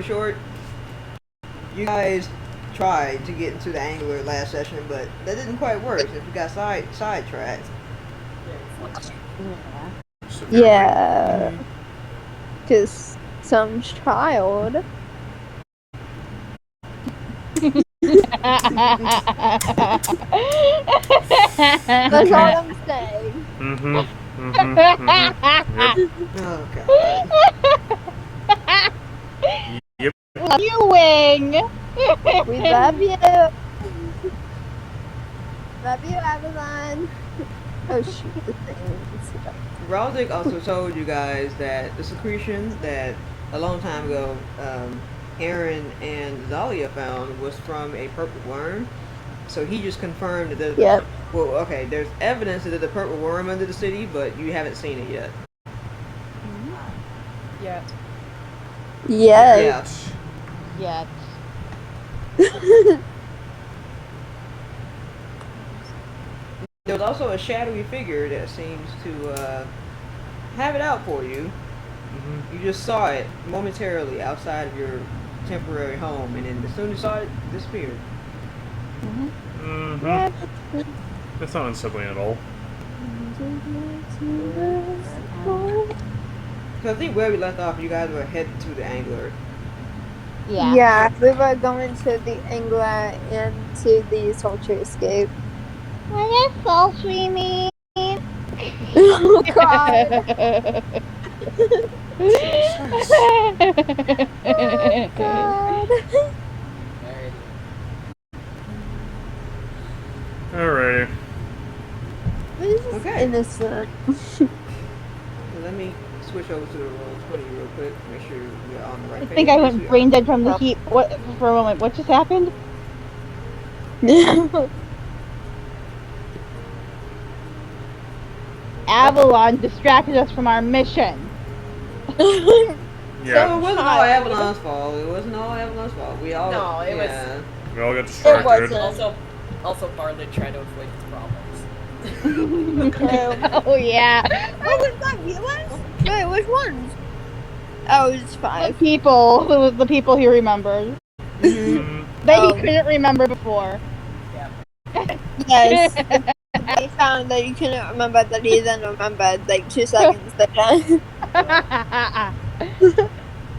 story short, you guys tried to get into the angler last session, but that didn't quite work. So you got sidetracked. Yeah. Because some child. That's all I'm saying. Yep. Oh god. Yep. Love you, Wing. We love you. Love you, Avalon. Oh shoot, the thing. Raldic also told you guys that the secretion that a long time ago Aaron and Zalia found was from a purple worm. So he just confirmed that Yep. Well, okay, there's evidence that there's a purple worm under the city, but you haven't seen it yet. Yet. Yes. Yeah. Yet. There was also a shadowy figure that seems to have it out for you. You just saw it momentarily outside of your temporary home, and then as soon as you saw it, it disappeared. That's not unsettling at all. So I think where we left off, you guys were headed to the angler. Yeah. Yeah, we were going to the angler and to the sultry escape. What does sultry mean? Oh god. Oh god. Alrighty. Okay. Innocent. So let me switch over to the Roll20 real quick. Make sure we're on the right I page. think I Yes, went we are. brain dead from the heat. What for a moment? What just happened? Avalon distracted us from our mission. So Yeah. it wasn't all Avalon's fault. It wasn't all Avalon's fault. We all No, it was- We all got distracted. Also Bartlett tried to avoid the problems. Oh yeah. Oh, was that viewers? Wait, which ones? Oh, it's The 5. people. It was the people he remembered. That he couldn't remember before. Yes. They found that you couldn't remember that he then remembered like 2 seconds later.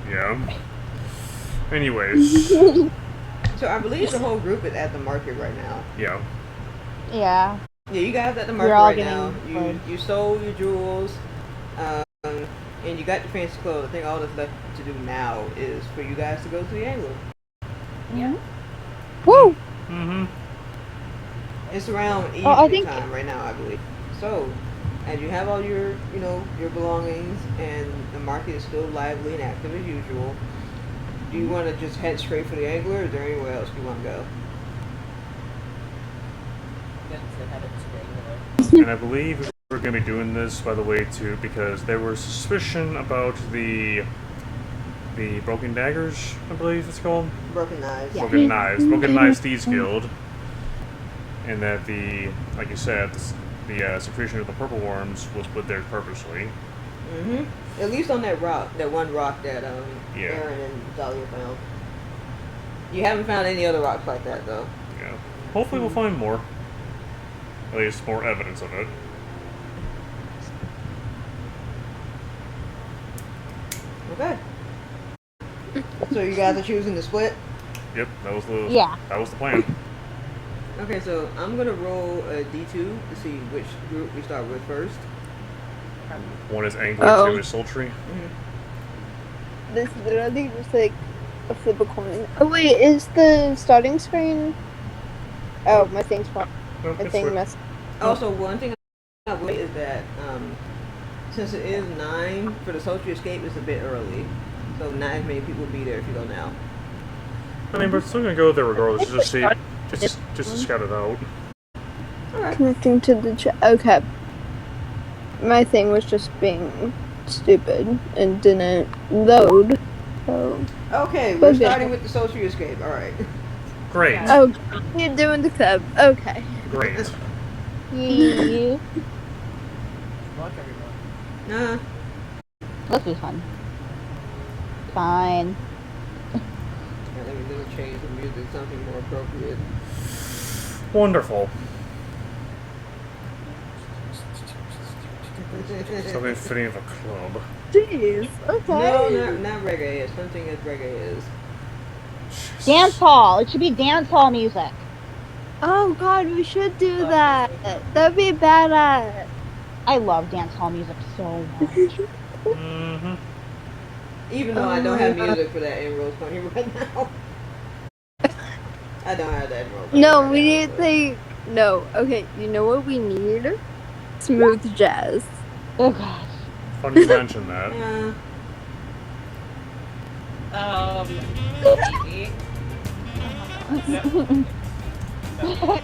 Yeah. Anyways. So I believe the whole group is at the market right now. Yeah. Yeah. Yeah, you guys at the We're market all right getting now. clothes. You sold your jewels, and you got your fancy clothes. I think all that's left to do now is for you guys to go to the angler. Yeah. Woo! It's around evening I think- time right now, I believe. So, as you have all your, your belongings, and the market is still lively and active as usual, do you want to just head straight for the angler, or is there anywhere else you want to go? And I believe we're going to be doing this, by the way, too, because there was suspicion about the Broken Daggers, I believe it's called. Broken knives. Yeah. Broken Knives Thieves Guild. And that like you said, the secretion of the purple worms was put there purposely. At least on that one rock that Yeah. Aaron and Dahlia found. You haven't found any other rocks like that, though. Yeah. Hopefully we'll find more. At least more evidence of it. Okay. So you guys are choosing to split? Yep, that was the plan. Okay, so I'm gonna roll a D2 to see which group we start with first. One is angler, two is sultry. This is literally just like a flip a coin. Oh wait, is the starting screen? Oh, my thing's wrong. No, My it's thing fine. messed. Also, one thing I will say is that since it is 9 for the sultry escape, it's a bit early. So not as many people will be there if you go now. I mean, but still gonna go there regardless. Just to scout it out. Connecting to the chat. Okay. My thing was just being stupid and didn't load. So. Okay, we're starting with the sultry escape. All right. Great. Oh, you're doing the club. Okay. Great. Yeah. Luck, everyone. Nah. This is fun. Fine. let me change the music, something more appropriate. Wonderful. Something fitting of a club. Jeez. Okay. No, not reggae. It's something as reggae is. Dance hall. It should be dance hall music. Oh God, we should do that. That'd be badass. I love dance hall music so much. Mm-hmm. Even though I don't have music for that in Rose Pony right now. I don't have that in Rose Pony No, right we now, need so. the. No, okay. You know what we need? Smooth jazz. Oh gosh. Funny you mention that. Maybe.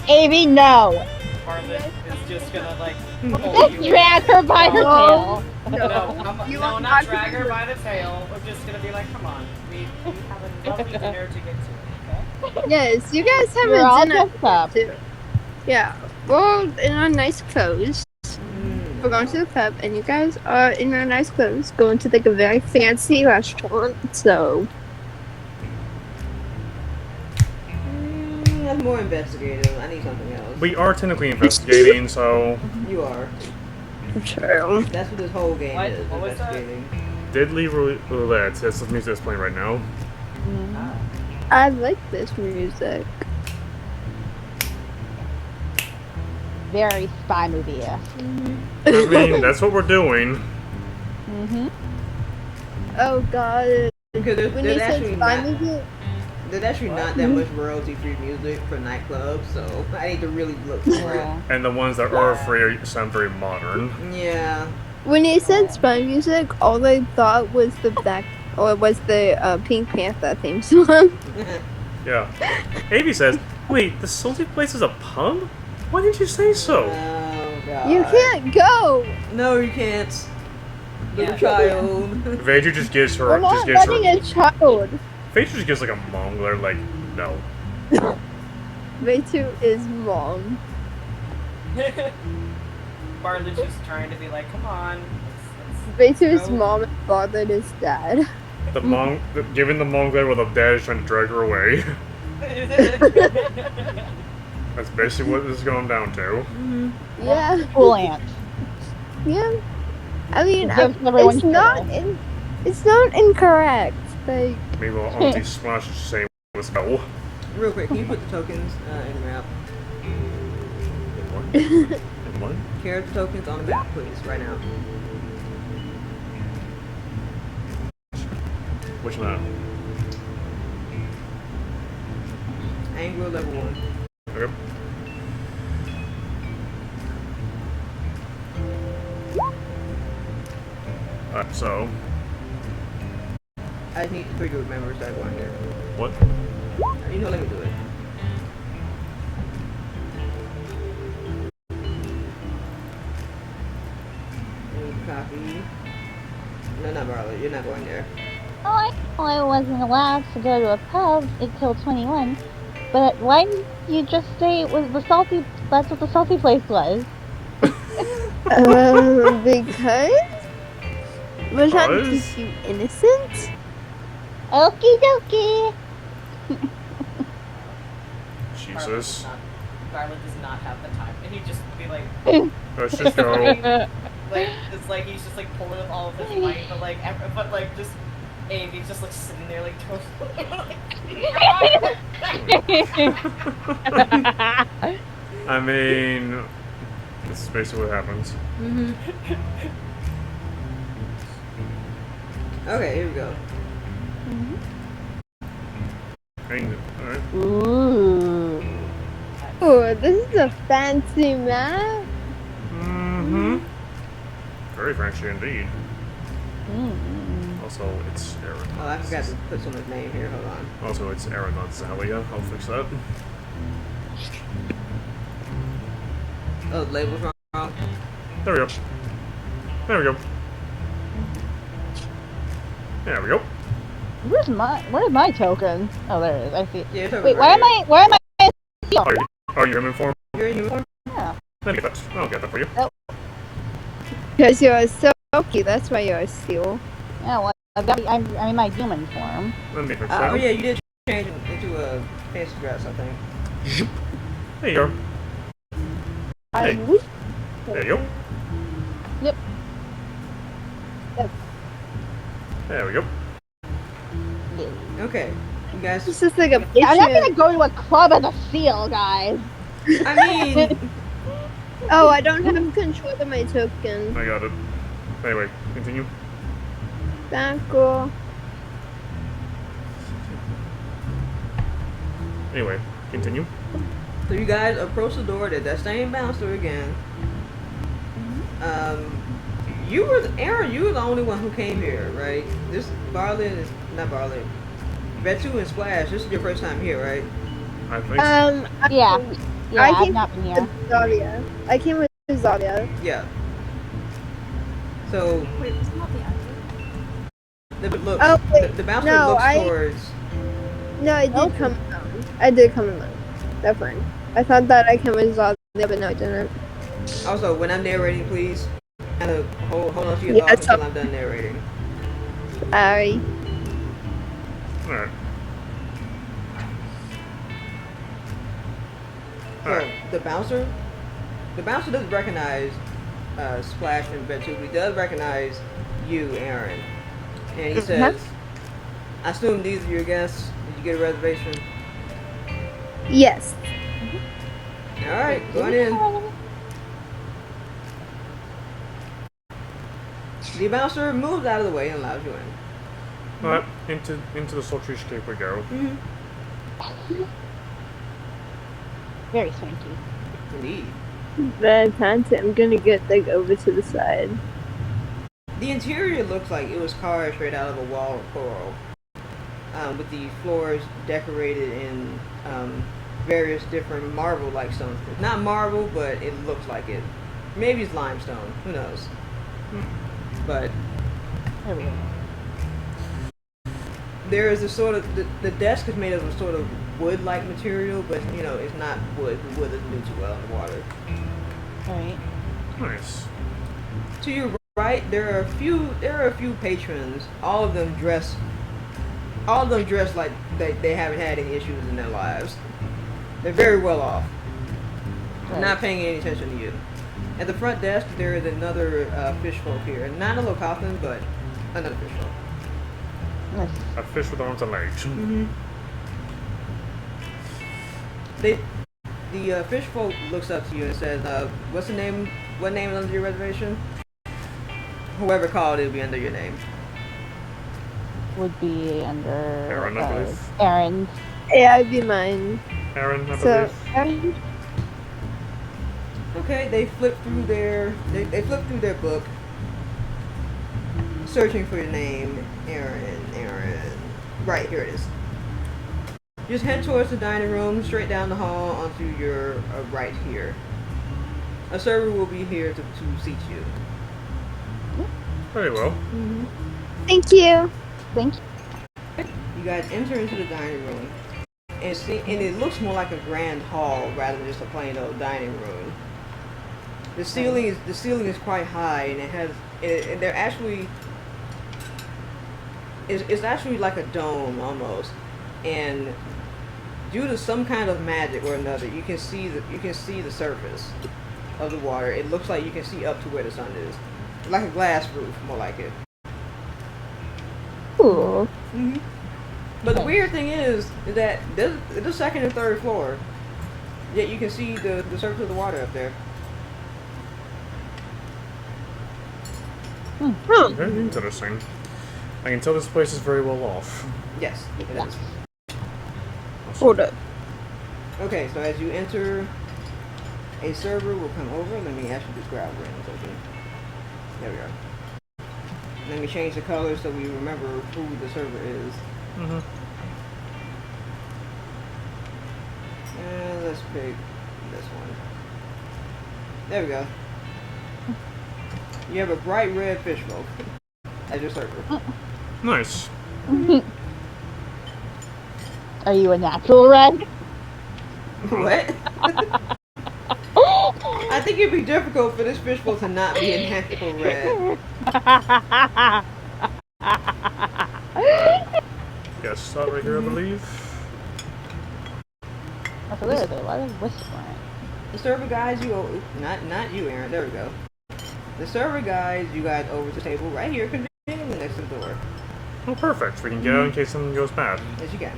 Avy, no. Bartlett is just gonna like pull Let's you. drag her by her tail. No, not drag her by the tail. We're just gonna be like, come on, we have a lovely dinner to get to. Okay. Yes, you guys have We're all a dinner dressed up. too. Yeah, we're all in our nice clothes. Mm. We're going to the club, and you guys are in your nice clothes, going to like a very fancy restaurant. So, That's more investigative. I need something else. We are technically investigating, so You are. true. That's what this whole game What? is. What was that? Investigating. Deadly Roulette. That's the music that's playing right now. I like this music. Very spy movie. I mean, that's what we're doing. Mm-hmm. Oh God. Because When you said spy movie, there's actually not that much royalty-free music for nightclubs, so I need to really look for it. And the ones that are free sound very modern. Yeah. when you said spy music, all I thought was the Pink Panther theme song. Yeah. Avy says, wait, the Salty Place is a pub? Why didn't you say so? Oh God. You can't go. No, you can't. Little Yeah. child. Vaju just gives her, We're not letting a child. Vaju just gives like a mom glare, like, no. Vatu is mom. Bartlett's just trying to be like, come on. Vatu is No. mom and father is dad. The mom, giving the mom glare while the dad is trying to drag her away. That's basically what this is going down to. Yeah, Cool aunt. yeah. I mean, Gives everyone it's not trouble. it's not incorrect. Like, Meanwhile, Auntie Smash is saying, let's go. Real quick, can you put the tokens in the map? What? And what? Character tokens on the map, please, right now. Which map? Anglo level 1. Okay. Alright, so, I just need to trigger members that go in there. what? You know, let me do it. Copy. No, not Barley. You're not going there. Oh, I know I wasn't allowed to go to a pub until 21, but why didn't you just say it was the salty? That's what the salty place was. because we're trying to Because? keep you innocent. Okie dokie. Jesus. Bartlett does not have the time. And he'd just be like, Let's just go. like, it's like he's just like pulling with all of his might, but like, just, Amy's just like sitting there like totally I mean, this is basically what happens. Okay, here we go. Alright. Ooh. Oh, this is a fancy map. Mm-hmm. Very fancy indeed. Mm. Also, it's Aaron. Oh, I forgot to put someone's name here. Hold on. Also, it's Aaron, not Zalia. I'll fix that. Oh, the label's wrong. There we go. There we go. There we go. Where's my token? Oh, there it is. I see it. Yeah, it's over Wait, right where am I? Are you human form? here. You're in uniform? Yeah. Let me get that. I'll get that for you. Because you're so silky, that's why you're a seal. Yeah, well, I'm in my human form. Let me fix Oh that. yeah, you did change into a fancy dress, I think. There you go. Hey. There you go. Yep. There we go. Okay, you guys. This is like a I'm not bitch. gonna go to a club as a seal, guys. I mean, Oh, I don't have control of my token. I got it. Anyway, continue. Danko. Anyway, continue. so you guys approach the door. There's that same bouncer again. You were Aaron. You were the only one who came here, right? This Barley is not Barley. Vetu and Splash. This is your first time here, right? I think. Yeah. Yeah, I I've came not been here. with Zaria. I came with Zaria. Yeah. So Wait, was not the actor? look, Oh, wait, the bouncer no, looks I- towards. No, I did come alone. I did come alone. That's fine. I thought that I came with Zaria, but no, I didn't. Also, when I'm narrating, please kind of hold on to your Yeah, thoughts it's up. until I'm done narrating. Sorry. Alright. So the bouncer doesn't recognize Splash and Vetu. He does recognize you, Aaron, and he says, "I assume these are your guests. Did you get a reservation?" Yes. All right, going in. The bouncer moves out of the way and allows you in. Alright, into the sultry escape we go. Very swanky. Indeed. Bad content. I'm gonna get like over to the side. The interior looks like it was carved straight out of a wall of coral, with the floors decorated in various different marble-like stones. Not marble, but it looks like it. Maybe it's limestone. Who knows? But There we go. there is a sort of the desk is made of a sort of wood-like material, but you know it's not wood. The wood doesn't do too well in the water. Alright. Nice. To your right, there are a few patrons. All of them dress like they haven't had any issues in their lives. They're very well off. Right. Not paying any attention to you. At the front desk, there is another fish folk here. Not a Locothan, but another fish folk. Nice. A fish with arms and legs. The fish folk looks up to you and says, "What's the name? What name is under your reservation?" Whoever called, it'll be under your name. Would be under Aaron, I believe. Aaron's. Yeah, I'd be mine. Aaron, I So, believe. Aaron, Okay, they flip through their book, searching for your name, Aaron. Right, here it is. Just head towards the dining room, straight down the hall onto your right here. A server will be here to seat you. Very well. thank you. Thank you. You guys enter into the dining room, and it looks more like a grand hall rather than just a plain old dining room. The ceiling is quite high, and they're actually it's actually like a dome almost, and due to some kind of magic or another, you can see the surface of the water. It looks like you can see up to where the sun is, like a glass roof, more like it. Cool. But the weird thing is that there's the second and third floor, yet you can see the surface of the water up there. Okay, interesting. I can tell this place is very well off. Yes, it is. Hold up. Okay, so as you enter, a server will come over. Let me actually just grab rings. Okay. There we go. Let me change the color so we remember who the server is. And let's pick this one. There we go. You have a bright red fish folk as your server. Nice. Are you a natural red? What? I think it'd be difficult for this fish folk to not be a natural red. Yes, that right here, I believe. so there's a lot of whispering. The server guides you, not you, Aaron. There we go. The server guides you guys over to the table right here, conveniently next to the door. Oh, perfect. We can get out in case something goes bad. Yes, you can.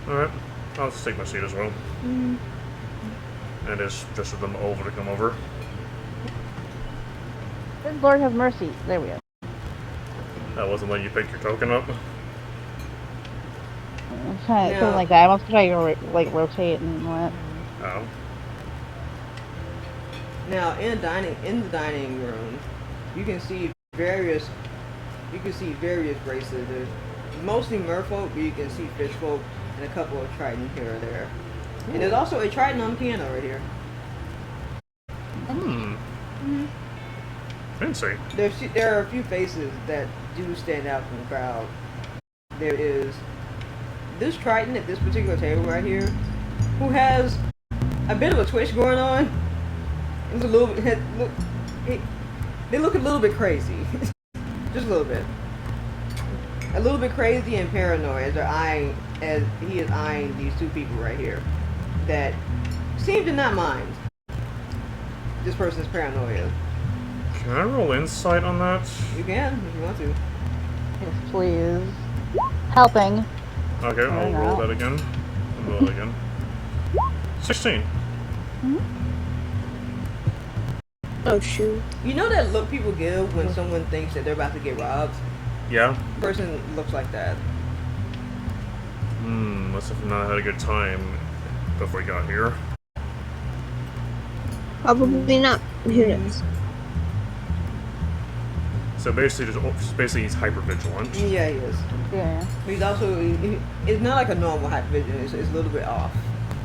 Alright. I'll just take my seat as well. And just for them over to come over. Good Lord have mercy. There we go. That wasn't letting you pick your token up. Something like that. I must try to like rotate and what. Oh. Now, in the dining room, you can see various races. There's mostly merfolk, but you can see fishfolk and a couple of Triton here or there. Ooh. And there's also a Triton on piano right here. Fancy. There are a few faces that do stand out from the crowd. There is this Triton at this particular table right here, who has a bit of a twitch going on. It's a little bit. They look a little bit crazy, just a little bit. A little bit crazy and paranoid as he is eyeing these two people right here that seem to not mind this person's paranoia. Can I roll insight on that? You can if you want to. Yes, please. Helping. Okay, I'll roll that again. I'll roll it again. 16. Oh shoot. You know that look people give when someone thinks that they're about to get robbed? Yeah? The person looks like that. Must have not had a good time before we got here. Probably not. Who knows? So basically, he's hyper vigilant. Yeah, he is. Yeah. He's also, it's not like a normal hypervision, it's a little bit off.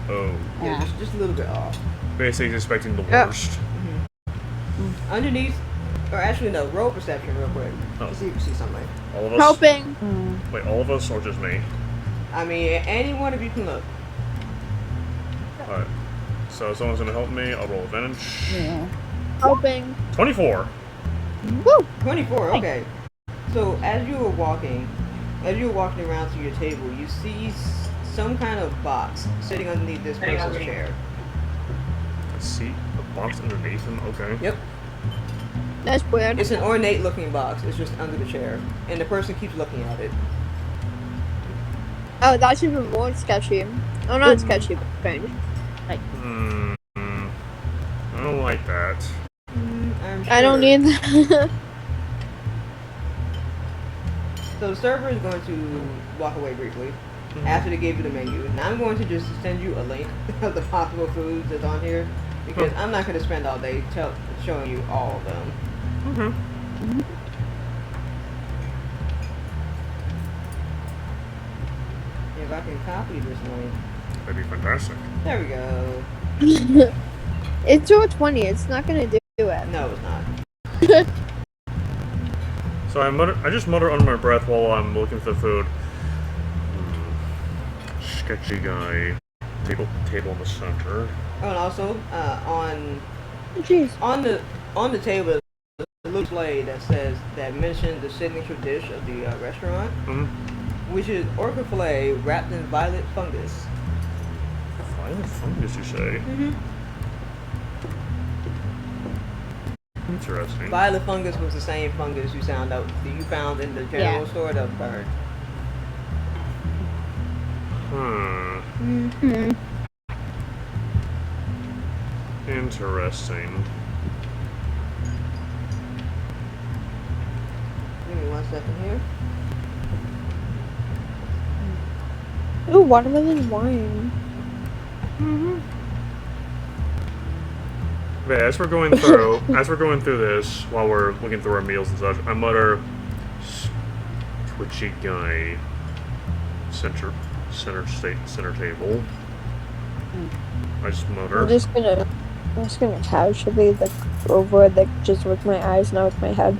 Oh. Yeah, just a little bit off. Basically, he's expecting the worst. Underneath, or actually no, roll perception real quick. Oh. To see if you see something. All of us? Helping. Wait, all of us or just me? I mean, any one of you can look. Alright. So if someone's gonna help me, I'll roll advantage. Yeah. Helping. 24! Woo! 24, okay. So as you were walking around to your table, you see some kind of box sitting underneath this person's chair. A seat? A box underneath him? Okay. Yep. That's weird. It's an ornate looking box. It's just under the chair. And the person keeps looking at it. Oh, that's even more sketchy. Oh, not sketchy, but strange. I don't like that. I'm sure. I don't need that. So the server is going to walk away briefly after they gave you the menu. Now I'm going to just send you a link of the possible foods that's on here because I'm not going to spend all day showing you all of them. If I can copy this link. That'd be fantastic. There we go. It's 20. It's not gonna do it. No, it's not. So I just mutter under my breath while I'm looking for the food. Sketchy guy. Table in the center. Oh, and also Jeez. on the table, there's a little display that mentions the signature dish of the restaurant, which is orca fillet wrapped in violet fungus. Violet fungus, you say? Interesting. Violet fungus was the same fungus you found in the general store that was burned. Interesting. Give me 1 second here. Ooh, watermelon wine. But as we're going through this, while we're looking through our meals and such, I mutter, twitchy guy, center table. I just mutter. I'm just gonna casually look over, just with my eyes, not with my head.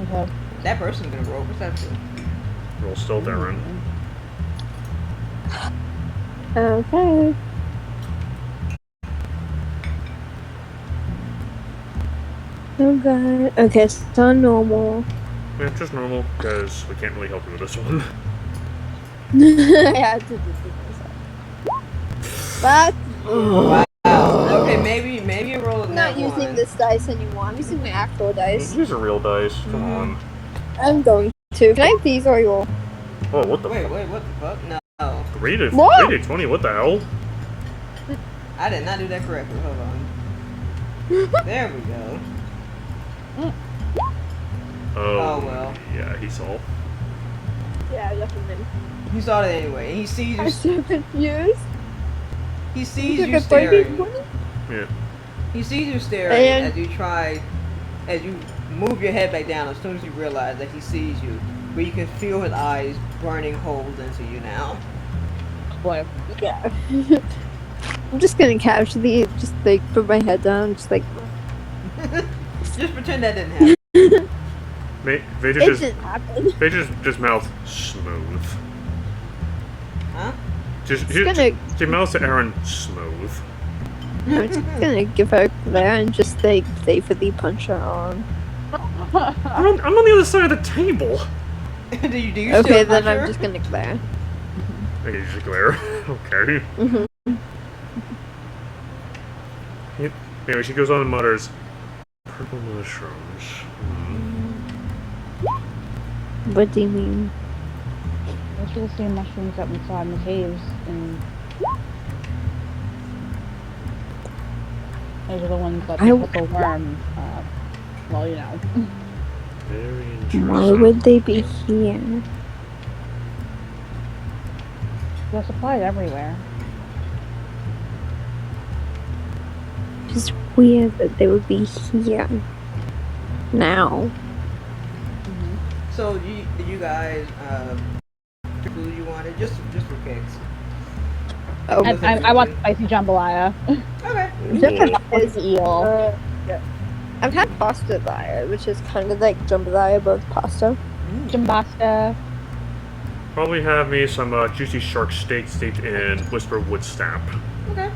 Okay. That person's gonna roll perception. Roll stealth, Aaron. Okay. Oh god. Okay, so normal. Yeah, just normal, because we can't really help you with this one. I had to do this. But Wow. Okay, maybe you roll a I'm nat not using one. this dice anymore. I'm using my actual dice. These are real dice. Come on. I'm going to. Can I have these or your? Oh, what the Wait, fuck? what the fuck? No. Rated What? 20, what the hell? I did not do that correctly. Hold on. There we go. Oh, well. Yeah, he saw. Yeah, definitely. He saw it anyway. He sees I'm you. so confused. He sees Took you a 30 staring. point? Yeah. He sees you staring And- as you move your head back down. As soon as you realize that he sees you, but you can feel his eyes burning holes into you now. Boy. Yeah. I'm just gonna casually just like put my head down, just like Just pretend that didn't happen. it Vader's didn't happen. just mouth smooth. Huh? Just mouth to Aaron smooth. I'm just gonna give her a glare and just like playfully punch her arm. I'm on the other side of the table. do you Okay, still then punch her? I'm just gonna glare. Okay, you just glare. Okay. Mm-hmm. Anyway, she goes on and mutters, "Purple mushrooms." What do you mean? Those are the same mushrooms that we saw in the caves, and those are the ones that I- put the worm. Well, you know. Very interesting. Why would they be here? They're supplied everywhere. It's weird that they would be here now. So did you guys food you wanted just for kicks? Oh, I want spicy jambalaya. Okay. Is eel. I've had pasta there, which is kind of like jambalaya but pasta. Jambasta. Probably have me some juicy shark steak steeped in whisper wood snap. Okay.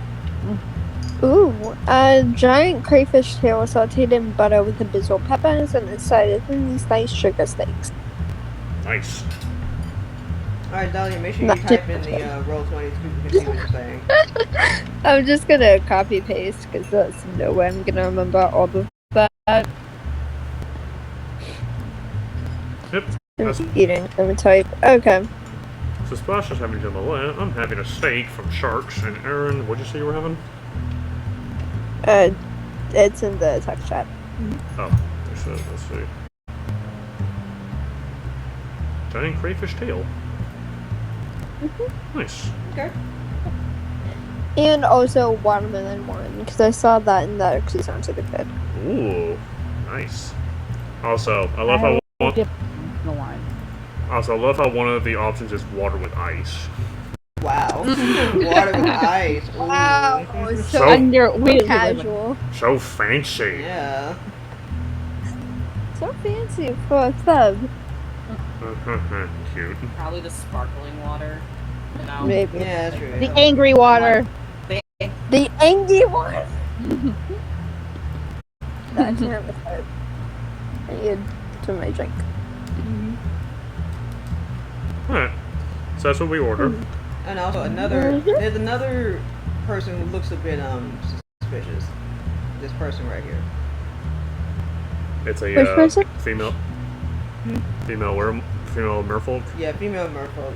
Ooh, a giant crayfish tail sauteed in butter with the basil peppers and inside it these nice sugar steaks. Nice. Alright, Dahlia, make sure you Not type in different. the roll 20 to continue what you're saying. I'm just gonna copy paste because that's no way I'm gonna remember all of that. Yep. I'm That's, eating. Let me type. Okay. so Splash is having jambalaya. I'm having a steak from sharks. And Aaron, what'd you say you were having? It's in the text chat. Oh, let's see. Giant crayfish tail. Nice. Okay. And also watermelon one because I saw that and that actually sounds like a good. Ooh, nice. Also, I love The wine. one of the options is water with ice. Wow. Water with ice. Ooh. Wow, So- so Wait, casual. So fancy. Yeah. So fancy for a club. Cute. Probably the sparkling water. No. Maybe. Yeah, that's true. The angry water. The angry one. That's not with her. I need to my drink. Alright. So that's what we order. And also there's another person who looks a bit suspicious. This person right here. It's Which a person? female merfolk. Yeah, female merfolk.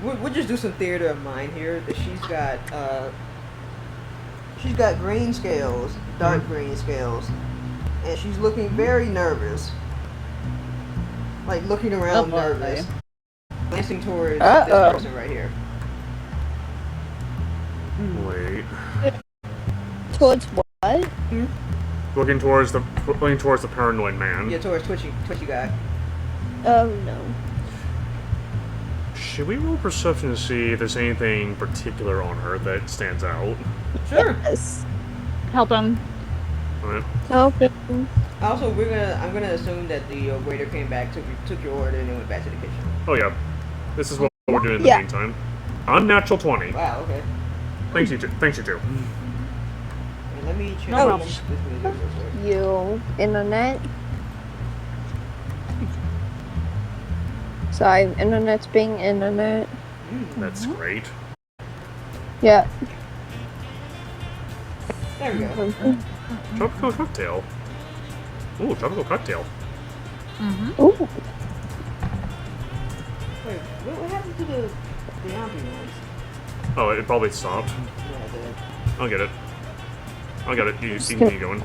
We'll just do some theater of mind here. That she's got green scales, dark green scales, and she's looking very nervous. Like looking around nervous. Glancing towards this person right here. Wait. Towards what? Looking towards the paranoid man. Yeah, towards Twitchy guy. Oh no. Should we roll perception to see if there's anything particular on her that stands out? Sure. Yes. Help him. Alright. Okay. Also, I'm gonna assume that the waiter came back, took your order, and then went back to the kitchen. Oh yeah. This is what we're doing in the Yeah. meantime. Unnatural 20. Wow. Okay. Thanks you two. And let me change No problem. this music real quick. You internet. Sorry, internet's being internet. That's great. Yeah. There we go. Tropical cocktail. Ooh, tropical cocktail. Ooh. Wait, what happened to the ambience? Oh, it probably stopped. Yeah, it did. I'll get it. I'll get it. You see me going.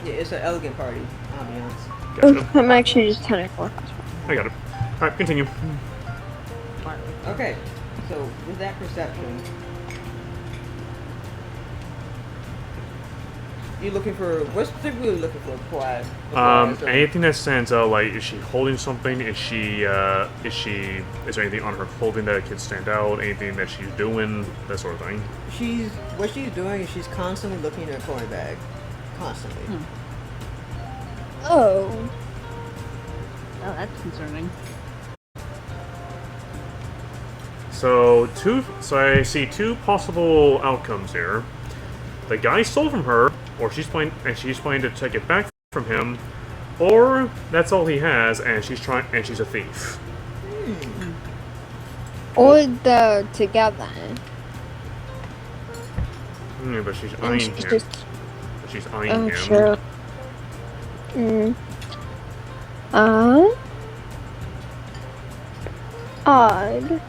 Yeah, it's an elegant party ambiance. Gotcha. I'm actually just turning off. I got it. Alright, continue. Okay, so with that perception, you looking for, what's specifically looking for before I Anything that stands out, like, is she holding something? Is there anything on her clothing that could stand out? Anything that she's doing? That sort of thing. what she's doing is she's constantly looking in her toy bag. Constantly. Oh. Oh, that's concerning. So I see two possible outcomes here. The guy stole from her, or she's planning to take it back from him, or that's all he has, and she's a thief. Or they're together. But she's And eyeing she's him. just. But she's eyeing Oh, him. sure. Odd.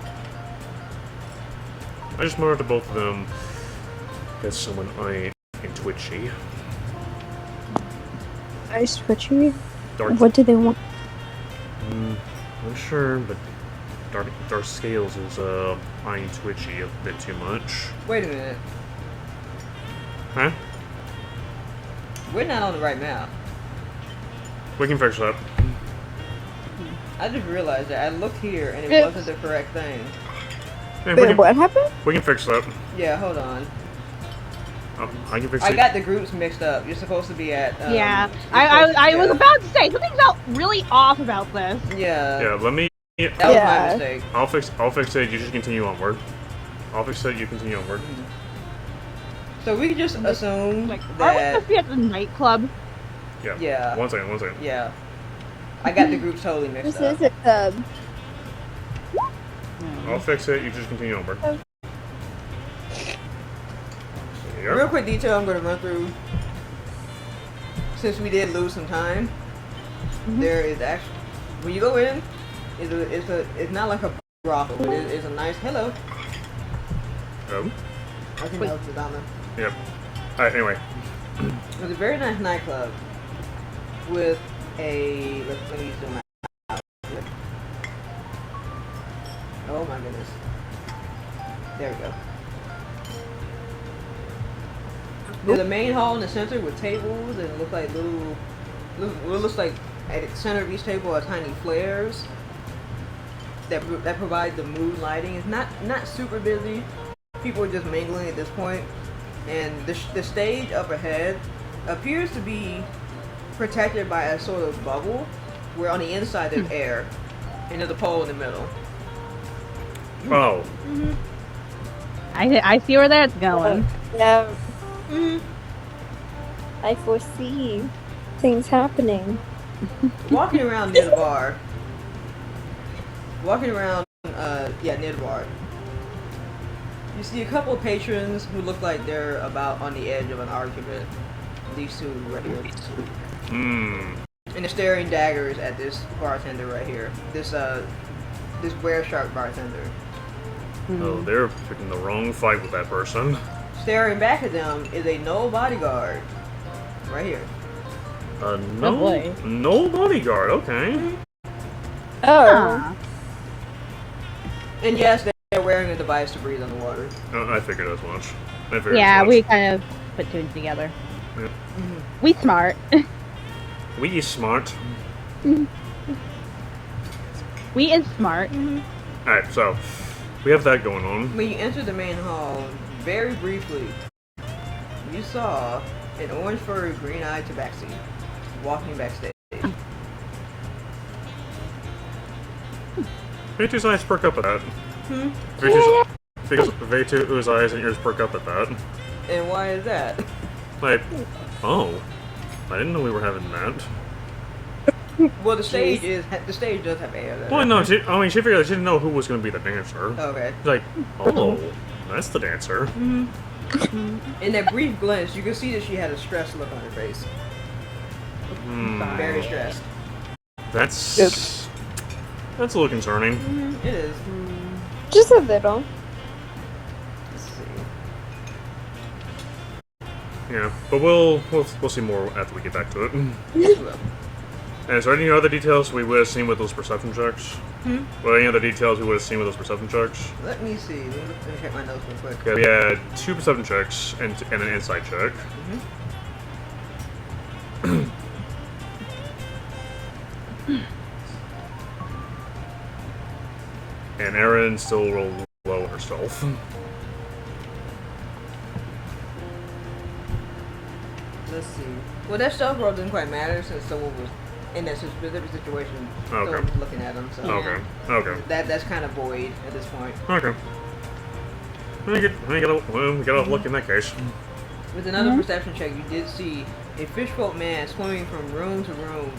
I just murdered both of them. Got someone eyeing and twitchy. Ice twitchy. Dark. What do they want? Not sure, but Dark Scales is eyeing twitchy a bit too much. Wait a minute. Huh? We're not on the right map. We can fix that. I just realized that I looked here and it Oops. wasn't the correct thing. Yeah, we Wait, can, what happened? we can fix that. Yeah, hold on. I can fix I it. got the groups mixed up. You're supposed to be at. Yeah, you're I supposed- was yeah. about to say something's out really off about this. Yeah. Yeah, let me. That was Yeah. my mistake. I'll fix it. You just continue onward. I'll fix it. You continue onward. So we can just assume Like, are we that. supposed to be at the nightclub? Yeah. Yeah. One second. Yeah. I got the groups totally mixed This up. is a club. I'll fix it. You just continue onward. There you Real go. quick detail I'm going to run through. Since we did lose some time, there is actually when you go in, it's not like a brothel, but it's a nice hello. Oh. I think that was the Donna. Yep. Alright. Anyway. It's a very nice nightclub with a let me zoom out. Oh my goodness. There we go. There's a main hall in the center with tables and it looks like it looks like at the center of each table are tiny flares that provide the mood lighting. It's not super busy. People are just mingling at this point, and the stage up ahead appears to be protected by a sort of bubble, where on the inside there's air, and there's a pole in the middle. Oh. I see where that's going. Yeah. I foresee things happening. Walking around near the bar. Near the bar. You see a couple of patrons who look like they're about on the edge of an argument. These two right here. And they're staring daggers at this bartender right here. This were shark bartender. Oh, they're picking the wrong fight with that person. Staring back at them is a no bodyguard. Right here. boy. No bodyguard. Okay. Oh. And yes, they're wearing a device to breathe underwater. I figured as much. I figured Yeah, as much. we kind of put two and two together. Yep. We smart. We is smart. We is smart. Alright, so we have that going on. When you enter the main hall, very briefly, you saw an orange-furred, green-eyed tabaxi walking backstage. Vaytu's eyes perk up at that. Because Vaytu's eyes and ears perk up at that. And why is that? Like, oh, I didn't know we were having that. Well, the stage does have air. Though. Well, no, she figured she didn't know who was going to be the dancer. Okay. She's like, oh, that's the dancer. In that brief glance, you can see that she had a stressed look on her face. Very stressed. That's a little concerning. It is. Just a little. Let's see. Yeah, but we'll see more after we get back to it. Yes, we will. And is there any other details we would have seen with those perception checks? Well, any other details we would have seen with those perception checks? Let me see. Let me check my notes real quick. Okay, we had 2 perception checks and an insight check. And Erin still rolled low herself. Let's see. Well, that stealth roll didn't quite matter since someone was in that specific situation. Okay. Someone was looking at them. So Okay. that's kind of void at this point. Okay. We got off luck in that case. With another perception check, you did see a fishboat man swimming from room to room,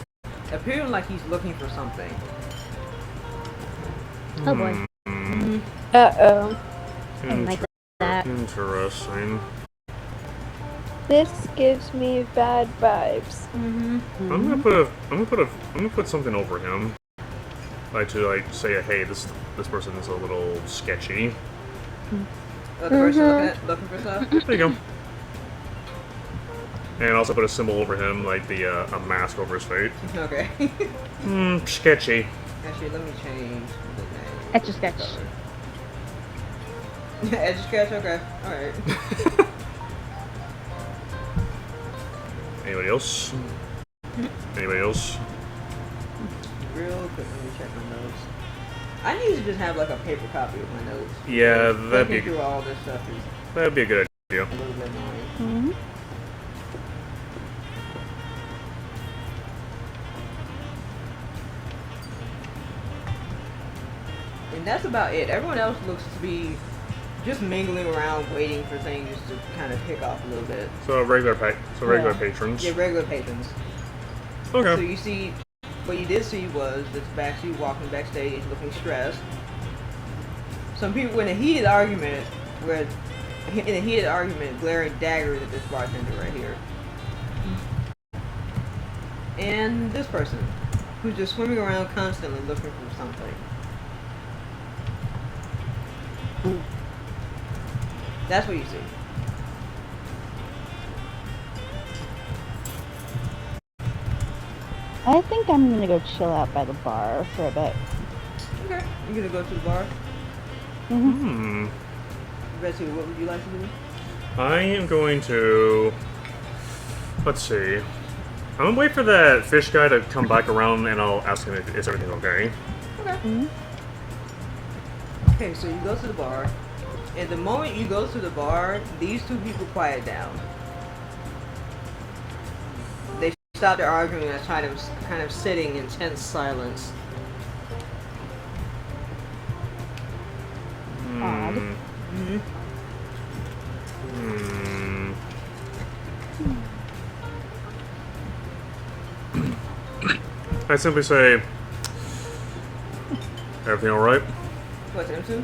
appearing like he's looking for something. Oh boy. Uh-oh. I didn't like that. Interesting. This gives me bad vibes. I'm gonna put something over him. Like to say, hey, this person is a little sketchy. The person looking for stuff. There you go. And also put a symbol over him, like a mask over his face. Okay. Sketchy. Actually, let me change the name. Etch a sketch. Edge sketch. Okay. All right. Anybody else? Anybody else? Real quick, let me check my notes. I need to just have like a paper copy of my notes. Yeah, that'd be Looking through all this stuff is a good idea. a little bit annoying. And that's about it. Everyone else looks to be just mingling around, waiting for things to kind of pick off a little bit. So regular patrons. Yeah, regular patrons. Okay. So you see, what you did see was this backseat walking backstage, looking stressed. Some people were in a heated argument, glaring daggers at this bartender right here. And this person, who's just swimming around constantly looking for something. That's what you see. I think I'm gonna go chill out by the bar for a bit. Okay. You're gonna go to the bar? Betsy, what would you like to do? I am going to... Let's see. I'm gonna wait for that fish guy to come back around and I'll ask him if is everything okay. Okay. Okay, so you go to the bar. And the moment you go to the bar, these two people quiet down. They stop their arguing and kind of sitting in tense silence. Odd. I simply say, everything alright? What's them two?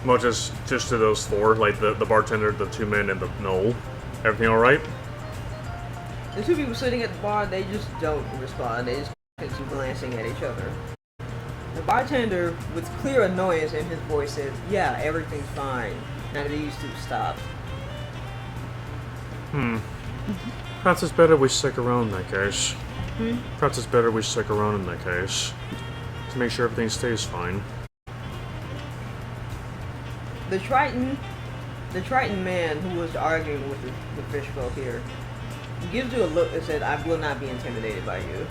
Well, just to those four, like the bartender, the 2 men, and the Knoll. Everything alright? The two people sitting at the bar, they just don't respond. They just continue glancing at each other. The bartender, with clear annoyance in his voice, said, "Yeah, everything's fine." Now these two stopped. Perhaps it's better we stick around in that case. Perhaps it's better we stick around in that case. To make sure everything stays fine. The Triton man who was arguing with the fish folk here, gives you a look that said, "I will not be intimidated by you."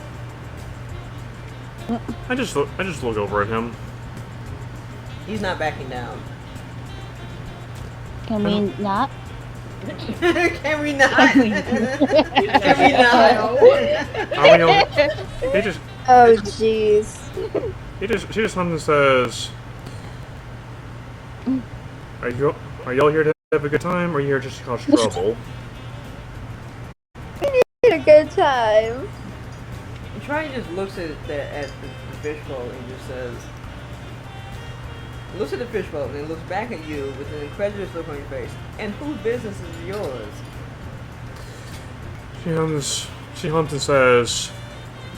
I just look over at him. He's not backing down. Can we not? Can we not? Can we not? He just Oh, jeez. she just comes and says, Are y'all here to have a good time, or are you here just to cause trouble? We need a good time. The probably just looks at the fishbowl and just says, looks at the fishbowl and then looks back at you with an incredulous look on your face. And whose business is yours? She hums and says,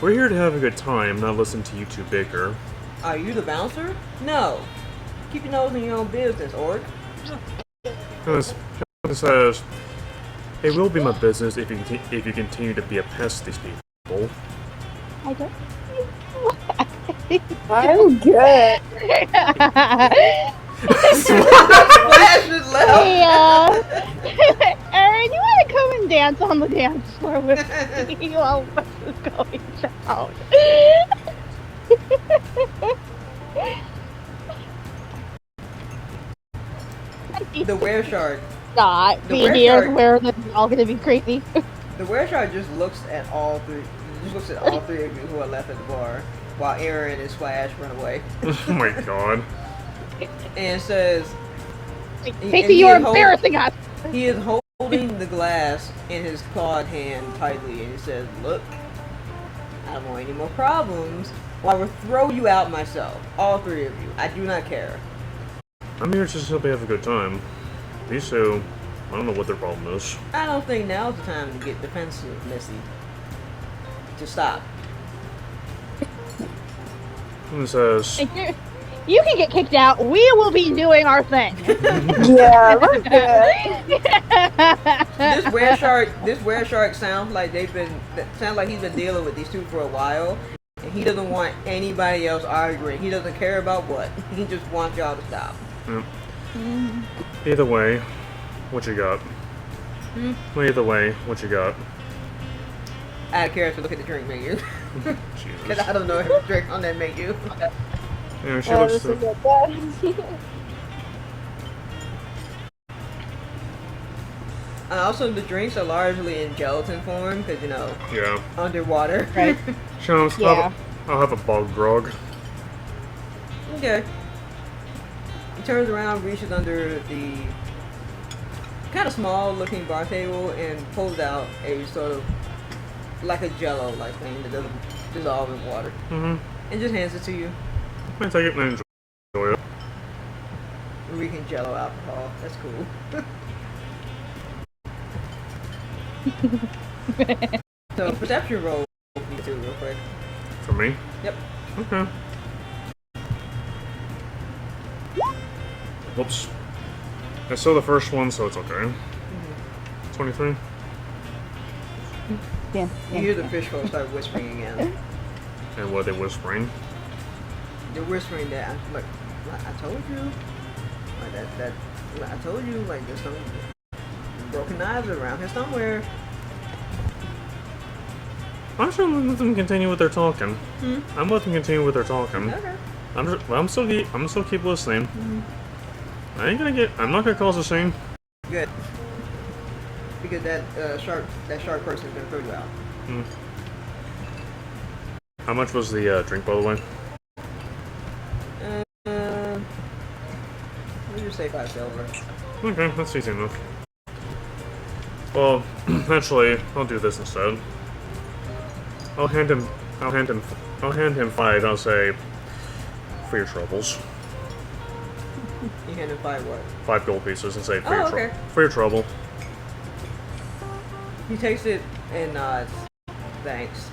"We're here to have a good time, not listen to you two bicker." Are you the bouncer? No. Keep your nose in your own business, orc. She says, "It will be my business if you continue to be a pest to these people." I don't. I'm good. Flash just left. Hey, Aaron, you want to come and dance on the dance floor with me while this is going down? The were-shark. Not The be were here shark- where they're all gonna be crazy. The were-shark just looks at all three. Just looks at all three of you who are left at the bar, while Aaron and Splash run away, Oh my god. and says, Casey, you are embarrassing us. He is holding the glass in his clawed hand tightly, and he says, "Look, I don't want any more problems. Well, I will throw you out myself, all three of you. I do not care." I'm here just to simply have a good time. These two, I don't know what their problem is. I don't think now's the time to get defensive, Missy. To stop. And it says, You can get kicked out. We will be doing our thing. Yeah, we're good. This were-shark sounds like he's been dealing with these two for a while, and he doesn't want anybody else arguing. He doesn't care about what. He just wants y'all to stop. either way, what you got? Either way, what you got? I had Kara to look at the drink menu. Because Jesus. I don't know every drink on that menu. Yeah, she Oh, looks this is to, a bad. Also, the drinks are largely in gelatin form, because, yeah. underwater. Right. Chums, Yeah. I'll have a bog grog. Okay. He turns around, reaches under the kind of small looking bar table, and pulls out a sort of like a jello like thing that doesn't dissolve in water. Mm-hmm. And just hands it to you. I take it and enjoy it. Reeking jello alcohol. That's cool. So, perception roll for you two real quick. For me? Yep. Okay. Whoops. I saw the first one, so it's okay. 23? Yeah. You hear the fish folk start whispering again. And what are they whispering? They're whispering that, like I told you, like that, I told you, like there's some broken knives around here somewhere. I'm sure let them continue with their talking. I'm letting them continue with their talking. Okay. I'm still keep listening. I'm not gonna cause a scene. Good. Because that shark person's gonna throw you out. How much was the drink, by the way? We'll just say 5 silver. Okay, that's easy enough. Well, actually, I'll do this instead. I'll hand him 5. I'll say, for your troubles. You hand him 5 what? 5 gold pieces and say for Oh, okay. for your trouble. He takes it and nods. Thanks.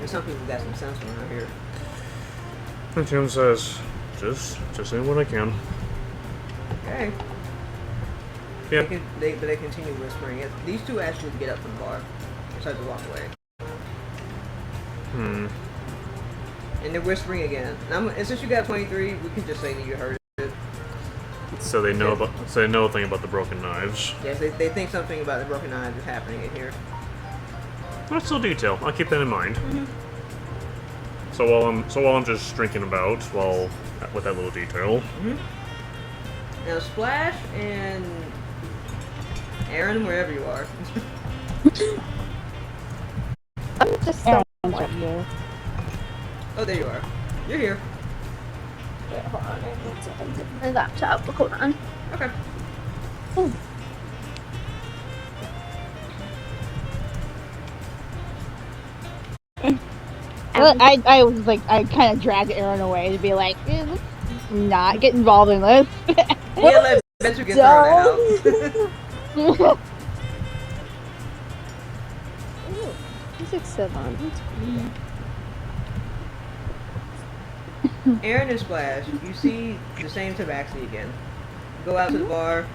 And some people got some sense around here. And Tim says, just doing what I can. Okay. Yeah. They continue whispering. These two actually get up from the bar and start to walk away. And they're whispering again. And since you got 23, we can just say that you heard it. So they know a thing about the broken knives. Yes, they think something about the broken knives is happening in here. That's still detail. I'll keep that in mind. So while I'm just drinking about, with that little detail. Now Splash and Aaron, wherever you are. I'm just somewhere. Oh, there you are. You're here. Wait, hold on. I need to enter my laptop. Hold on. Okay. Well, I was like, I kind of dragged Aaron away to be like, let's not get involved in this. Yeah, let Betsu get thrown out. Ooh, he's excellent. Aaron and Splash, you see the same tabaxi again. Go out to the bar,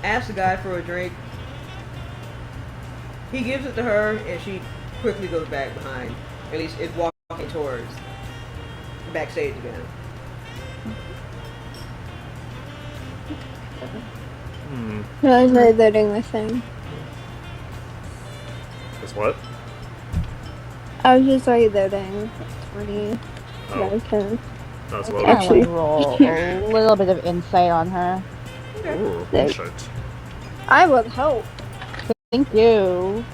ask the guy for a drink. He gives it to her, and she quickly goes back behind. At least it's walking towards backstage again. No, I'm not doing the thing. That's what? I was just reloading 20. Oh, Okay. that's I what. want to roll a little bit of insight on her. Ooh, There. shit. I would hope. Thank you.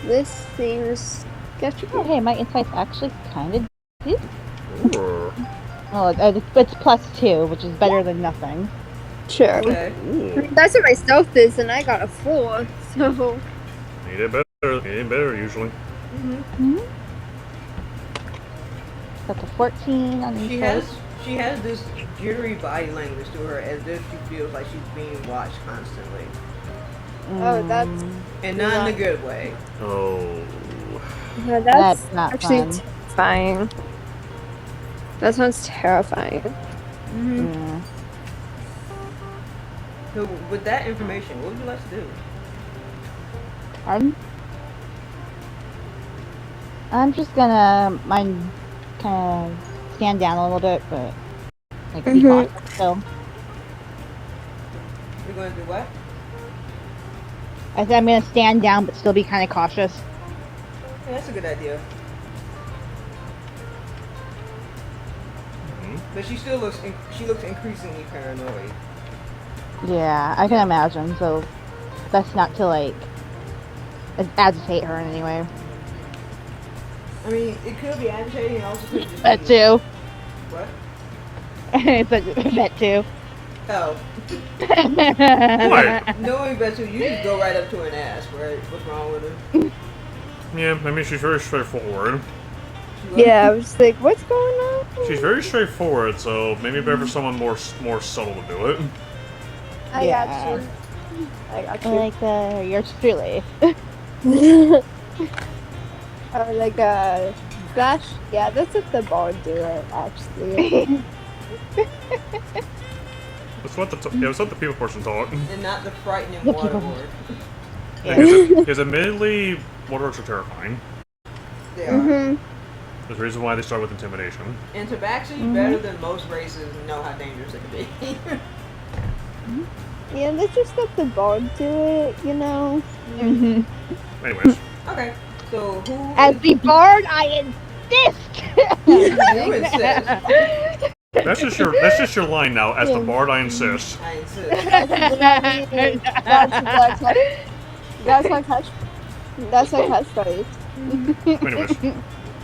This seems sketchy. Oh, hey, my insight's actually kind of good. Ooh. Oh, it's +2, which is better than nothing. Sure. Okay. Ooh. That's what my stealth is, and I got a 4, so... You did better. You did better usually. That's a 14 on the She has this jittery body language to her, as if she feels like she's being watched constantly, Oh, that's... and not in a good way. Oh. No, that's That's not actually fun. terrifying. That sounds terrifying. Yeah. So, with that information, what would you like to do? I'm just gonna kind of stand down a little bit, but like be cautious still. You're going to do what? I think I'm gonna stand down, but still be kind of cautious. Yeah, that's a good idea. But she still looks increasingly paranoid. Yeah, I can imagine. So that's not to like agitate her in any way. I mean, it could be agitating, and also could just That be... too. What? That too. Oh. What? Knowing Betsu, you just go right up to her and ask, right? What's wrong with her? Yeah, I mean, she's very straightforward. Yeah, I was like, what's going on? She's very straightforward, so maybe better for someone more subtle to do it. I Yeah. got you. I got you. Like yours truly. Like Flash? Yeah, that's what the ball do it, actually. That's what that's what the people person thought. And not the frightening The water people- board. Because admittedly, waterworks are terrifying. They are. There's a reason why they start with intimidation. And Tabaxi, better than most races, know how dangerous it can be. Yeah, let's just let the ball do it, you know? Anyways, Okay, so who As is... the bard, I insist. You insist. that's just your line now. As the bard, I insist. I insist. That's my catchphrase. Anyways,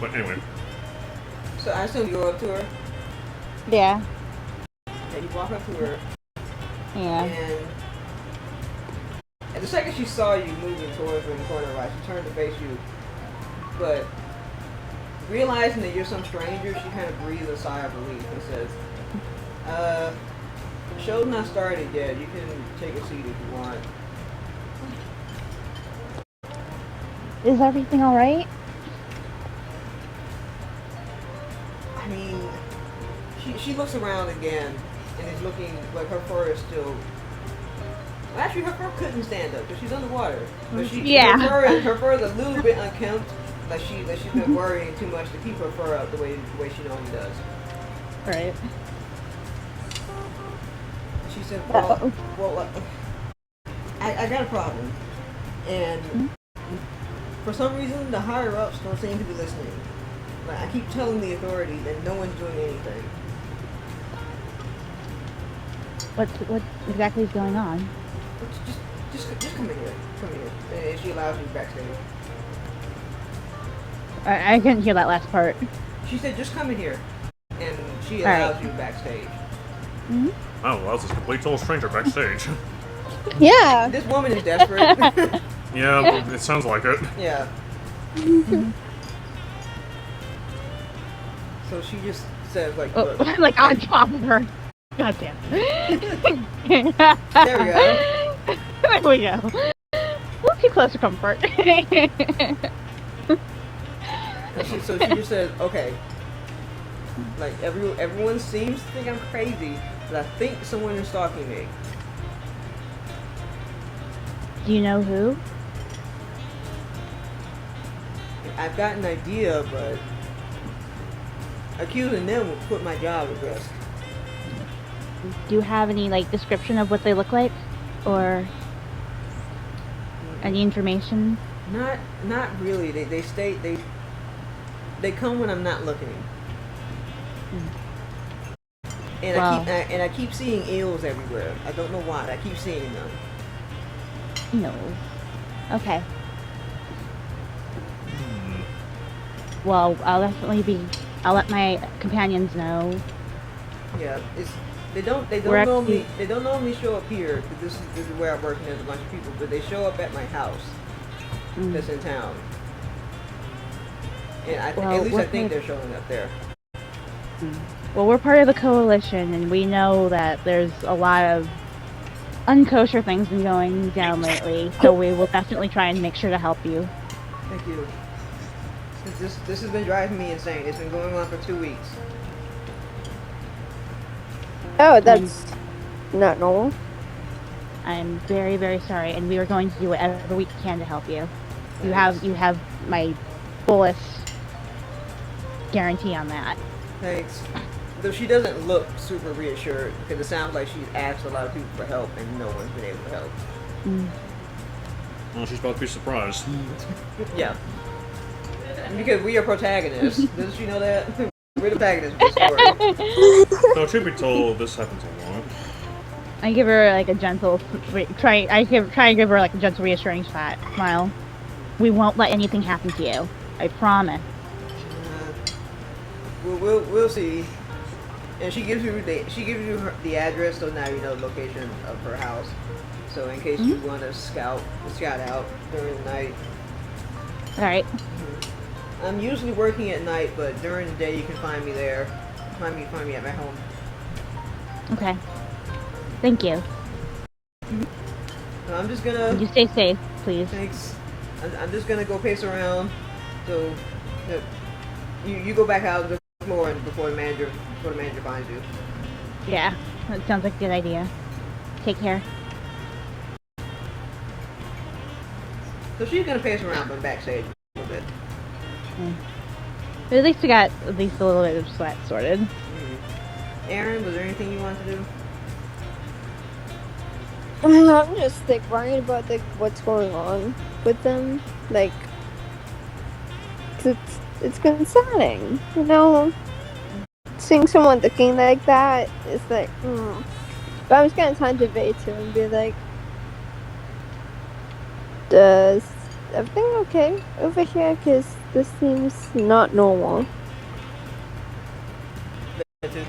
but anyway, So I assume you go up to her, Yeah. and you walk up to her, Yeah. and the second she saw you moving towards her in the corner right, she turned to face you. But realizing that you're some stranger, she kind of breathes a sigh of relief and says, the show's not started yet. You can take a seat if you want. Is everything all right? I mean, she looks around again and is looking like her fur is still... Well, actually, her fur couldn't stand up because she's underwater. But Yeah. her fur is a little bit unkempt. Like she's been worrying too much to keep her fur up the way she normally does. Right. She said, I got a problem. And for some reason, the higher ups don't seem to be listening. Like, I keep telling the authorities and no one's doing anything. What exactly is going on? Just come in here. Come in here. And she allows you backstage. I couldn't hear that last part. She said, just come in here. And she All right. allows you backstage. oh, well, that's a complete total stranger backstage. Yeah. This woman is desperate. Yeah, it sounds like it. Yeah. So she just says, like, Oh, look. like on top of her. God damn. There we go. There we go. A little too close for comfort. So she just says, okay. Like, everyone seems to think I'm crazy, but I think someone is stalking me. Do you know who? I've got an idea, but accusing them would put my job at risk. Do you have any like description of what they look like, or any information? Not really. They come when I'm not looking. And Wow. I keep seeing eels everywhere. I don't know why. I keep seeing them. No. Okay. Well, I'll let my companions know. Yeah, they don't We're normally show up here. This is where I'm working as a bunch of people, but they show up at my house that's in town. And at least I think they're showing up there. Well, we're part of the coalition, and we know that there's a lot of unkosher things been going down lately, so we will definitely try and make sure to help you. Thank you. This has been driving me insane. It's been going on for 2 weeks. Oh, that's not normal. I'm very, very sorry, and we are going to do whatever we can to help you. You have my fullest guarantee on that. Thanks. Though she doesn't look super reassured, because it sounds like she's asked a lot of people for help and no one's been able to help. Well, she's about to be surprised. Yeah. Because we are protagonists. Does she know that? We're the protagonists of the story. So, truth be told, this happens a lot. I give her like a gentle, try and give her like a gentle, reassuring smile. We won't let anything happen to you. I promise. We'll see. And she gives you the address, so now you know the location of her house. So in case you want to scout out during the night. All right. I'm usually working at night, but during the day you can find me there. Find me at my home. Okay. Thank you. So I'm just gonna. You stay safe, please. Thanks. I'm just gonna go pace around. So you go back out to the floor and before the manager finds you. Yeah, that sounds like a good idea. Take care. So she's gonna pace around from backstage a little bit. But at least we got a little bit of sweat sorted. Aaron, was there anything you wanted to do? I'm just like worried about what's going on with them. Like, 'cause it's concerning, you know. Seeing someone looking like that is like, But I was gonna turn to Vay too and be like, "Does everything okay over here? 'Cause this seems not normal." She's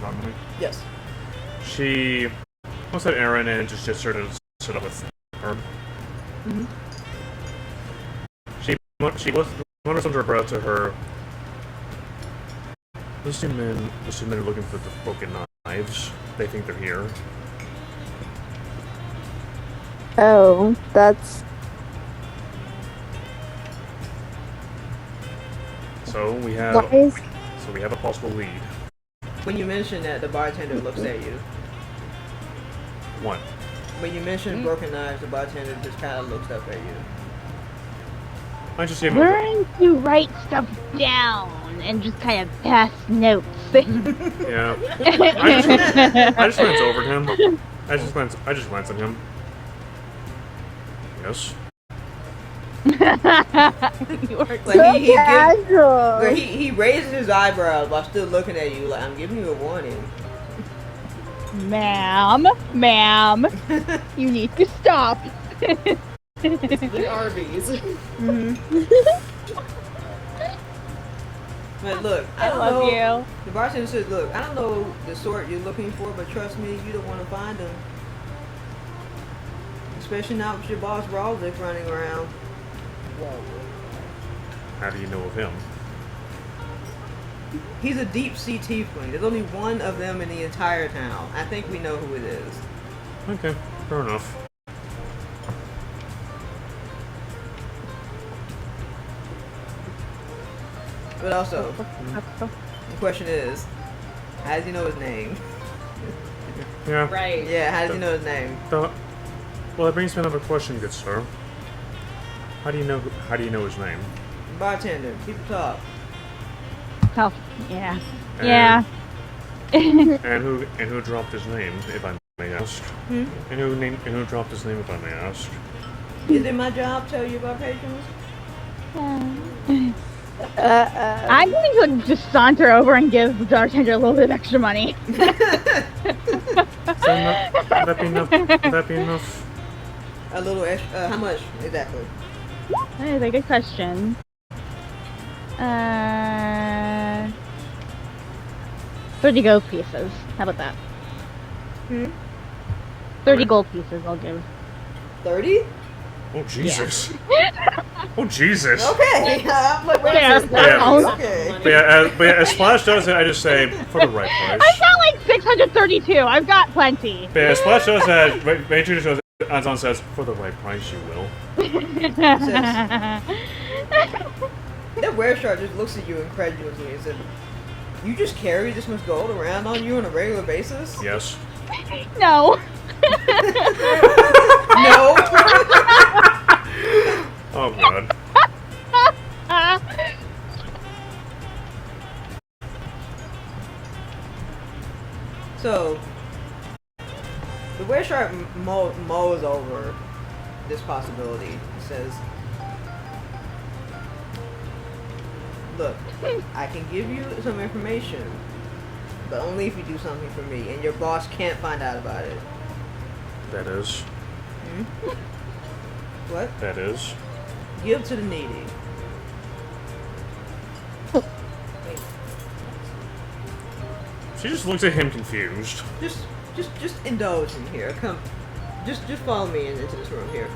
not moving. Yes. She looks at Aaron and just sort of stood up with her. She mutters under her breath to her. Those two men are looking for the broken knives. They think they're here. Oh, that's So we have a possible lead. When you mention that, the bartender looks at you. One. When you mention broken knives, the bartender just kind of looks up at you. I just gave him. Learn to write stuff down and just kind of pass notes. Yeah. I just glance over at him. I just glance at him. Yes. Like he raises his eyebrows while still looking at you. Like, I'm giving you a warning. Ma'am, you need to stop. The Arby's. But look, I don't love know. you. The bartender says, "Look, I don't know the sort you're looking for, but trust me, you don't want to find them. Especially not with your boss Raldick running around. How do you know of him? He's a deep sea tiefling. There's only one of them in the entire town. I think we know who it is. Okay, fair enough. But also, the question is, how does he know his name? Yeah. Right. Yeah, how does he know his name? Well, that brings me another question, good sir. How do you know his name? Bartender. People talk. Oh, yeah. And- Yeah. And who dropped his name, if I may ask? And who dropped his name, if I may ask? Is it my job to tell you about patrons? I'm going to just saunter over and give the bartender a little bit of extra money. Would that be enough? A little extra. How much exactly? That is a good question. 30 gold pieces. How about that? 30 gold pieces I'll give. 30? Oh Jesus! Oh Jesus! Okay. I'm like, wait Yeah. a second. Yeah. Okay. But yeah, as Splash does it, I just say for the right price. I've got like 632. I've got plenty. But yeah, as Splash does that, Rachel does it, Anton says, for the right price you will. That wereshark just looks at you incredulously and said, "You just carry this much gold around on you on a regular basis?" Yes. No. No. Oh god. So, the wereshark mulls over this possibility. He says, "Look, I can give you some information, but only if you do something for me, and your boss can't find out about it." That is. What? That is. Give to the needy. She just looks at him confused. Just indulge in here. Come, just follow me into this room here.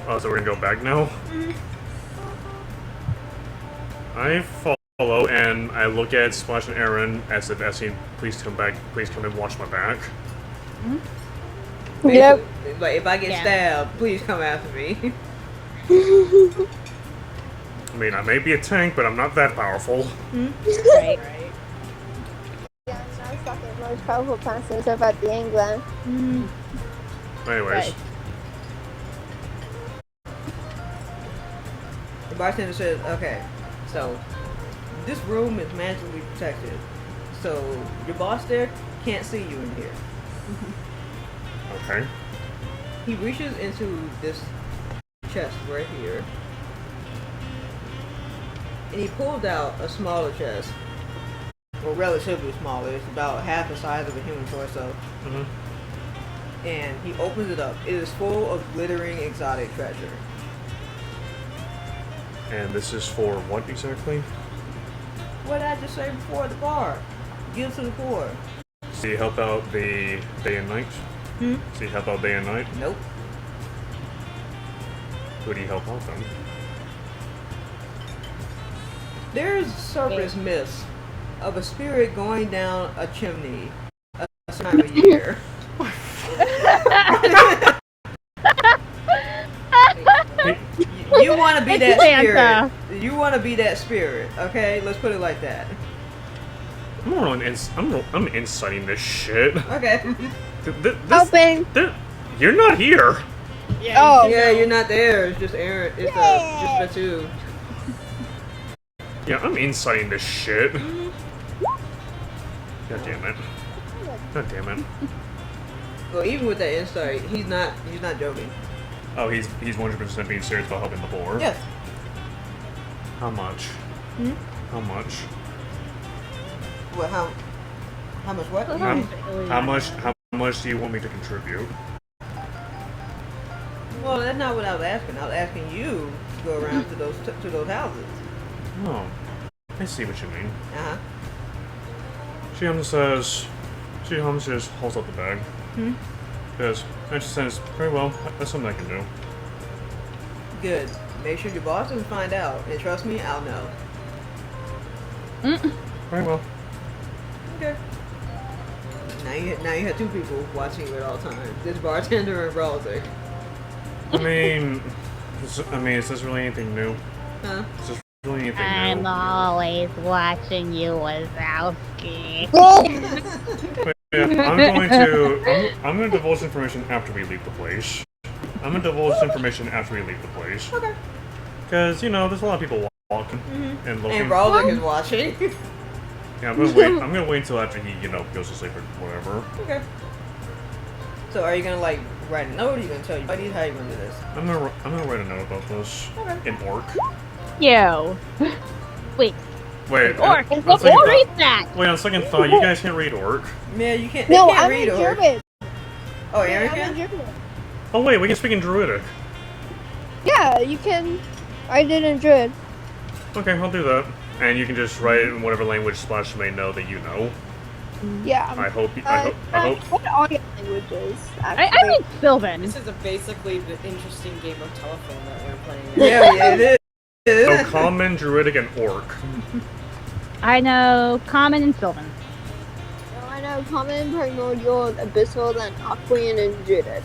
Oh, so we're gonna go back now? I follow and I look at Splash and Aaron as if asking, please come back, please come and watch my back. Yep. But if I get Yeah. stabbed, please come after me. I mean, I may be a tank, but I'm not that powerful. Right. Yeah, I'm not the most powerful person so about the England. Anyways. Right. The bartender says, "Okay, so this room is magically protected. So your boss there can't see you in here." Okay. He reaches into this chest right here, and he pulls out a smaller chest. Well, relatively smaller. It's about half the size of a human torso. And he opens it up. It is full of glittering exotic treasure. And this is for what exactly? What did I just say before? The bar. Give to the poor. So you help out the day and night? So you help out day and night? Nope. Who do you help out then? There's surface myths of a spirit going down a chimney a time of year. You want to be that Santa. spirit. You want to be that spirit, okay? Let's put it like that. I'm inciting this shit. Okay. Open. You're not here. Oh. Yeah, you're not there. It's just Aaron. It's just the two. Yeah, I'm inciting this shit. God damn it. God damn it. Well, even with that insight, he's not joking. Oh, he's 100% being serious about helping the poor. Yes. How much? How much? Well, how much what? How much do you want me to contribute? Well, that's not what I was asking. I was asking you to go around to those houses. Oh, I see what you mean. Uh huh. She comes just holds up the bag. Because I just says, very well, that's something I can do. Good. Make sure your boss doesn't find out, and trust me, I'll know. Very well. Okay. Now you have two people watching you at all times. This bartender and Baltic. I mean, is this really anything new? Huh? Is this really anything I'm new? always watching you, Wazowski. Yeah, I'm going to divulge information after we leave the place. I'm going to divulge information after we leave the place. Okay. Because, you know, there's a lot of people walking and looking. And Baltic is watching. Yeah, I'm gonna wait until after he, you know, goes to sleep or whatever. Okay. So are you gonna like write a note? Or are you gonna tell your buddies how you gonna do this? I'm gonna write a note about this. Okay. In orc. Yo. Wait. Wait. Orc. on second Or thought- read that. Wait, on second thought, you guys can't read orc. Yeah, you can't. No, they can't I'm read in or. Druid. Oh, Aaron I'm in can. Druid. Oh wait, we can speak in druidic. Yeah, you can. I did in Druid. Okay, I'll do that. And you can just write it in whatever language Splash may know that you know. Yeah. I hope. I hope. What are your languages? I mean Sylvan. This is basically the interesting game of telephone that we're playing. Yeah, it is. So common, druidic, and orc. I know Common and Sylvan. No, I know Common, Primordial, Abyssal, then Aquarian, and Druidic.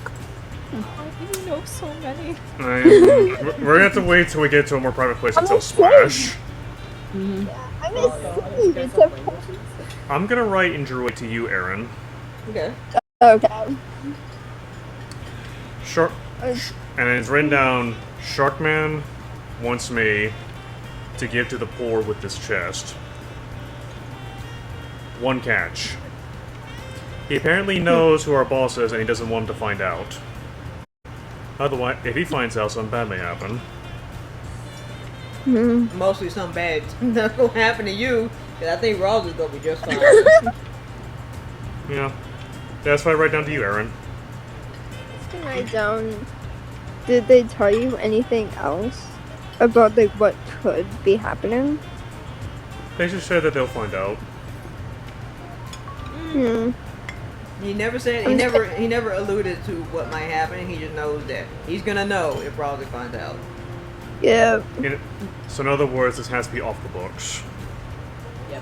You know so many. We're gonna have to wait till we get to a more private place and tell Splash. Yeah, I'm Oh, a God, Steve. you It's guys a have languages? I'm gonna write in druid to you, Aaron. Okay. okay. Shark, and it's written down. Sharkman wants me to give to the poor with this chest. One catch. He apparently knows who our boss is, and he doesn't want him to find out. Otherwise, if he finds out, something bad may happen. Mostly something bad that's gonna happen to you. Cause I think Rawls is gonna be just fine. Yeah, that's what I write down to you, Aaron. Just to write down. Did they tell you anything else about like what could be happening? They just said that they'll find out. He never said. He never alluded to what might happen. He just knows that he's gonna know if Rawls finds out. Yeah. So in other words, this has to be off the books. Yep.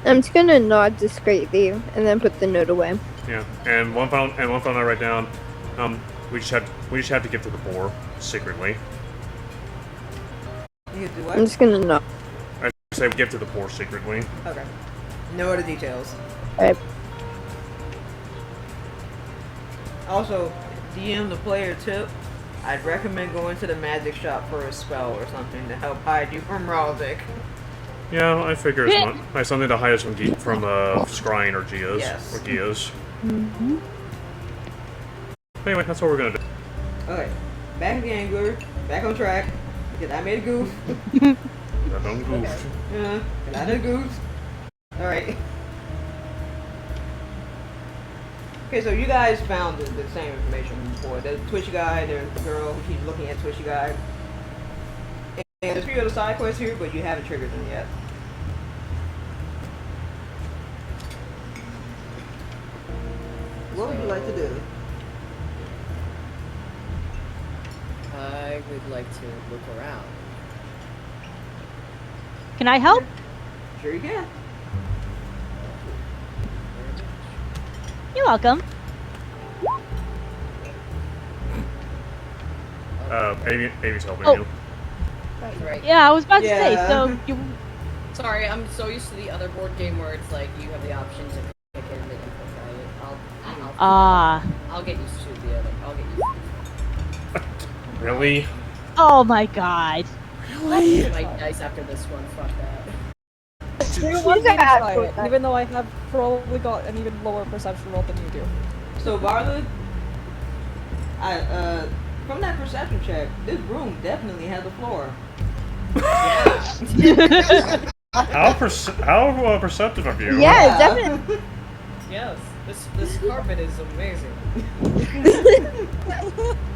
I'm just gonna nod discreetly and then put the note away. Yeah, and one final I write down. We just have to give to the poor secretly. You could do I'm what? just gonna nod. I say give to the poor secretly. Okay. No other details. Alright. Also, DM the player tip. I'd recommend going to the magic shop for a spell or something to help hide you from Raldic. Yeah, I figure it's not like something to hide us from Scrying or Gia's. Yes. Or Gia's. Anyway, that's what we're gonna do. Okay, back in the angler, back on track. Because I made a goof. I don't goof. And I did a goof. Alright. Okay, so you guys found the same information before. There's a Twitch guy, there's the girl who keeps looking at Twitch guy. And there's a few other side quests here, but you haven't triggered them yet. What would you like to do? I would like to look around. Can I help? Sure you can. You're welcome. Amy's helping Oh. you. That's right. Yeah, I was about to say. Yeah. So you. Sorry, I'm so used to the other board game where it's like you have the option to pick it and the info value. I'll get used to the other. I'll get used to it. Really? Oh my God. I'll get my dice after this one. Fuck that. Do you want me to Yeah, try it, even though I have probably got an even lower perception roll than you do? So Barla, from that perception check, this room definitely has a floor. How perceptive of you? Yeah, definitely. Yes, this carpet is amazing.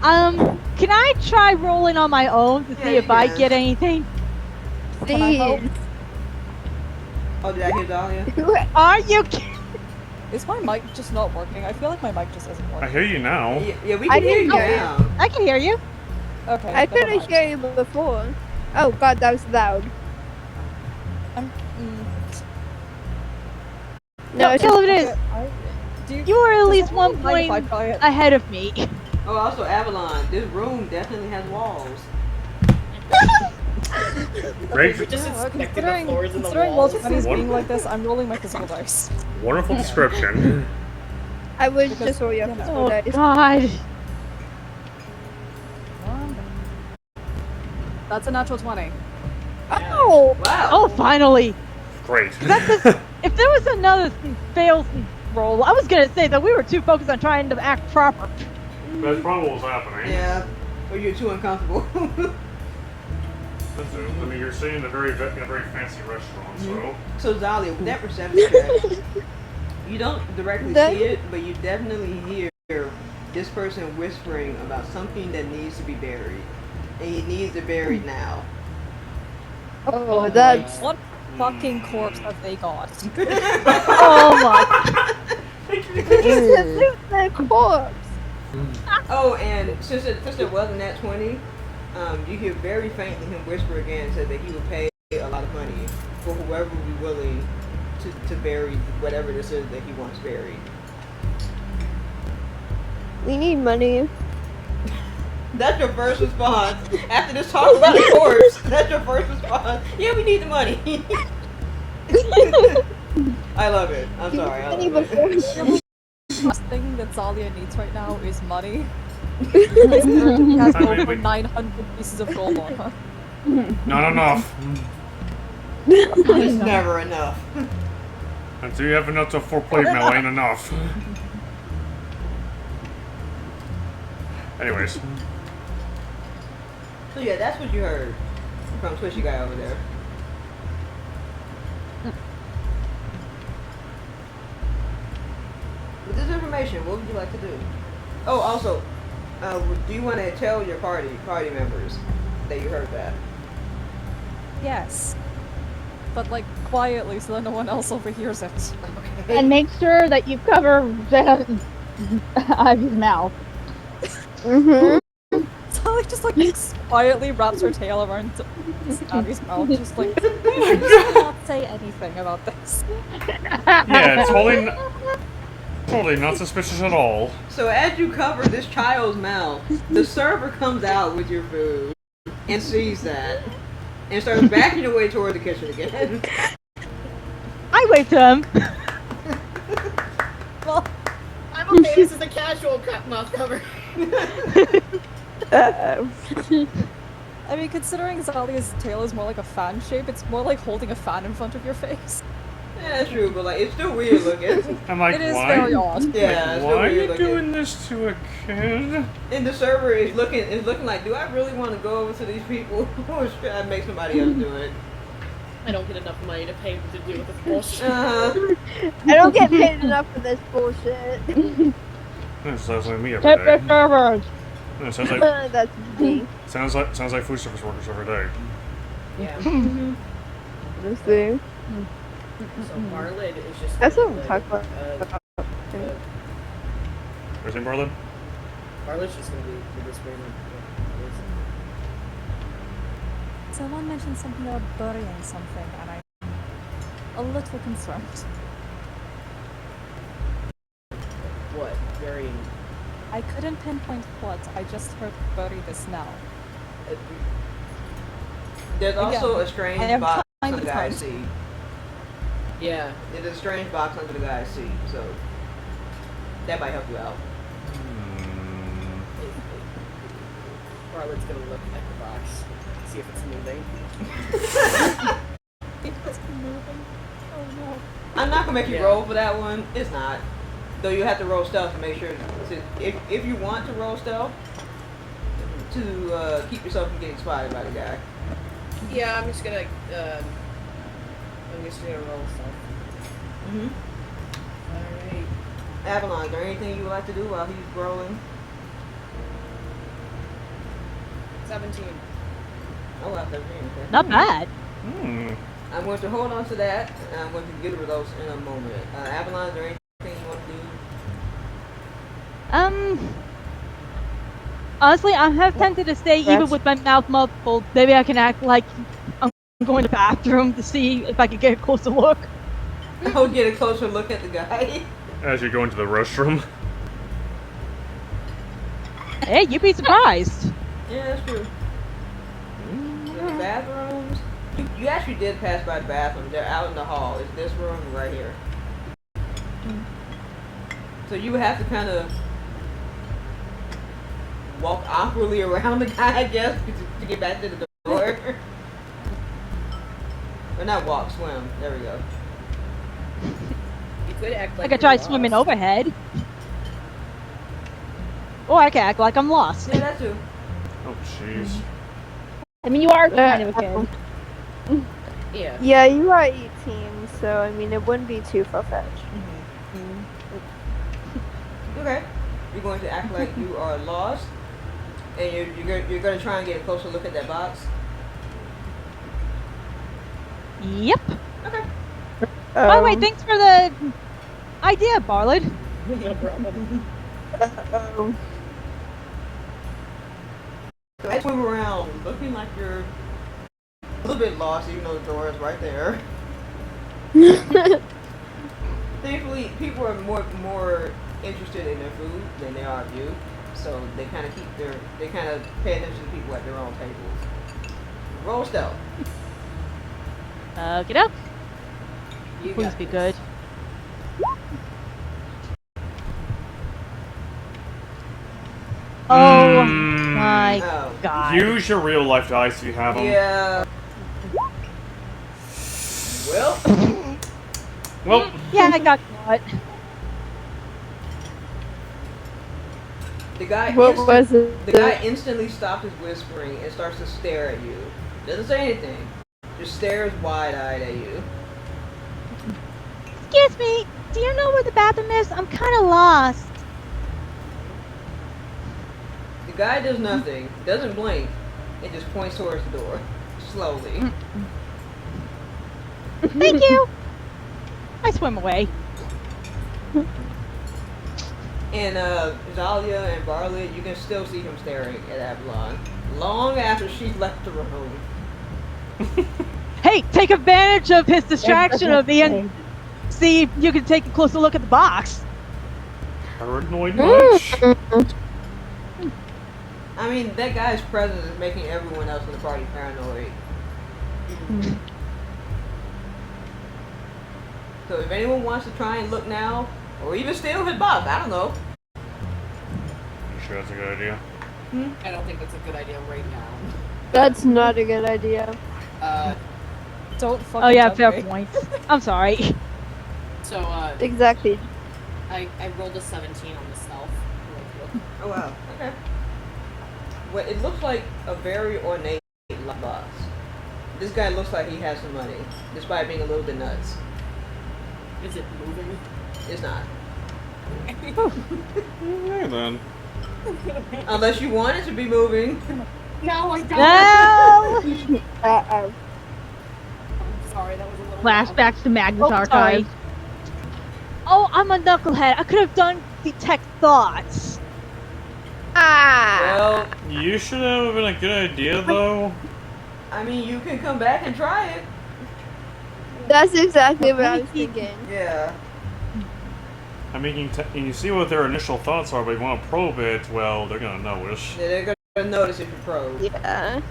Can I try rolling on my own to Yeah, see you if I can. get anything? Can I help? Please. Oh, did I hear Dahlia? Are you kidding? Is my mic just not working? I feel like my mic just isn't I working. hear you now. Yeah, we I can hear you didn't know. now. I can hear you. Okay. I never couldn't mind. hear you before. Oh god, that was loud. No, it's Tell just, it is. You were at least one point ahead of me. Oh, also Avalon. This room definitely has walls. Great, We just Yeah, inspected the floors and the considering walls. Multiplity's What? being like this, I'm rolling my physical dice. wonderful description. I was Because, just all your you know. physical Oh dice. god. That's a natural 20. Oh! Wow. Oh, finally. Great. If there was another fail roll, I was gonna say that we were too focused on trying to act proper. That's probably what was happening. Yeah. Or you're too uncomfortable. I mean, you're sitting in a very fancy restaurant, so. So Zalia, with that perception check, you don't directly That- see it, but you definitely hear this person whispering about something that needs to be buried. And he needs it buried now. Oh, that's... What fucking corpse have they got? Oh my. It's a corpse! Oh, and since it wasn't that 20, you hear very faintly him whisper again, said that he would pay a lot of money for whoever would be willing to bury whatever this is that he wants buried. We need money. That's your first response. After this talk about the corpse, that's your first response. Yeah, we need the money. I love it. I'm sorry. I Money love before it. The last thing that Zalia needs right now is money. He has over 900 pieces of gold on her. Not enough. It's never enough. Until you have enough to 4 plate mail, ain't enough. Anyways. So yeah, that's what you heard from Twishy guy over there. With this information, what would you like to do? Oh, also, do you want to tell your party members that you heard that? Yes. But like quietly so that no one else overhears it. Okay. And make sure that you cover Ivy's mouth. Mm-hmm. Zalia just like quietly wraps her tail around Abby's mouth, just like, just not say anything about this. Yeah, totally not suspicious at all. So as you cover this child's mouth, the server comes out with your food and sees that and starts backing away toward the kitchen again. I waved to him. Well, I'm okay, this is a casual mouth cover. I mean, considering Zalia's tail is more like a fan shape, it's more like holding a fan in front of your face. Yeah, that's true, but like it's still weird looking. I'm like, It is why? very odd. Yeah, it's Why still are you weird looking. doing this to a kid? And the server is looking like, do I really want to go over to these people, or should I make somebody else do it? I don't get enough money to pay to deal with this bullshit. I don't get paid enough for this bullshit. That sounds like me Tip every the day. servers. That sounds like That's me. sounds like food service workers every day. Yeah. Let's see. So Marlid is just. That's what I'm like, talking about. Where's in Berlin? Marlid's just gonna be this way. Someone mentioned something about burying something, and I'm a little concerned. What? Very. I couldn't pinpoint what, I just heard bury this now. There's also a I strange am box trying under to the guy's find- seat. Yeah. There's a strange box under the guy's seat, so that might help you out. Marlid's gonna look at the box, see if it's moving. It's moving. Oh no. I'm not gonna make you Yeah. roll for that one. It's not. Though you have to roll stealth to make sure. If you want to roll stealth to keep yourself from getting spotted by the guy. Yeah, I'm just gonna roll stuff. Mm-hmm. Alright. Avalon, is there anything you would like to do while he's rolling? 17. Oh, wow, 13. Okay. Not bad. Hmm. I'm going to hold on to that, and I'm going to get the results in a moment. Avalon, is there anything you Honestly, I'm half tempted to stay even with my mouth muffled. Maybe I can act like I'm going to the bathroom to see if I can get a closer look. I'll get a closer look at the guy. As you go into the restroom. Hey, you'd be surprised. Yeah, that's true. The bathrooms. You actually did pass by the bathrooms. They're out in the hall. It's this room right here. So you would have to kind of walk awkwardly around the guy, I guess, to get back to the door. Or not walk, swim. There we go. You could act like I could try you're swimming lost. overhead. Or I can act like I'm lost. Yeah, that too. Oh, jeez. I mean, you are kind of a kid. Yeah. Yeah, you are 18, so I mean, it wouldn't be too far-fetched. Okay. You're going to act like you are lost, and you're going to try and get a closer look at that box. Yep. Okay. By the way, thanks for the idea, Barlid. No problem. So as you move around, looking like you're a little bit lost, even though the door is right there. Thankfully, people are more interested in their food than they are of you, so they kind of they kind of pay attention to people at their own tables. Roll stealth. Get up. You Please got be this. good. Oh my Oh. god. Use your real life dice if you have them. Yeah. Well, Well, Yeah, I got caught. the guy What was it? the guy instantly stops his whispering and starts to stare at you. Doesn't say anything. Just stares wide-eyed at you. Excuse me, do you know where the bathroom is? I'm kind of lost. The guy does nothing, doesn't blink, and just points towards the door. Slowly. Thank you. I swim away. And Zalia and Barlett, you can still see him staring at Avalon long after she left the room. Hey, take advantage of his distraction of me and see if you can take a closer look at the box. paranoid much? I mean, that guy's presence is making everyone else in the party paranoid. So if anyone wants to try and look now, or even steal his box, I don't know. You sure that's a good idea? I don't think that's a good idea right now. That's not a good idea. Don't fucking Oh yeah, judge fair me. point. I'm sorry. So, Exactly. I rolled a 17 on the stealth. Oh wow. Okay. Well, it looks like a very ornate box. This guy looks like he has some money, despite being a little bit nuts. Is it moving? It's not. Yeah, then. Unless you want it to be moving. No, I don't. No! Uh-oh. Sorry, that was a little Flashbacks to Magnus Oh, Archive. sorry. Oh, I'm a knucklehead. I could have done detect thoughts. Well, You should have been a good idea, though. I mean, you can come back and try it. That's exactly what I was thinking. Yeah. I mean, you see what their initial thoughts are, but if you want to probe it, well, they're gonna notice. Yeah, they're gonna notice if you probe. Yeah.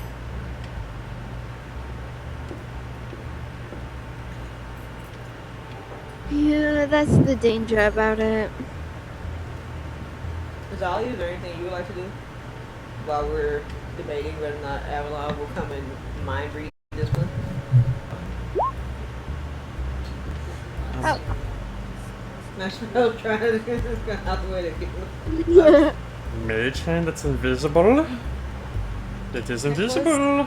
Yeah, that's the danger about it. Zalia, is there anything you would like to do while we're debating whether or not Avalon will come and mind read this one? Oh. I'm trying to get out the way to get. Mage hand that's invisible? That is invisible!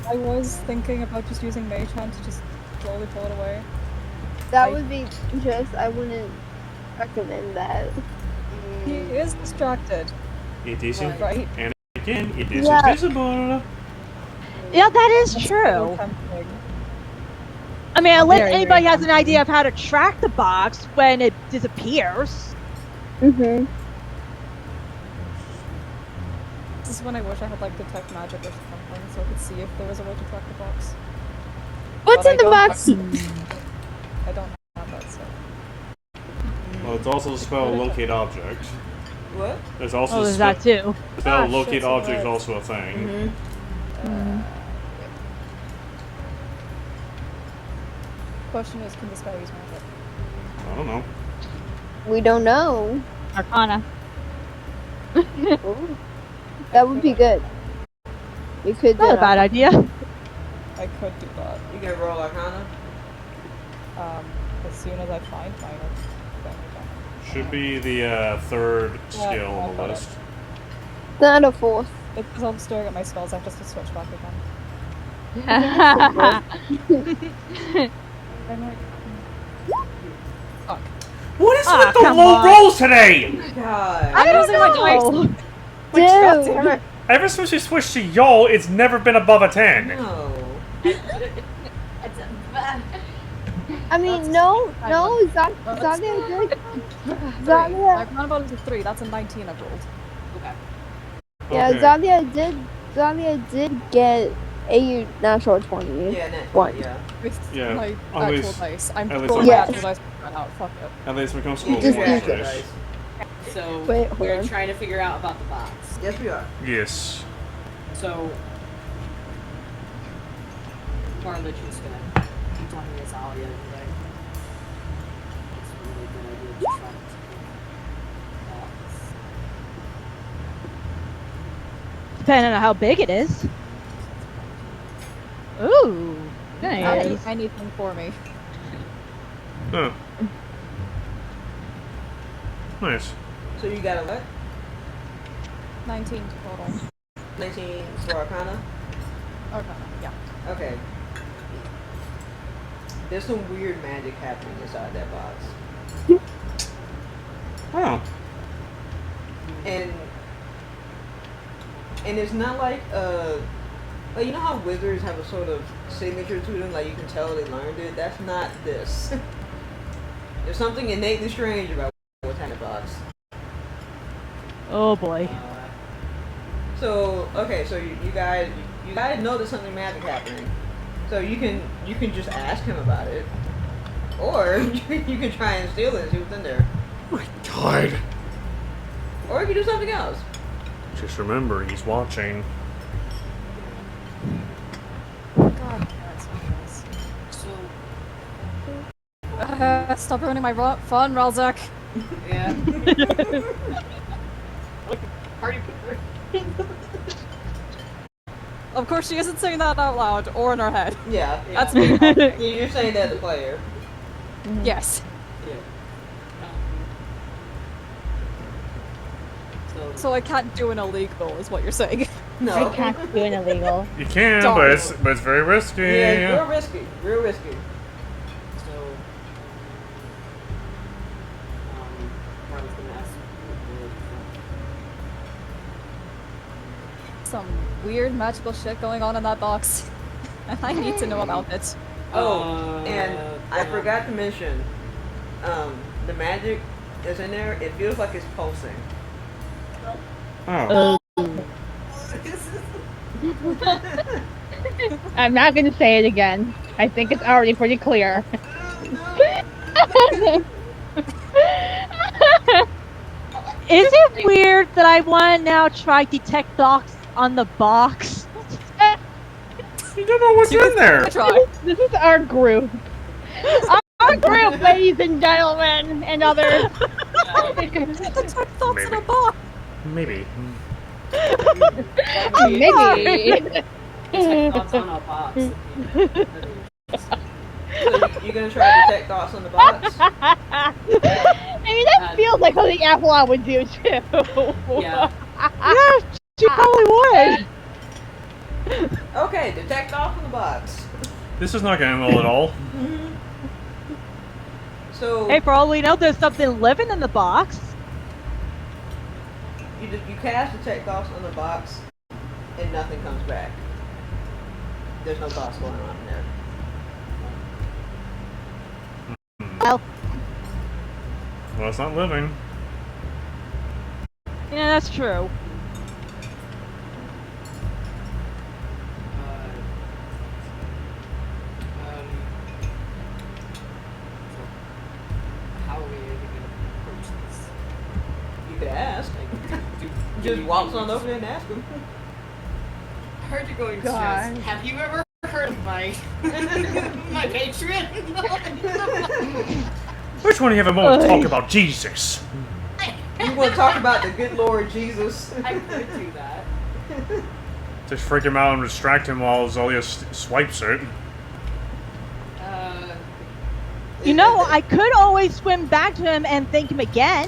I was thinking about just using Mage Hand to just slowly pull it away. That would be just, I wouldn't recommend that. He is distracted, It is right? and again, it is Yeah. invisible! Yeah, that is So true. tempting. I mean, unless Very, anybody very has an idea of how to track the box when it disappears. Mm-hmm. is when I wish I had like detect magic or something, so I could see if there was a way to track the box. What's But in the box? I don't have that, so. Well, it's also the spell locate object. What? There's also Oh, there's that too. spell Ah, locate shit, so object is right. also a thing. Question is, can this guy use magic? I don't know. We don't know. Arcana. Ooh. That would be good. We could do Not a bad idea. I could do that. You can roll Arcana. As soon as I find mine. Should be the third skill Yeah, on I the got it. list. Not a fourth. It's because I'm staring at my spells, I have to switch back again. Fuck. What is Ah, with the come low on. rolls today? God. I don't losing my dice. know. God damn Dude. it. Ever since we switched to y'all, it's never been above a 10. No. I mean, no, Zalia did. Zalia, I've run about to 3, that's a 19 I've rolled. yeah, Okay. Zalia did get a natural 20. Yeah, net One. 20, yeah. With Yeah, my at actual least- dice. I'm at least throwing on- my actual dice right out, fuck it. At least we can You school just more use the it. dice. So Wait, hold we're on. trying to figure out about the box. Yes, we are. Yes. So Marla's just gonna keep talking to Zalia and be like, it's a really good idea to try to take the box. Depending on how big it is. Ooh, nice. Anything for me. Huh. Nice. So you got a what? 19 total. 19 for Arcana? Okay, yeah. Okay. There's some weird magic happening inside that box. Oh. And it's not like you know how wizards have a sort of signature to them, like you can tell they learned it? That's not this. There's something innately strange about what's in the box. Oh boy. So okay, so you guys know there's something magic happening. So you can just ask him about it. Or you can try and steal it and see what's in there. My God. Or you can do something else. Just remember, he's watching. God, that's nice. So Stop ruining my fun, Ralzak. yeah. Like a party pooper. Of course, she isn't saying that out loud or in her head. Yeah. That's me. You're saying that as a player. Yes. Yeah. So I can't do an illegal, is what you're saying. No. I can't do an illegal. You can, Don't. but it's very risky. Yeah, real risky. Real risky. So Marla's gonna ask Some weird magical shit going on in that box. And I need to know about it. Oh, and I forgot to mention, the magic that's in there, it feels like it's pulsing. Oh. I'm not gonna say it again. I think it's already pretty clear. Is it weird that I want to now try detect docs on the box? You don't know what's in there. Try. This is our group. Our group, ladies and gentlemen, and others. Detect thoughts in Maybe. a box. Maybe. Maybe. thoughts on a box. So you gonna try to detect thoughts on the box? I mean, that feels like something MacLeod would do too. Yeah. Yeah, she probably would. Okay, detect thoughts on the box. This is not going well at all. So Hey, for all we know, there's something living in the box. you cast detect thoughts on the box, and nothing comes back. There's no thoughts going on in there. Well, Well, it's not living. yeah, that's true. just walks on over there and asks him. I heard you going God. to have you ever heard of my my Patreon? Which one do you have a moment to talk about Jesus? You want to talk about the good Lord Jesus? I could do that. Just freak him out and distract him while Zolia swipes it. You know, I could always swim back to him and thank him again,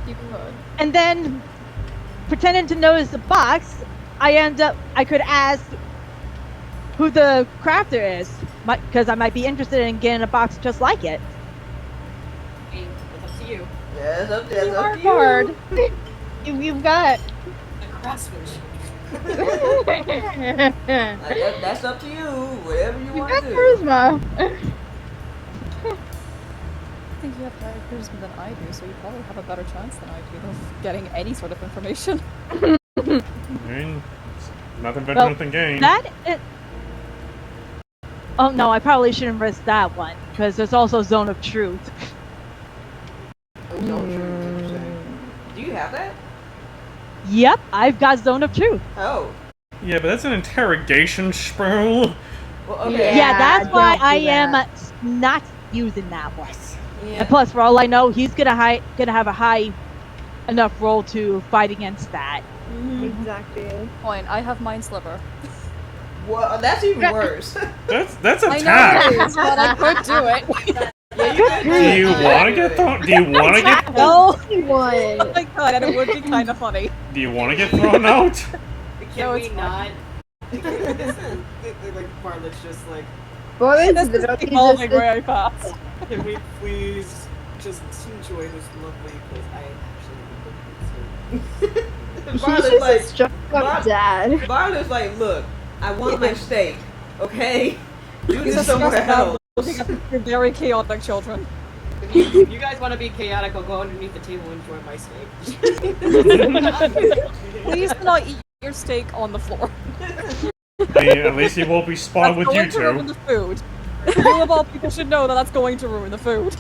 You could. and then pretending to notice the box, I could ask who the crafter is, because I might be interested in getting a box just like it. Hey, it's up to you. Yeah, that's up You to are you. hard. You've got. The craftsmanship. That's up to you. Whatever you You've want got to do. charisma. I think you have higher charisma than I do, so you probably have a better chance than I do of getting any sort of information. I mean, it's nothing better Well, than gain. Oh no, I probably shouldn't risk that one, because there's also Zone of Truth. Oh, no, sure, interesting. Do you have that? Yep, I've got Zone of Truth. Oh. Yeah, but that's an interrogation spell. Well, okay. Yeah, that's don't why do I am that. not using that one. Yeah. And plus, for all I know, he's gonna have a high enough roll to fight against that. Exactly. Fine, I have Mind Sliver. Well, that's even worse. That's I attack. know, but I could do it. Yeah, you could Do you want to get thrown? Do you want to get? No. One. Oh my god, and it would be kind of funny. Do you want to get thrown out? Can No, we it's fine. not? Like Bartlett's just like, Boys, This is evolving very fast. can we please just enjoy this lovely place? I actually He's Bartlett's just like, a straight up dad. Bartlett's like, look, I want my steak, okay? Do He's this just somewhere stressed out else. looking at your very chaotic children. if you guys want to be chaotic, I'll go underneath the table and enjoy my steak. Please do not eat your steak on the floor. At least he won't be spawned with That's you going to ruin two. the food. You of all people should know that that's going to ruin the food.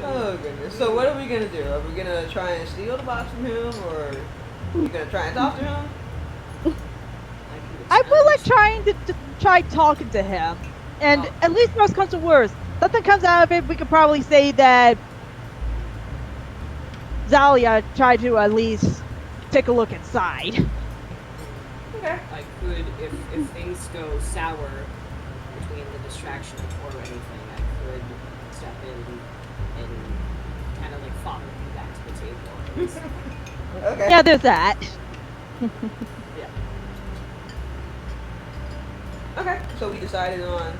Oh goodness. So what are we gonna do? Are we gonna try and steal the box from him, or are we gonna try and talk to him? I feel like trying to try talking to him, and at least worst comes to worst, nothing comes out of it. We could probably say that Zalia tried to at least take a look inside. Okay. I could, if things go sour between the distraction or anything, I could step in and kind of like follow you back to the table. Okay. Yeah, there's that. Yeah. Okay. So we decided on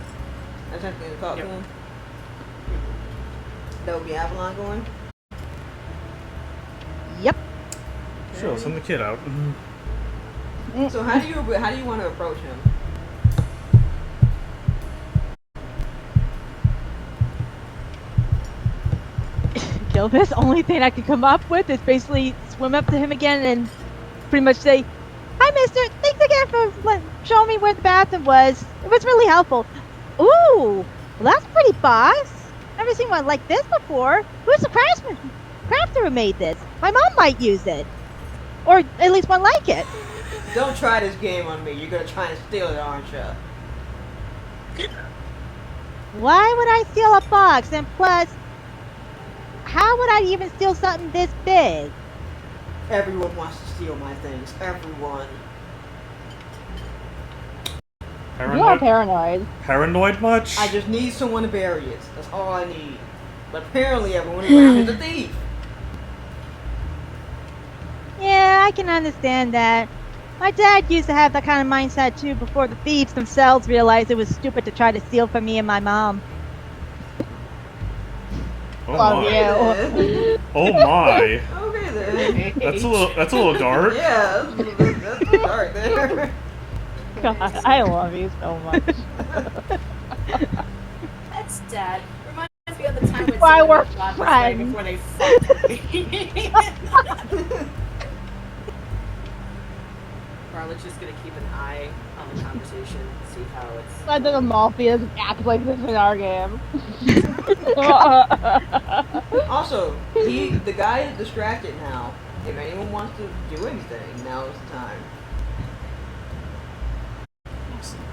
attempting to talk to him. That would be Avalon going. Yep. Sure, send the kid out. So how do you want to approach him? Gilbis, only thing I can come up with is basically swim up to him again and pretty much say, "Hi, mister. Thanks again for showing me where the bathroom was. It was really helpful. Ooh, well, that's pretty, boss. Never seen one like this before. Who's the crafter who made this? My mom might use it. Or at least one like it." Don't try this game on me. You're gonna try and steal it, aren't you? Why would I steal a box? And plus, how would I even steal something this big? Everyone wants to steal my things. Everyone. You are Paranoid? paranoid. Paranoid much? I just need someone to bury it. That's all I need. But apparently everyone around is a thief. Yeah, I can understand that. My dad used to have that kind of mindset too before the thieves themselves realized it was stupid to try to steal from me and my mom. Oh Love my. you. Oh my. Okay then. That's a little dark. Yeah, that's dark there. God, I love you so much. That's Dad. Reminds me of the time when Why someone we're got this way friends. before they fucked me. Bartlett's just gonna keep an eye on the conversation, see how it's. I think the Mafia just act like this in our game. Also, the guy is distracted now. If anyone wants to do anything, now is the time.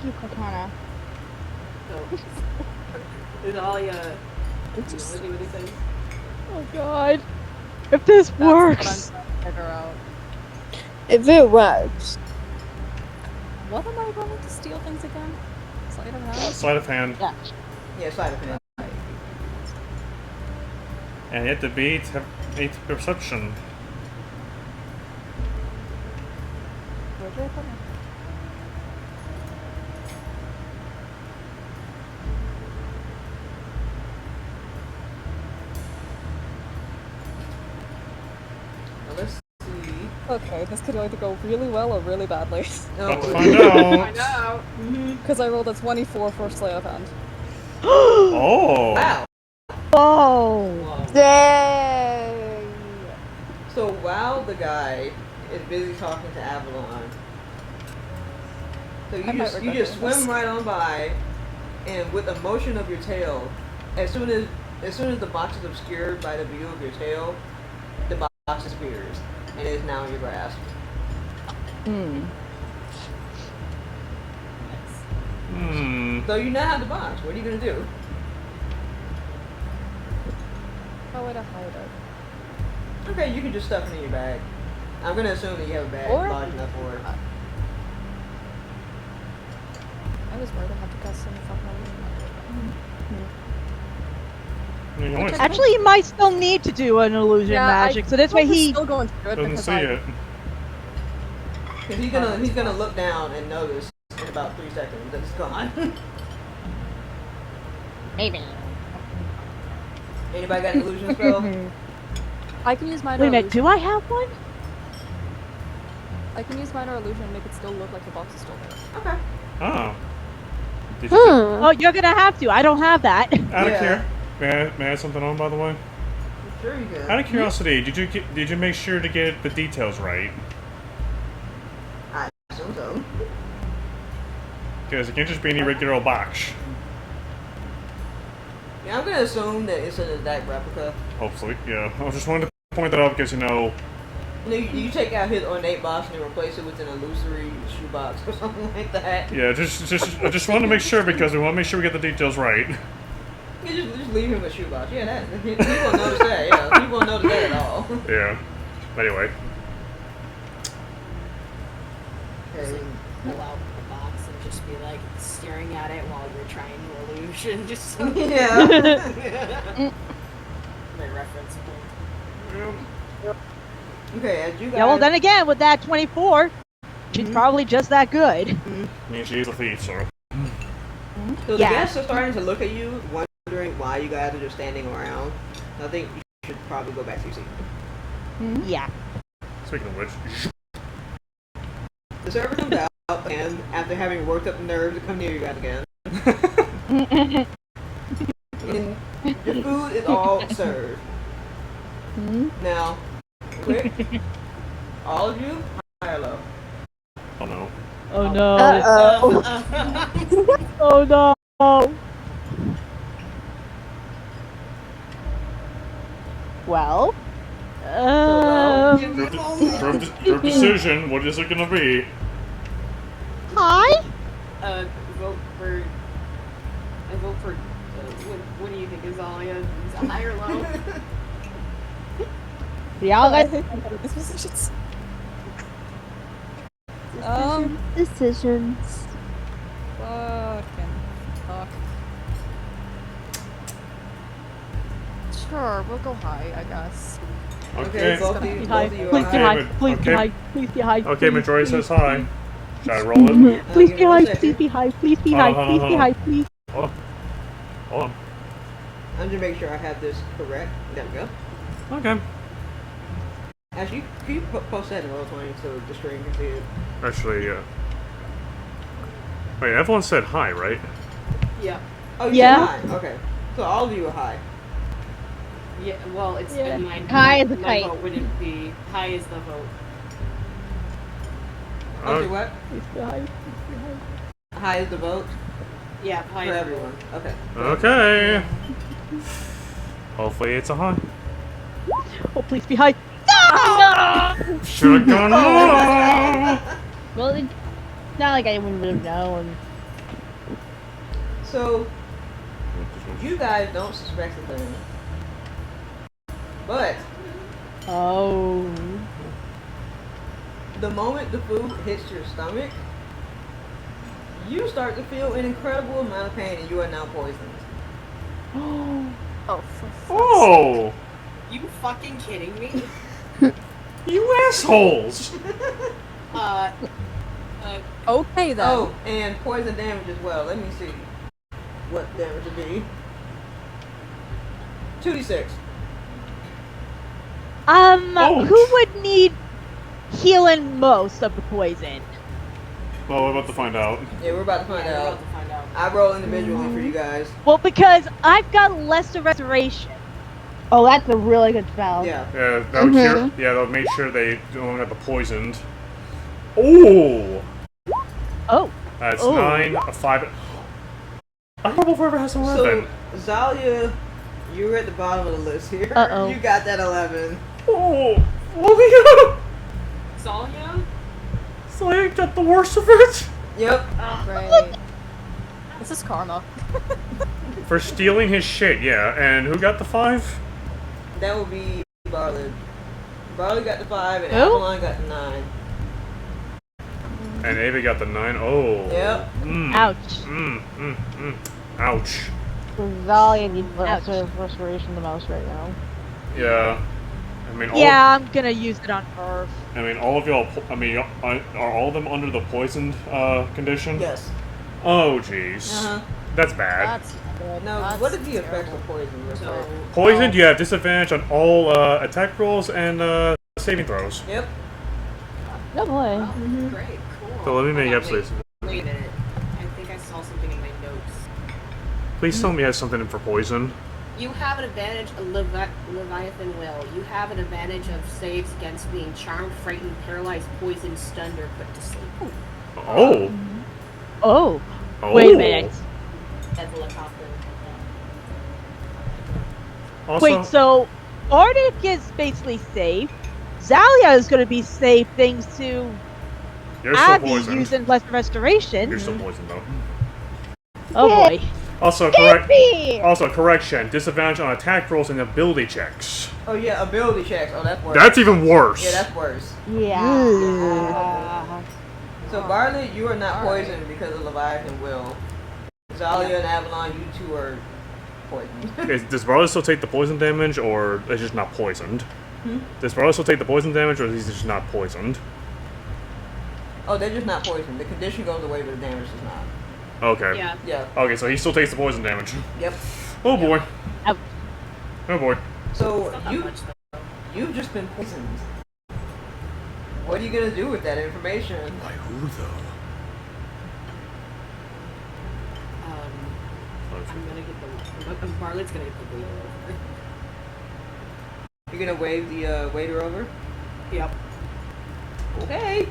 You Katana. So, Idalia, you want to do anything? Oh god. If this works. That's what I'm trying to figure out. If it works. What am I rolling to steal things again? Sleight of hand? Sleight of hand. Yeah, sleight of hand. And you have to beat 8 perception. Where did I put it? Now let's see. Okay, this could either go really well or really badly. About to find out. Find out. Because I rolled a 24 for sleight of hand. Oh. Wow. Whoa. Whoa. Dang. So while the guy is busy talking to Avalon, so I might you regret just doing this. swim right on by, and with the motion of your tail, as soon as the box is obscured by the view of your tail, the box disappears and it is now in your grasp. So you now have the box. What are you gonna do? How would I hide it? Okay, you can just stuff it in your bag. I'm gonna assume that you have a bag Or- large enough for it. I was worried I had to cast some fucking You know what? Actually, you might still need to do an illusion magic, so this way he. still going through it Doesn't because see it. Cause he's gonna look down and notice in about 3 seconds that it's gone. Maybe. Anybody got an illusion spell? I can use minor Wait a minute, illusion. do I have one? I can use minor illusion and make it still look like the box is still there. Okay. Oh. Did you Oh, you're gonna have to. I don't have that. out of Yeah. here? May I add something on, by the way? Sure you can. Out of curiosity, did you make sure to get the details right? I assume so. Because it can't just be any regular old box. Yeah, I'm gonna assume that it's an exact replica. Hopefully, yeah. I just wanted to point that out because You know, you take out his ornate box and then replace it with an illusory shoebox or something like that. yeah, I just wanted to make sure because we want to make sure we get the details right. You just leave him a shoebox. Yeah, that he won't notice that. Yeah, he won't notice that at all. Yeah. Anyway. Okay. Pull out the box and just be like staring at it while you're trying to illusion. Just so Yeah. my reference point. Okay, as you guys. Yeah, well, then again, with that 24, she's probably just that good. I mean, she's a thief, so. So the Yeah. guests are starting to look at you, wondering why you guys are just standing around. I think you should probably go back to your seat. Yeah. Speaking of which. The server comes out, and after having worked up the nerve to come near you guys again, and your food is all served. Now, quick, all of you, high or low? Oh no. Oh no. Uh-oh. Oh no. Well, Group decision, what is it gonna be? Hi. Vote for. I vote for. What do you think, Azalia? Is it high or low? y'all I guys. hate these positions. Decisions. Fucking fuck. Sure, we'll go high, I guess. Okay. both of Be you, both Hi. of you Please are be high. high. Please be Okay. high. Please be high. Okay, please, Majority please. says hi. Should I roll it? Please give be me one high. second. Please be high. Please be Hold high. on, hold Please on, be hold high. on. Please. Hold on. Hold on. I'm just make sure I have this correct. There we go. Okay. Actually, can you post that in Roll20 so the stream can see it? Actually, yeah. Wait, everyone said hi, right? Yeah. Oh, you Yeah. said high. Okay. So all of you are high. Yeah. Well, it's Yeah. High as a my kite. vote wouldn't be high as the vote. Okay, what? Please be high. Please be high. high is the vote Yeah, for pie everyone. Okay. Okay. Hopefully it's a high. Oh, please be high. Should've gone low. Well, it's not like anyone would have known. So, you guys don't suspect a thing. But, Oh. the moment the food hits your stomach, you start to feel an incredible amount of pain and you are now poisoned. Oh, for fuck's Oh, You fucking kidding me? you assholes! Okay then. Oh, and poison damage as well. Let me see what damage would be. 2d6. Ouch. Who would need healing most of the poison? Well, we're about to find out. Yeah, we're about to find out. I roll individually for you guys. Well, because I've got lesser restoration. Oh, that's a really good spell. Yeah. Yeah, that would cure. Yeah, that would make sure they don't have the poisoned. Oh, Oh. that's Oh. 9, a 5. I don't know if ever has 11. So, Zalia, you're at the bottom of the list here. Uh-oh. You got that 11. Oh, look at him! Salia? So I got the worst of it Yep. Great. This is karma. for stealing his shit. Yeah, and who got the 5? That would be Barley. Barley got the 5 and Who? Avalon got the 9. And Ava got the 9. Oh. Yep. Ouch. Ouch. Zalia needs Ouch. restoration the most right now. Yeah. I mean, all Yeah, I'm gonna use it on her. I mean, all of y'all. I mean, are all of them under the poisoned condition? Yes. Oh, jeez. Uh-huh. That's bad. That's good. Now, That's what are the effects terrible. of poison? Real So, quick? Poisoned, you have disadvantage on all attack rolls and saving throws. Yep. No boy. great, cool. So let me make Hold on, absolute. Wait a minute. I think I saw something in my notes. Please tell me you have something in for poison. You have an advantage of Leviathan Will. You have an advantage of saves against being charmed, frightened, paralyzed, poisoned, stunned, or put to sleep. Oh. Oh. Oh. Wait a minute. That's a helicopter. Also, Wait, so Arctic is basically safe. Zalia is going to be safe thanks to you're still Abby poisoned. using lesser restoration. You're still poisoned though. Oh boy. Also, correction. Disadvantage on attack rolls and ability checks. Oh, yeah, ability checks. Oh, that's worse. That's even worse. Yeah, that's worse. Yeah. So, Barley, you are not poisoned because of Leviathan Will. Zalia and Avalon, you two are poisoned. Does Barley still take the poison damage, or is just not poisoned? Does Barley still take the poison damage, or is he just not poisoned? Oh, they're just not poisoned. The condition goes away, but the damage does not. Okay. Yeah. Yeah. Okay, so he still takes the poison damage. Yep. Oh boy. Ouch. Oh boy. So, Not that much, though. you've just been poisoned. What are you gonna do with that information? By who though? I'm gonna get the... Barlet's gonna get the waiter over. You're gonna wave the waiter over? Yep. Okay.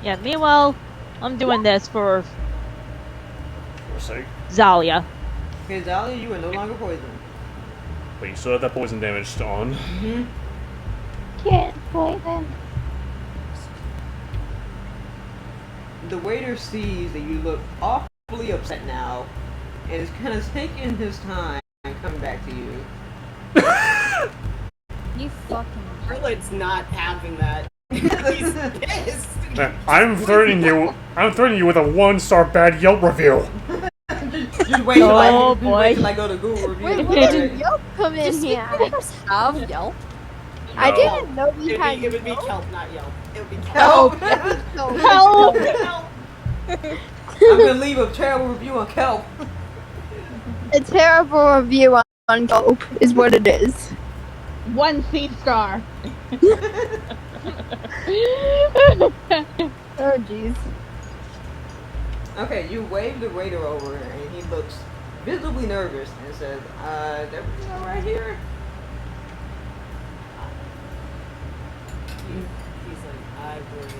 Yeah, meanwhile, I'm doing this for For sake. Zalia. Okay, Zalia, you are no longer poisoned. But you still have that poison damage on. Can't poison. The waiter sees that you look awfully upset now, and is kind of taking his time coming back to you. You fucking. Barlet's not having that. He's pissed. I'm threatening you. I'm threatening you with a 1-star bad Yelp review. Just wait till Oh, wait boy. till I go to Google reviews. Wait, and why shit. did Yelp come in Just here? have Yelp. I No. didn't know we had It would be Yelp. Kelp, not Yelp. It would be Kelp! Kelp. I'm Help! gonna leave a terrible review on Kelp. A terrible review on Yelp is what it is. 1 seed star. Oh jeez. Okay, you wave the waiter over, and he looks visibly nervous and says, is everything alright here? He's like, I would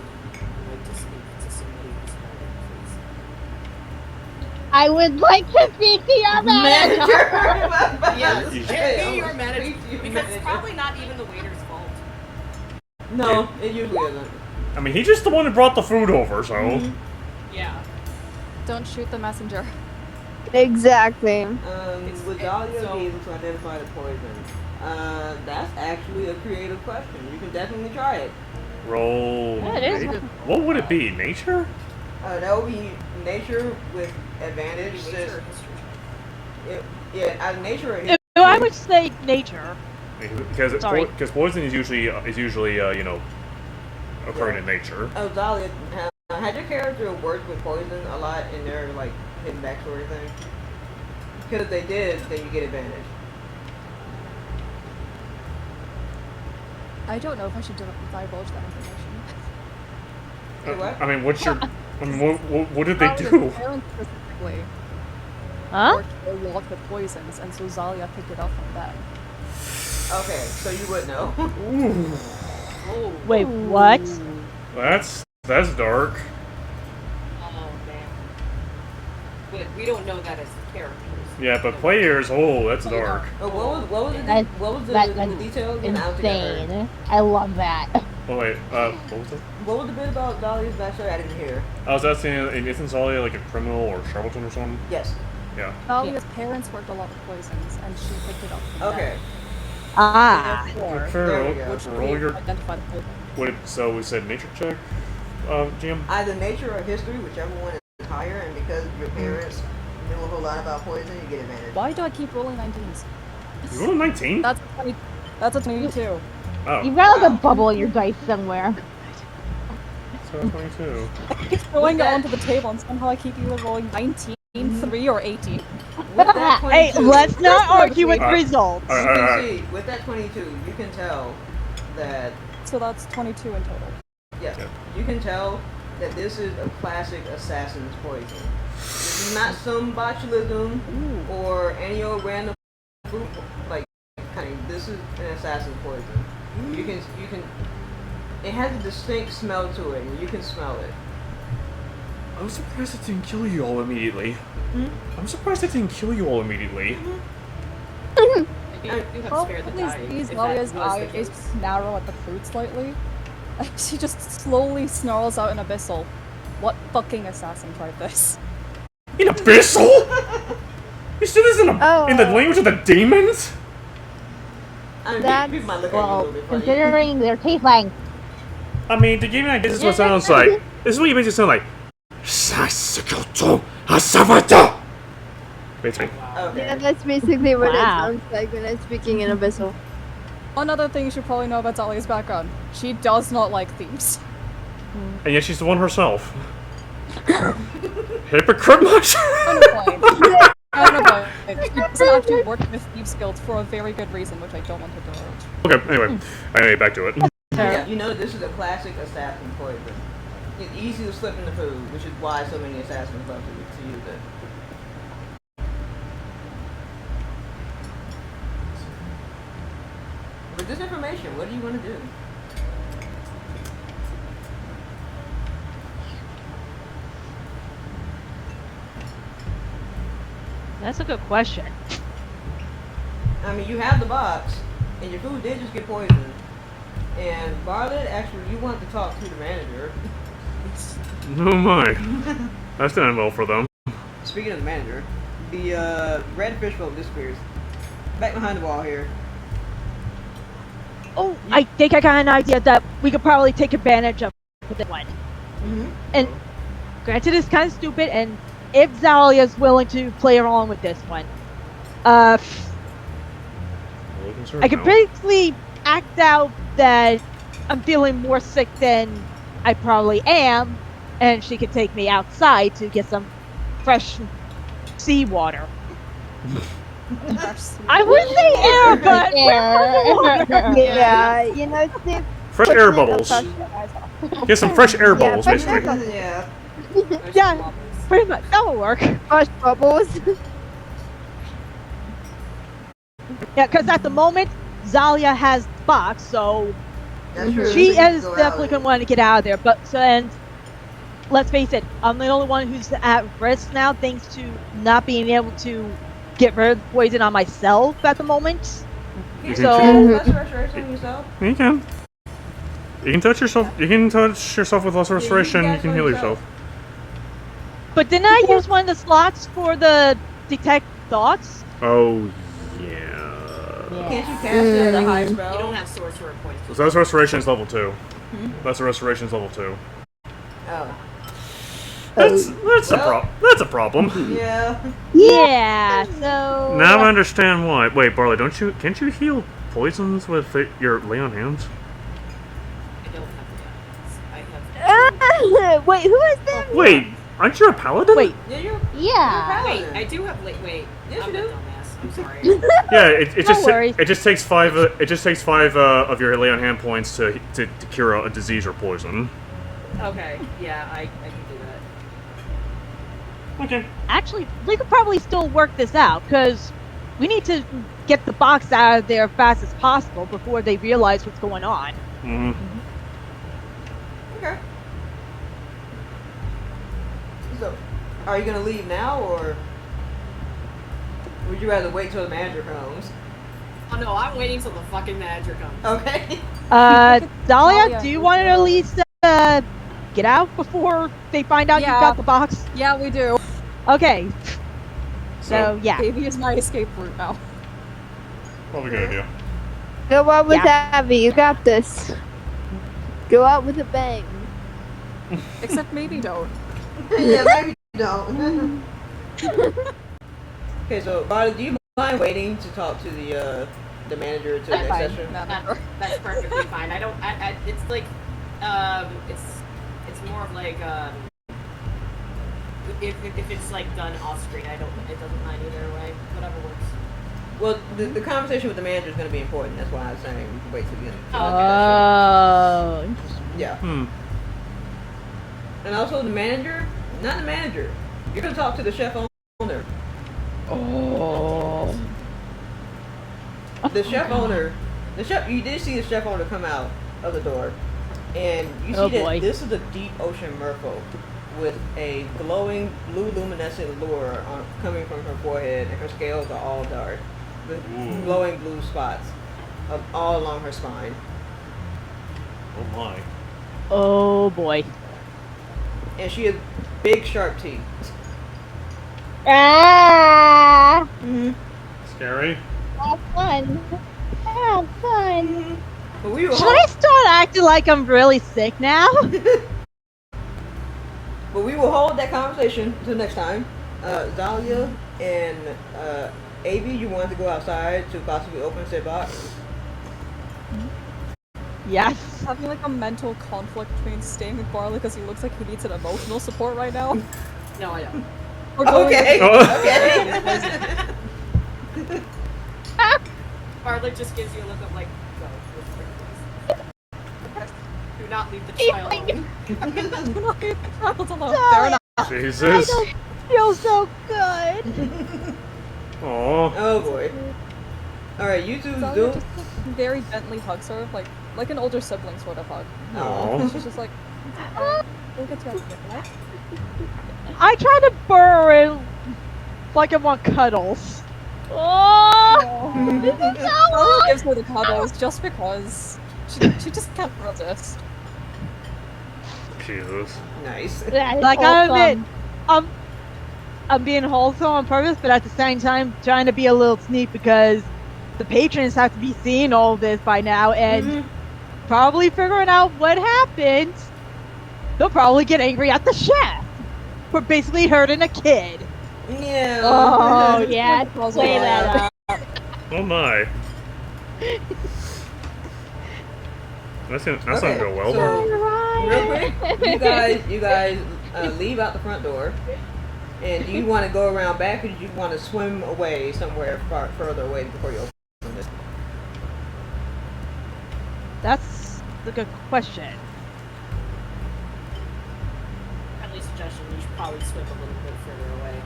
like to speak to somebody who's hurt, I would like to speak to your manager. Yes, You- get me your manager. Because it's probably not even the waiter's fault. No, it usually isn't. I mean, he's just the one who brought the food over, so. Yeah. Don't shoot the messenger. Exactly. Would Dahlia be able to identify the poison? That's actually a creative question. You can definitely try it. Roll. Yeah, it is na- good. What would it be? Nature? That would be nature with advantage. Nature or history? Nature or No, history. I would say nature. Because Sorry. poison is usually occurring in nature. Oh, Dahlia, had your character worked with poison a lot in their like hidden backstory thing? Because if they did, then you get advantage. I don't know if I should divulge that information. Say what? I mean, what's your? I mean, what did they Dahlia's do? parents specifically Huh? worked a lot with poisons, and so Zalia picked it up from them. Okay, so you would know. Oh. Wait, what? That's dark. Oh, man. But we don't know that as characters. Yeah, but players, that's dark. Oh, what was the That's details? And I'll together. Insane. I love that. Oh wait, what was it? What was the bit about Dahlia's backstory? I didn't hear. I was asking, isn't Zalia like a criminal or charlatan or something? Yes. Yeah. Dahlia's parents worked a lot with poisons, and she picked it up from Okay. them. Ah. Therefore, There we go. Roll your. identify the poison. So we said nature check, GM. Either nature or history, whichever one is higher, and because your parents knew a whole lot about poison, you get advantage. Why do I keep rolling 19s? You rolled a 19. That's a 22. Oh, You've got like a bubble in your dice somewhere. so 22. Keep throwing it onto the table, and somehow I keep either rolling 19, 3, or 18. With that 22, Hey, let's not argue with Alright. results. you Alright. can see, with that 22, you can tell that, So that's 22 in total. yes, Yeah. you can tell that this is a classic assassin's poison. This is not some botulism or any old random food, like, kind. This is an assassin's poison. You can, it has a distinct smell to it, and you can smell it. I'm surprised it didn't kill you all immediately. I'm surprised it didn't kill you all immediately. You have spared the Probably dying. sees if that Dahlia's was the eyes case. narrow at the fruit slightly. She just slowly snarls out in Abyssal. What fucking assassin tried this? In Abyssal? You said this in the language of the demons? I mean, That's- people might look at you a Well, little bit funny. considering their taste length. I mean, to give you an idea, this is what it sounds like. This is what you basically sound like. Sasikoto Asavata! Basically. Okay. Yeah, that's basically what Wow. it sounds like when I'm speaking in Abyssal. Another thing you should probably know about Dahlia's background. She does not like thieves. And yet she's the one herself. Hypocrite much? Counterpoint. Counterpoint. She doesn't actually work with Thieves Guild for a very good reason, which I don't want to divulge. Okay, anyway, back to it. Yeah, you know this is a classic assassin poison. It's easy to slip in the food, which is why so many assassins love to use it. With this information, what do you want to do? That's a good question. I mean, you have the box, and your food did just get poisoned. And Barlet, actually, you want to talk to the manager. Oh my. That's done well for them. Speaking of the manager, the red fish boat disappears. Back behind the wall here. Oh, I think I got an idea that we could probably take advantage of with this one. Mm-hmm. And granted, it's kind of stupid, and if Zalia's willing to play along with this one, I could basically act out that I'm feeling more sick than I probably am, and she could take me outside to get some fresh seawater. I would say air, but Yeah, you know, Steve. Fresh air bubbles. Get some fresh air Yeah, bubbles, fresh basically. air bubbles. Yeah. Yeah, pretty much. That will work. Fresh bubbles. Yeah, because at the moment, Zalia has the box, so That's true. she So you is go out definitely and- going to want to get out of there. But and let's face it, I'm the only one who's at risk now, thanks to not being able to get rid of the poison on myself at the moment. You So- can That's restoration on yourself. You can. You can touch yourself. You can touch yourself with lesser restoration. can You can on heal yourself. yourself. But didn't I use one of the slots for the detect thoughts? Oh yeah. Can't you cast it at a high spell? You don't have sorcerer points. So that's restoration is level 2. That's restoration is level 2. Oh. That's that's a problem. Yeah. Yeah, so... Now I understand why. Wait, Barley, can't you heal poisons with your lay on hands? I don't have the I have. Wait, who is that? Wait, aren't you a paladin? Wait, Yeah, you're Yeah. Wait, I do have. Wait. Yes, I'm you a do. dumbass. I'm sorry. Yeah, it just worries. it just takes 5 of your lay on hand points to cure a disease or poison. Okay. Yeah, I can do that. Okay. actually, we could probably still work this out, because we need to get the box out of there as fast as possible before they realize what's going on. Mm-hmm. Okay. So, are you gonna leave now, or would you rather wait till the manager comes? Oh no, I'm waiting till the fucking manager comes. Okay. Dahlia, Dahlia, do you want to at least get out before they find out you've Yeah. got the box? Yeah, we do. Okay. So, yeah. Baby is my escape route now. Probably a good idea. Go out with Yeah. Abby. You got this. Go out with a bang. Except maybe don't. Yeah, maybe you don't. Okay, so Barley, do you mind waiting to talk to the manager to the next Fine. session? That's perfectly fine. I don't. It's like, it's more of like, if it's like done off screen, it doesn't mind either way. Whatever works. Well, the conversation with the manager is going to be important. That's why I was saying wait till the end. Oh, okay. Yeah. Hmm. And also the manager, not the manager. You're going to talk to the chef owner. Oh. The chef owner, you did see the chef owner come out of the door, and you see Oh, that boy. this is a deep ocean merfolk with a glowing blue luminescent lure coming from her forehead, and her scales are all dark with glowing blue spots all along her spine. Oh my. Oh, boy. And she has big sharp teeth. Ah! Scary. Have fun. Have fun. But we will Should I start acting like I'm really sick now? But we will hold that conversation until next time. Dahlia and Avi, you wanted to go outside to possibly open said box. Yes. Having like a mental conflict between staying with Barley because he looks like he needs an emotional support right now. No, I don't. Or going Okay. Oh. Okay. Barley just gives you a look of like, go. Do not leave the child alone. Travels alone. Fair enough. Jesus. Feels so good. Aw. Oh boy. Alright, you two Dahlia do. just very gently hugs her, like an older sibling sort of hug. Aw. She's just like, we'll get together, right? I try to burrow in like I want cuddles. Oh! Dahlia gives her the cuddles just because she just can't resist. Jesus. Nice. That is Like, I admit, awesome. I'm being wholesome on purpose, but at the same time, trying to be a little sneak because the patrons have to be seeing all of this by now and probably figuring out what happened. They'll probably get angry at the chef for basically hurting a kid. Yeah. Oh, yeah, Calls play her that out. up. Oh my. That's not go well. So, real quick, you guys leave out the front door. And do you want to go around back, or do you want to swim away somewhere further away before you open this? That's a good question. Friendly suggestion, you should probably swim a little bit further away.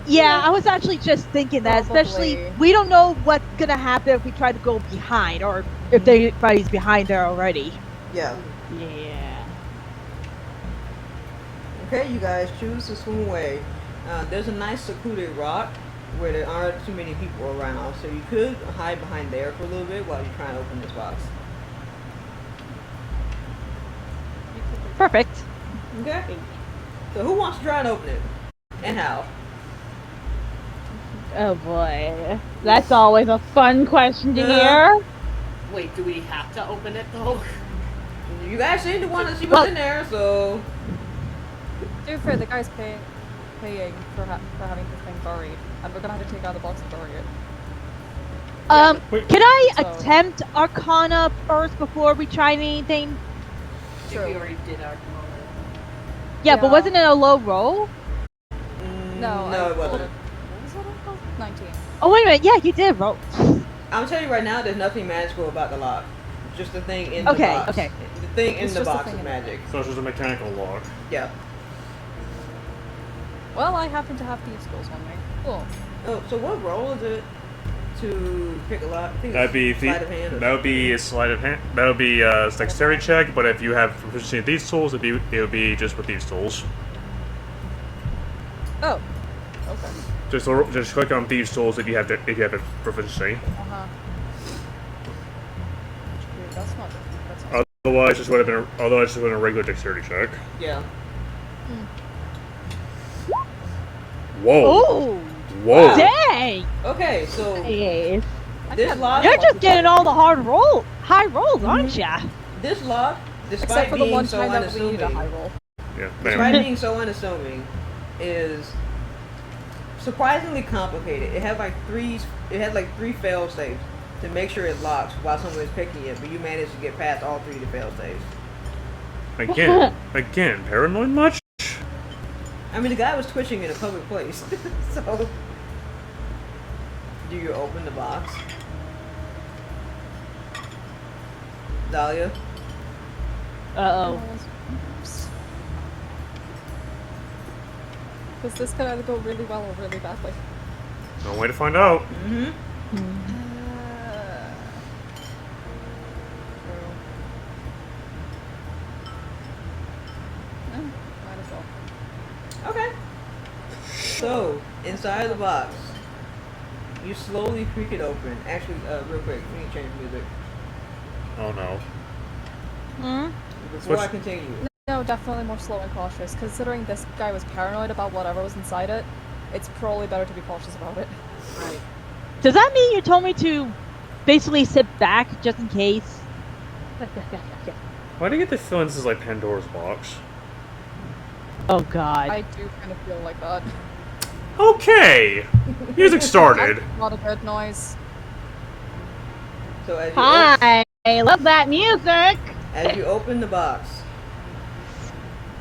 Yeah, I was actually just thinking that, especially Probably. we don't know what's gonna happen if we try to go behind, or if everybody's behind there already. Yeah. Yeah. Okay, you guys choose to swim away. There's a nice secluded rock where there aren't too many people around, so you could hide behind there for a little bit while you're trying to open this box. Perfect. Okay. So who wants to try and open it? And how? Oh boy. That's always a fun question to hear. Wait, do we have to open it though? You guys seem to want to see what's in there, so... To be fair, the guy's paying for having this thing buried, and we're gonna have to take out the box and bury it. Wait. Can I So- attempt Arcana first before we try anything? I think we True. already did our moment. Yeah, but Yeah. wasn't it a low roll? No, No, it wasn't. What was that? 19. Oh, wait a minute. Yeah, you did roll. I'm telling you right now, there's nothing magical about the lock. Just the thing in the Okay, box. okay. The thing in It's the just the box thing is in the magic. So it's just a mechanical lock. Yeah. Well, I happen to have thieves' tools on me. Cool. Oh, so what roll is it to pick a lock? I think That'd be it's sleight of hand. Or that would be a sleight of hand. That would be a dexterity check. But if you have proficiency in these tools, it would be just with these tools. Oh. Okay. Just click on thieves tools if you have a proficiency. Uh-huh. That's not... That's not... Otherwise, this would have been a regular dexterity check. Yeah. Whoa! Oh, Whoa! dang! Okay, so Yes. this lock, You're just getting all the high rolls, aren't ya? this lock, Except despite for the being one so time that we need a high unassuming, roll. Yeah, despite man. being so unassuming, is surprisingly complicated. It has like three fail safes to make sure it locks while someone is picking it, but you managed to get past all three of the fail safes. Again, paranoid much? I mean, the guy was twitching in a public place, so do you open the box, Dahlia? Uh-oh. Because this could either go really well or really badly. No way to find out. Mm-hmm. Might as well. Okay. So, inside the box, you slowly creak it open. Actually, real quick, we need to change music. Oh no. Before Switch. I continue. No, definitely more slow and cautious. Considering this guy was paranoid about whatever was inside it, it's probably better to be cautious about it. Right. Does that mean you told me to basically sit back just in case? Why do you get the feeling this is like Pandora's box? Oh god. I do kind of feel like that. Okay! Music started. Not a good noise. So as you, Hi, love that music. as you open the box,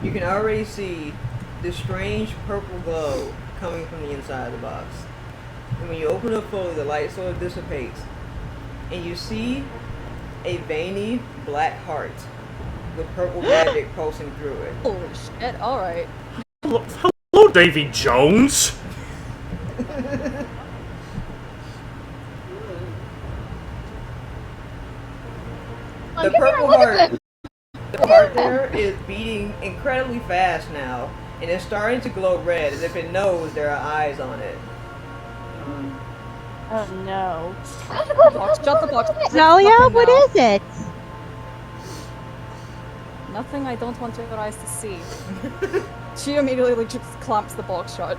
you can already see this strange purple glow coming from the inside of the box. And when you open it fully, the light sort of dissipates. And you see a veiny black heart with purple magic pulsing through it. Holy shit, alright. Hello, Davy Jones! The purple heart, the heart there is beating incredibly fast now, and it's starting to glow red as if it knows there are eyes on it. Oh no. Shut the box. Dahlia, Nothing what now. is it? Nothing I don't want your eyes to see. She immediately just clamps the box shut.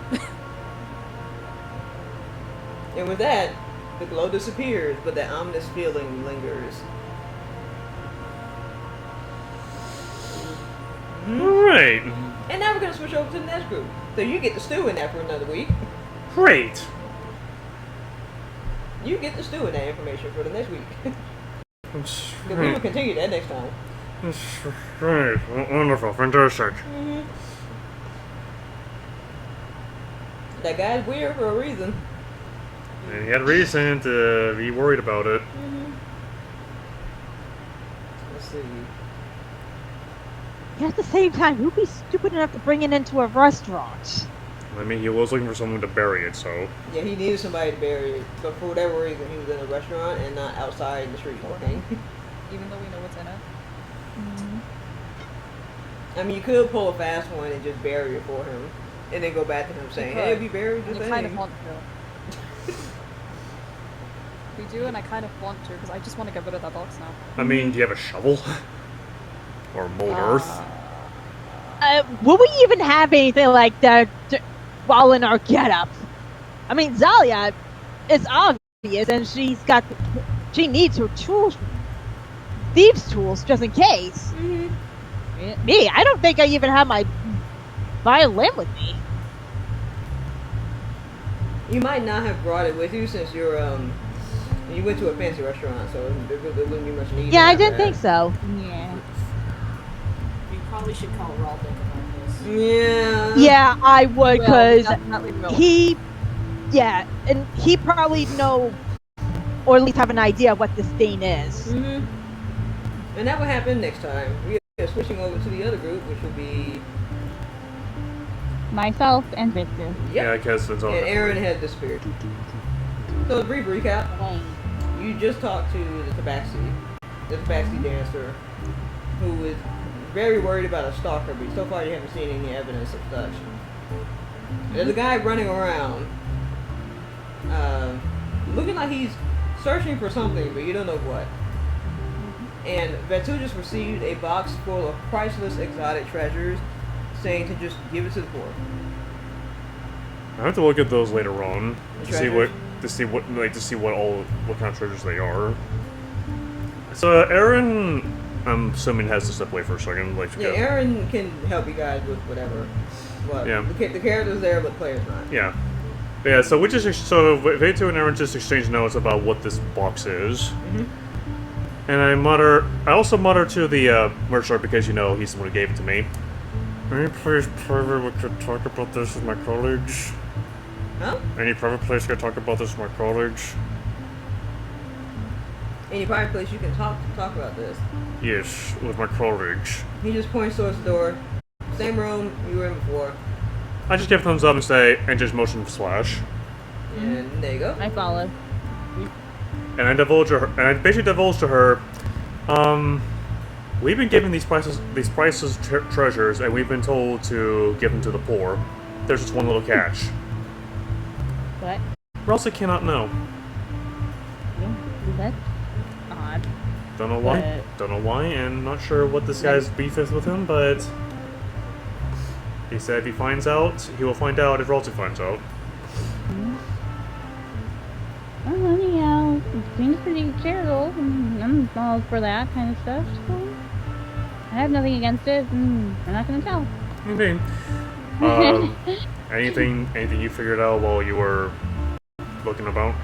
And with that, the glow disappears, but the ominous feeling lingers. Alright. And now we're gonna switch over to the next group. So you get to stew in that for another week. Great. You get to stew in that information for the next week. That's Because we will continue that next time. great. Wonderful. Fantastic. That guy's weird for a reason. And he had reason to be worried about it. Let's see. At the same time, who'd be stupid enough to bring it into a restaurant? I mean, he was looking for someone to bury it, so... Yeah, he needed somebody to bury it, but for whatever reason, he was in a restaurant and not outside in the street walking. Even though we know what's in it. I mean, you could pull a fast one and just bury it for him, and then go back to him saying, "Hey, we buried the You thing." kind of want to. We do, and I kind of want to because I just want to get rid of that box now. I mean, do you have a shovel? Or mold earth? Will we even have anything like that while in our getup? I mean, Zalia is obvious, and she needs her tools, thieves' tools, just in case. Mm-hmm. Me, I don't think I even have my violin with me. You might not have brought it with you since you're you went to a fancy restaurant, so there wouldn't be much need. Yeah, to I have didn't that. think so. Yeah. You probably should call Raldick about this. Yeah. Yeah, I would, Well, because definitely will. and he probably know, or at least have an idea of what this thing is. Mhm. And that will happen next time. We are switching over to the other group, which will be Myself and Victor. Yeah, I guess it's all. And Aaron has disappeared. So a brief recap. You just talked to the Tabaxi dancer, who is very worried about a stalker, but so far you haven't seen any evidence of such. There's a guy running around, looking like he's searching for something, but you don't know what. And Vetu just received a box full of priceless exotic treasures, saying to just give it to the poor. I have to look at those later on to see Treasures? what kind of treasures they are. So Aaron, I'm assuming has to step away for a second. Yeah, Aaron can help you guys with whatever. Well, Yeah. the character's there, but the player's not. Yeah. Yeah, so Vetu and Aaron just exchange notes about what this box is. Mhm. And I also mutter to the merchant because, you know, he's the one who gave it to me. Any place private we could talk about this with my colleagues? Huh? Any private place we could talk about this with my colleagues? Any private place you can talk about this. Yes, with my colleagues. He just points towards the door. Same room you were in before. I just give a thumbs up and just motion slash. And there you go. I follow. And I basically divulge to her, we've been given these priceless treasures, and we've been told to give them to the poor. There's just one little catch. What? Rosa cannot know. That's odd. Don't know why. Don't know why, and not sure what this guy's beef is with him, but he said if he finds out, he will find out if Rosa finds out. Oh, anyhow, it seems pretty charitable. I'm all for that kind of stuff. So I have nothing against it. I'm not gonna tell. Indeed. Anything you figured out while you were looking about?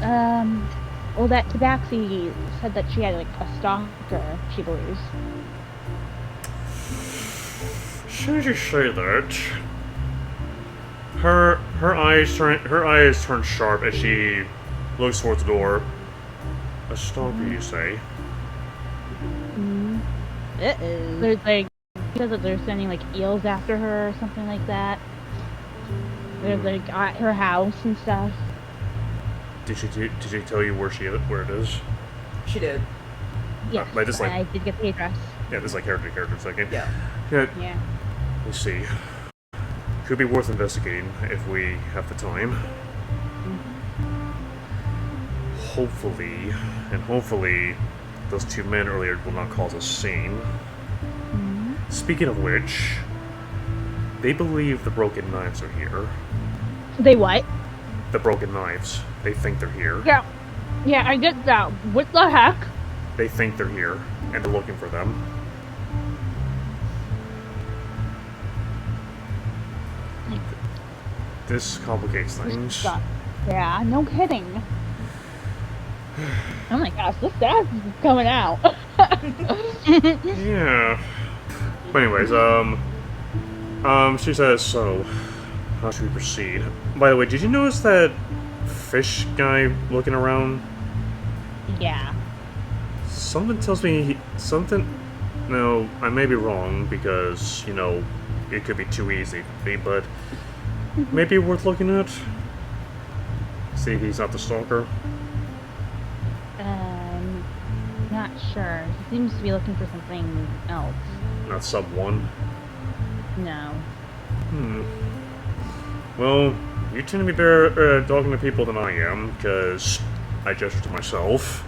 Well, that Tabaxi said that she had like a stalker, she believes. Should you say that? Her eyes turn sharp as she looks towards the door. A stalker, you say? There's like, she says that they're sending like eels after her or something like that. There's like at her house and stuff. Did she tell you where it is? She did. Yes, I did get the address. Yeah, this is like character second. Yeah. Yeah. Let's see. Could be worth investigating if we have the time. Hopefully, those two men earlier will not cause a scene. Speaking of which, they believe the broken knives are here. They what? The broken knives. They think they're here. Yeah, I get that. What the heck? They think they're here, and they're looking for them. This complicates things. Yeah, no kidding. Oh my gosh, this gas is coming out. Yeah. But anyways, she says, so, how should we proceed? By the way, did you notice that fish guy looking around? Yeah. Something tells me no, I may be wrong because, you know, it could be too easy, but maybe worth looking at. See if he's not the stalker. Not sure. He seems to be looking for something else. Not sub 1. No. Well, you tend to be better talking to people than I am, because I gesture to myself.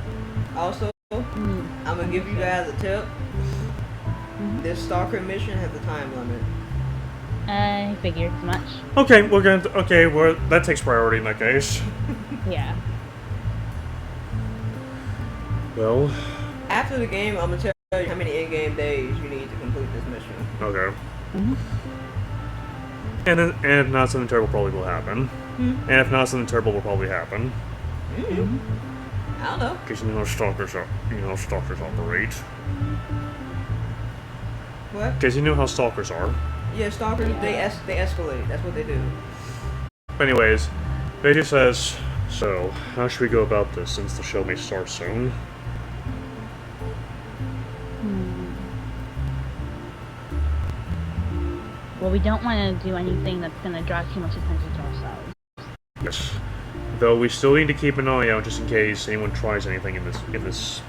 Also, I'm gonna give you guys a tip. This stalker mission has a time limit. I figured as much. Okay, we're gonna. Okay, well, that takes priority in that case. Yeah. Well. After the game, I'm gonna tell you how many in-game days you need to complete this mission. Okay. And if not, something terrible probably will happen. And if not, something terrible will probably happen. I don't know. Because you know how stalkers are. You know how stalkers operate. What? Because you know how stalkers are. Yeah, stalkers, they escalate. That's what they do. Anyways, Veggie says, so, how should we go about this since the show may start soon? Well, we don't want to do anything that's going to draw too much attention to ourselves. Yes. Though we still need to keep an eye out just in case anyone tries anything in this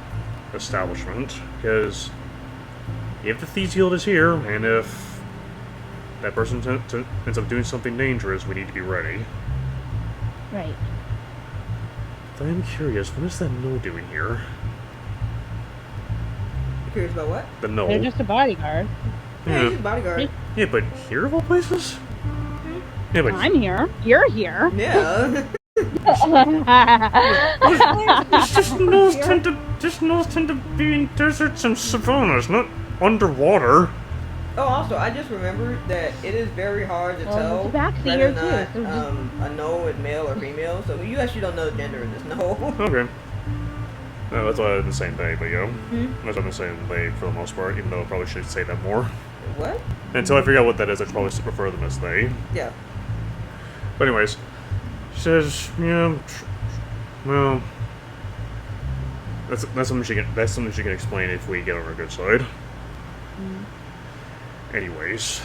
establishment. Because if the Thieves Guild is here, and if that person ends up doing something dangerous, we need to be ready. Right. But I'm curious, what is that Null doing here? You curious about what? The Null. They're just a bodyguard. Yeah, he's a bodyguard. Yeah, but here of all places? Yeah, but I'm here. You're here. Yeah. Just Nulls tend to be in deserts and savannas, not underwater. Oh, also, I just remembered that it is very hard to tell it's back whether or here, too. not a Null is male or female. So you actually don't know the gender of this Null. Okay. No, that's why I'm the same day, but yo. That's what I'm saying they for the most part, even though I probably should say that more. What? Until I figure out what that is, I'd probably still prefer them as they. Yeah. But anyways, she says, yeah, well, that's something she can explain if we get on her good side. Anyways,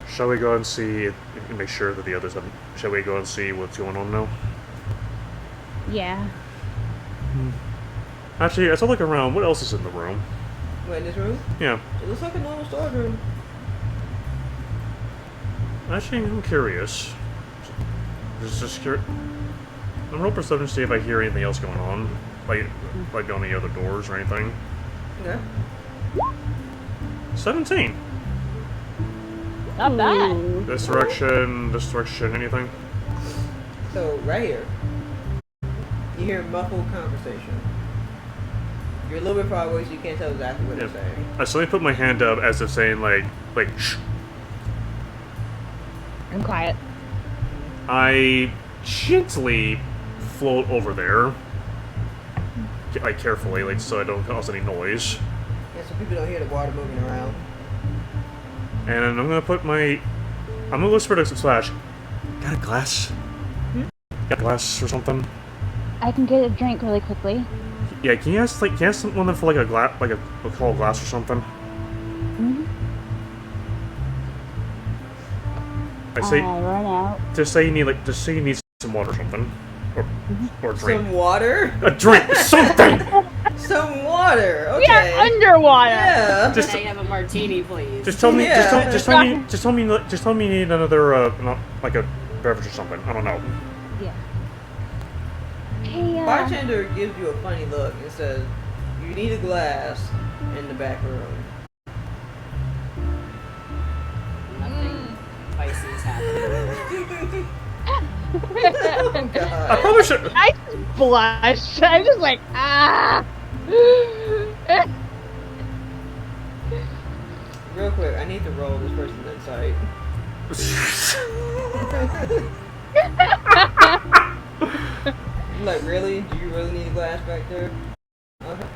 shall we go and see and make sure that the others haven't? Shall we go and see what's going on now? Yeah. Actually, as I look around, what else is in the room? What, in this room? Yeah. It looks like a normal storage room. Actually, I'm curious. Just curious. I'm roll perception to see if I hear anything else going on, like on the other doors or anything. Okay. 17. Not bad. This direction, anything? So, right here, you hear muffled conversation. You're a little bit far away, so you can't tell exactly what they're saying. I suddenly put my hand up as if saying, like, shh. I'm quiet. I gently float over there, like carefully, like so I don't cause any noise. Yeah, so people don't hear the water moving around. And I'm gonna whisper to Splash. Got a glass? Got a glass or something? I can get a drink really quickly. Yeah, can you ask someone for like a glass, like a tall glass or something? I run out. just say you need some water or something, or a drink. Some water? A drink, something. Some water. Okay. We are underwater. Yeah. Just, Can I have a martini, please? just tell me, Yeah. just tell me you need another, like a beverage or something. I don't know. Yeah. Hey, Bartender gives you a funny look and says, "You need a glass in the back room." Nothing spicy is happening. Oh God. I probably should. I just blushed. I'm just like, ah. Real quick, I need to roll this person's insight. I'm like, really? Do you really need a glass back there? Okay.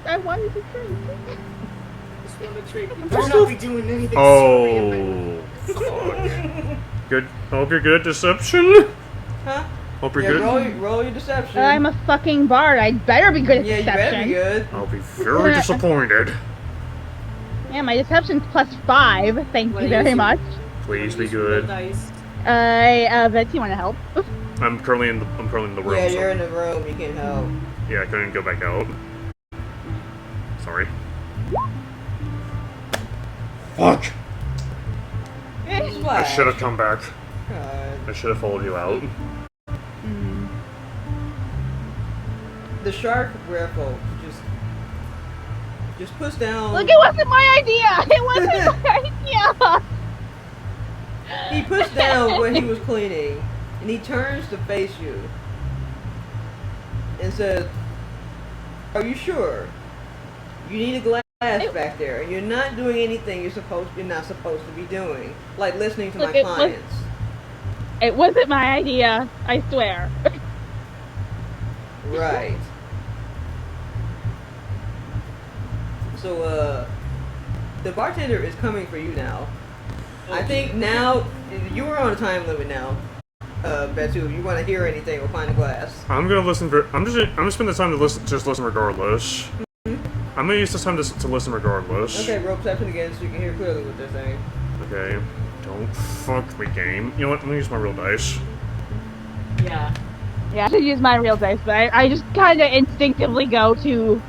I wanted to drink. Just want to drink. You better not be doing anything Oh. Good. I hope you're good at deception. Huh? Hope you're Yeah, good. roll your deception. I'm a fucking bard. I'd better be good at yeah, deception. you better be good. I'll be very disappointed. Yeah, my deception's +5. Thank What you is very it? much. Please be Use roll good. dice. Bet you want to help? I'm currently in the room. Yeah, so- you're in the room. You can help. Yeah, I couldn't go back out. Sorry. Fuck! I Splash. should have come back. God. I should have followed you out. The shark werewolf just puts down. Look, it wasn't my idea! It wasn't my idea! He puts down what he was cleaning, and he turns to face you, and says, "Are you sure? You need a glass back there. You're not doing anything you're not supposed to be doing, like listening to Look, my clients." It wasn't my idea, I swear. Right. So, the bartender is coming for you now. I think now, you are on a time limit now, Betsu, if you want to hear anything or find a glass. I'm gonna listen for. I'm just gonna spend the time to listen regardless. I'm gonna use this time to listen regardless. Okay, roll perception again so you can hear clearly what they're saying. Okay. Don't fuck me, game. You know what? Let me use my real dice. Yeah. Yeah, I should use my real dice, but I just kind of instinctively go to...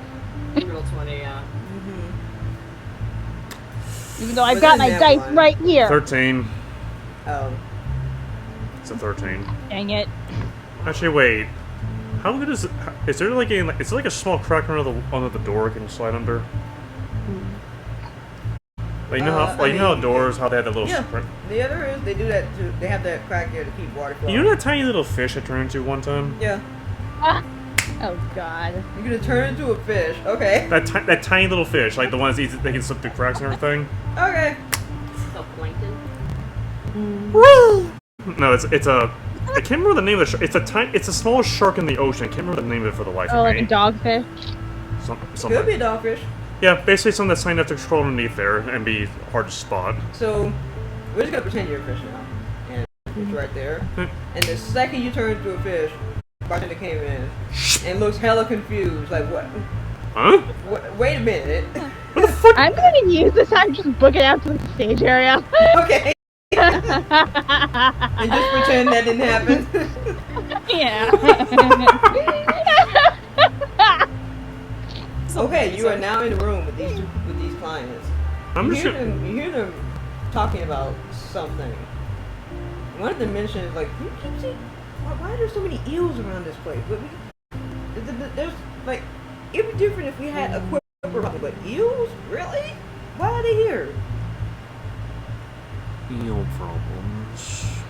Real 20, yeah. Even though I've Was got it my that dice one? right here. 13. Oh. It's a 13. Dang it. Actually, wait. How good is it? Is there like a? Is there like a small crack under the door I can slide under? Like you know how you know how doors how they have that little. Yeah. The other is they do that too. They have that crack there to keep water flowing. You know that tiny little fish I turned into one time? Yeah. Ah. Oh god. You're gonna turn into a fish. Okay. That tiny little fish, like the ones that they can slip through cracks and everything. Okay. So plankton. No, it's a. I can't remember the name of the shark. It's a small shark in the ocean. I can't remember the name of it for the life Oh, of like me. a dogfish? Something. Could be a dogfish. Yeah, basically something that's tiny enough to crawl underneath there and be hard to spot. So we're just gonna pretend you're a fish now, and it's right there. And the second you turn into a fish, bartender came in and looks hella confused. Like what? Huh? Wait a minute. I'm going to use this time just book it out to the stage area. Okay. And just pretend that didn't happen. Yeah. Okay, you are now in the room with these clients. I'm You just. hear them talking about something. One of them mentions like, you keep seeing, why are there so many eels around this place? There's like, it'd be different if we had a quipper, but eels, really? Why are they here? Eel problems.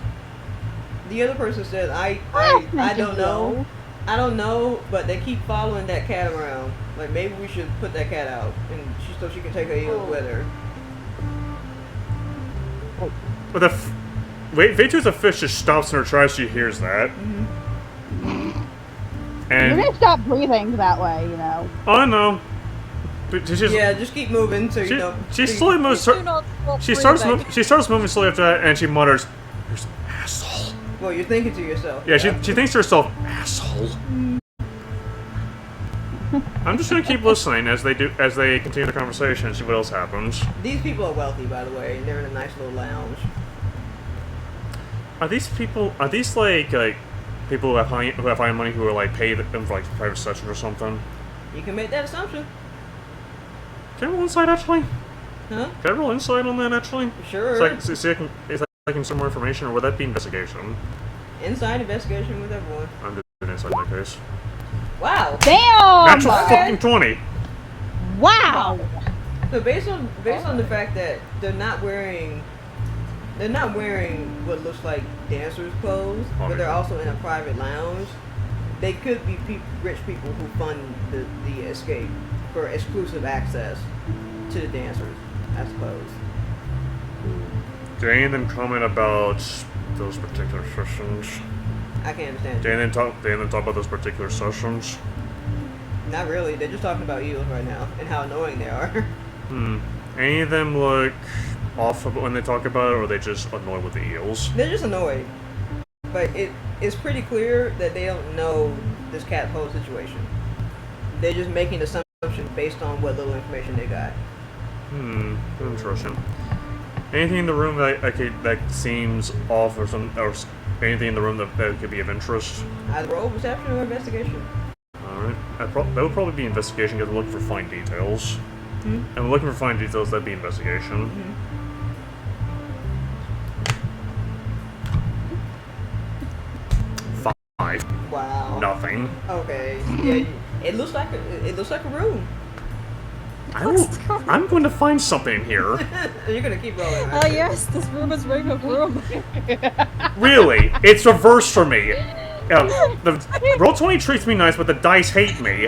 The other person said, I mentioned don't know. eel. I don't know, but they keep following that cat around. Like maybe we should put that cat out, and so she can take her eels with her. But wait till the fish just stops in her tracks. She hears that. You're And gonna stop breathing that way, you know. oh no, but she's Yeah, just keep moving so you know. she slowly moves. Do not stop She starts breathing. moving slowly after that, and she mutters, "You're an asshole." Well, you're thinking to yourself. Yeah, she thinks to herself, "Asshole." I'm just gonna keep listening as they continue the conversation. See what else happens. These people are wealthy, by the way, and they're in a nice little lounge. Are these like people who have high money who are like paid them for like private sessions or something? You can make that assumption. Can I roll insight actually? Huh? Can I roll insight on that actually? Sure. See if I can some more information, or would that be investigation? Inside investigation with everyone. I'm doing insight in that case. Wow. Damn! Natural okay. fucking 20. Wow! So based on the fact that they're not wearing what looks like dancers' clothes, but they're also in a private lounge, they could be rich people who fund the escape for exclusive access to the dancers, I suppose. Do any of them comment about those particular sessions? I can't understand. Do any of them talk about those particular sessions? Not really. They're just talking about eels right now and how annoying they are. Any of them look off when they talk about it, or are they just annoyed with the eels? They're just annoyed. But it's pretty clear that they don't know this cat hole situation. They're just making assumptions based on what little information they got. Interesting. Anything in the room that seems off, or anything in the room that could be of interest? Either roll perception or investigation. Alright. That would probably be investigation, because we're looking for fine details. And we're looking for fine details. That'd be investigation. 5. Wow. Nothing. Okay. Yeah, it looks like a room. I'm going to find something here. You're gonna keep rolling. Ah, yes, this room is ring of room. Really? It's reversed for me. The Roll20 treats me nice, but the dice hate me.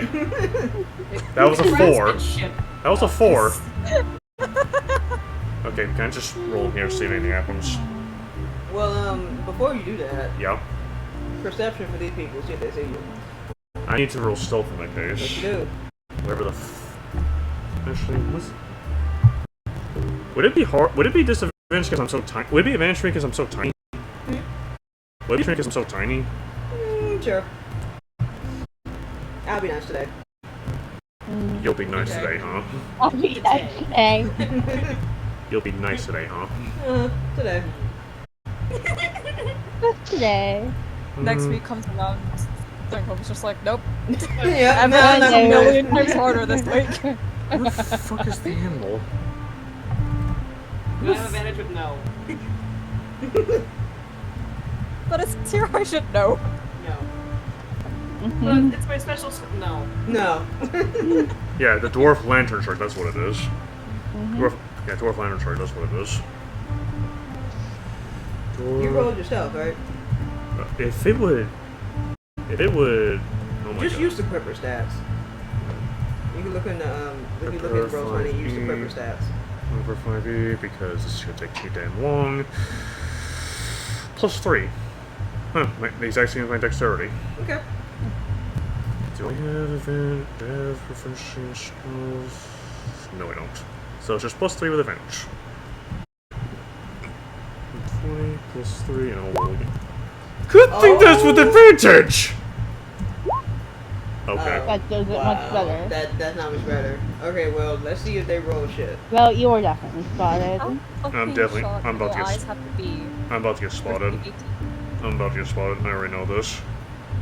That was a 4. That was a 4. Okay, can I just roll here, see if anything happens? Well, before you do that, Yeah. perception for these people, see if they see you. I need to roll stealth in that What case. you do? Whatever the Actually, would it be hard? Would it be disadvantage because I'm so tiny? Would it be advantage because I'm so tiny? Would it be because I'm so tiny? Sure. I'll be nice today. You'll be nice today, huh? I'll be nice today. You'll be nice today, huh? Today. Just today. Next week comes around, Hope's just like, nope. Yeah, Everyone's no. a million times harder this week. Where the fuck is the animal? You have advantage with no. But it's here, I should know. No. But it's my special. No. No. Yeah, the dwarf lantern shirt. That's what it is. Dwarf lantern shirt. That's what it is. You rolled yourself, right? If it would. Oh my Just god. use the Quipper stats. You can look in the if you look at Roll20, use the Quipper stats. Over 5e because this is gonna take too damn long. +3. Huh, the exact same as my dexterity. Okay. Do I have proficiency skills? No, I don't. So it's just +3 with advantage. 20 +3, and I'll roll again. Good thing that's with advantage! Okay. That does it much better. That's not much better. Okay, well, let's see if they roll shit. Well, you were definitely spotted. How fucking definitely- short I'm about do to their get eyes have to be? I'm about to get spotted. I already know this.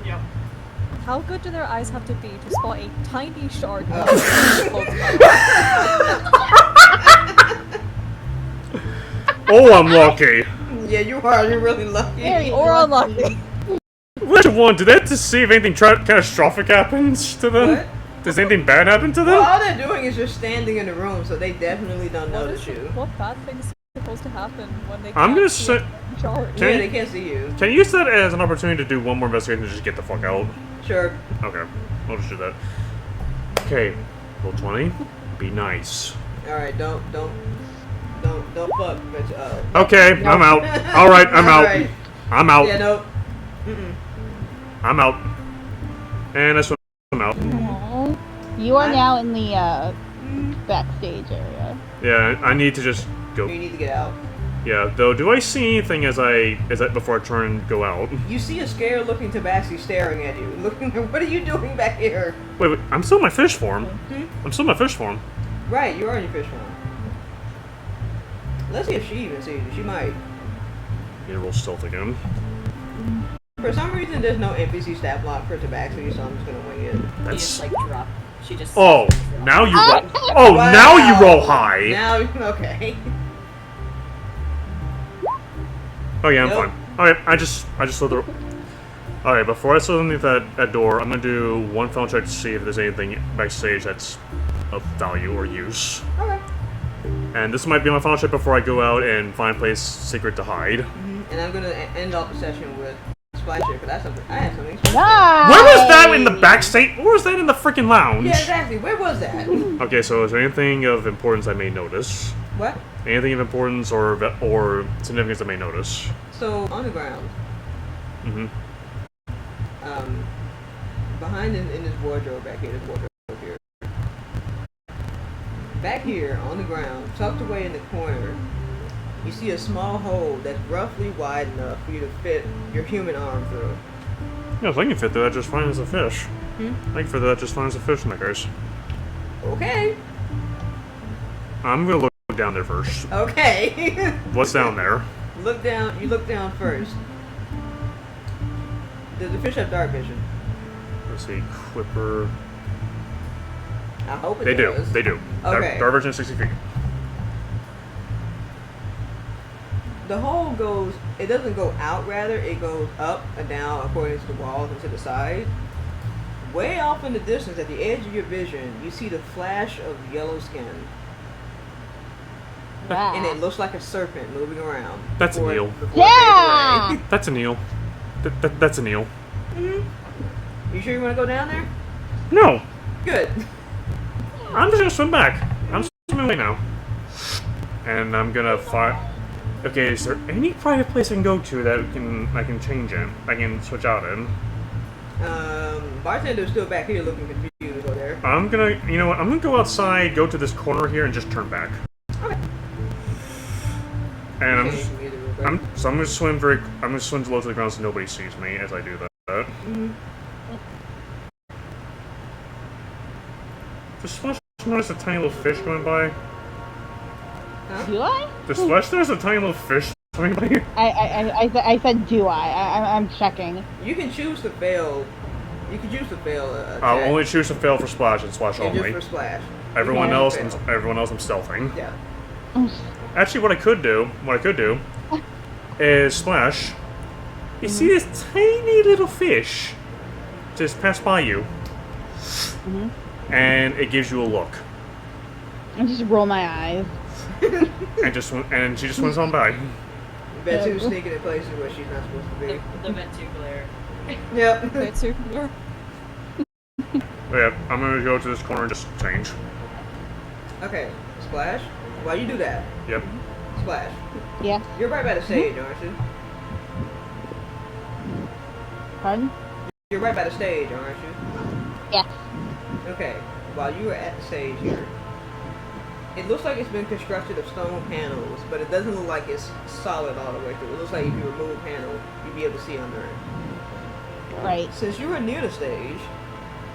Yep. How good do their eyes have to be to spot a tiny shard? Oh, I'm lucky! Yeah, you are. You're really lucky. Very Or unlucky. Which one? Did that to see if anything catastrophic happens to them? What? Does anything bad happen to them? Well, all they're doing is just standing in the room, so they definitely don't notice you. What bad thing's supposed to happen when they I'm can't gonna see say- a shard? Can- Yeah, they can't see you. Can you use that as an opportunity to do one more investigation and just get the fuck out? Sure. Okay, I'll just do that. Okay, roll 20. Be nice. All right. Don't fuck. But Okay, I'm out. Alright, I'm out. Alright. I'm out. Yeah. No. I'm out. And that's what I'm out. Aw. You are now in the backstage area. Yeah, I need to just go. You need to get out. Yeah, though, do I see anything as that before I turn and go out? You see a scared-looking Tabaxi staring at you. Looking. What are you doing back here? Wait, I'm still in my fish form. I'm still in my fish form. Right. You are in your fish form. Let's see if she even sees you. She might. Need to roll stealth again. For some reason, there's no NPC stat block for Tabaxi, so I'm just gonna wing it. She That's. just like drop. She just. Oh, now you roll. Oh, Wow. now you roll high. Now, okay. Oh yeah, I'm Nope. fine. Alright, I just slid the. Alright, before I slid underneath that door, I'm gonna do one final check to see if there's anything backstage that's of value or use. Okay. And this might be my final check before I go out and find a place secret to hide. And I'm gonna end off the session with Splash Share, because I had something. Nice! Where was that in the backstage? Where was that in the freaking lounge? Yeah, exactly. Where was that? Okay, so is there anything of importance I may notice? What? Anything of importance or significance I may notice? So, on the ground, behind in this wardrobe back here, this wardrobe here. Back here, on the ground, tucked away in the corner, you see a small hole that's roughly wide enough for you to fit your human arm through. Yes, I can fit through that just fine as a fish. I can fit through that just fine as a fish in that case. Okay. I'm gonna look down there first. Okay. What's down there? Look down. You look down first. Does the fish have dark vision? Let's see, Quipper. I hope it They do. does. They do. Okay. Divergence 60 feet. The hole goes, it doesn't go out rather, it goes up and down according to the walls and to the side. Way off in the distance, at the edge of your vision, you see the flash of yellow skin. And it looks like a serpent moving around. That's a Neil. Yeah! That's a Neil. That's a Neil. You sure you want to go down there? No! Good. I'm just gonna swim back. I'm swimming away now. And I'm gonna find... Okay, is there any private place I can go to that I can change in? I can switch out in? Bartender's still back here looking confused over there. I'm gonna... You know what? I'm gonna go outside, go to this corner here, and just turn back. Okay. And Okay, you can either real quick. I'm gonna swim I'm gonna swim low to the ground so nobody sees me as I do that. Does Splash notice a tiny little fish going by? Do I? Does Splash notice a tiny little fish swimming by here? I said do I? I'm checking. You can choose to fail. You can choose to fail. I'll attack. only choose to fail for Splash and Splash And just only. for splash. Everyone You else, can fail. everyone else, I'm stealthing. Yeah. Actually, what I could do is Splash. You see this tiny little fish just pass by you, and it gives you a look, I just roll my eyes. and she just swims on by. Betsy's sneaking in places where she's not supposed to be. The Vetu glare. Yep. Wait, too. But yeah, I'm gonna go to this corner and just change. Okay. Splash. While you do that, Yep. Splash. Yeah. You're right by the stage, aren't you? Pardon? You're right by the stage, aren't you? Yeah. Okay. While you are at the stage here, it looks like it's been constructed of stone panels, but it doesn't look like it's solid all the way through. It looks like if you remove a panel, you'd be able to see under it. Right. Since you are near the stage,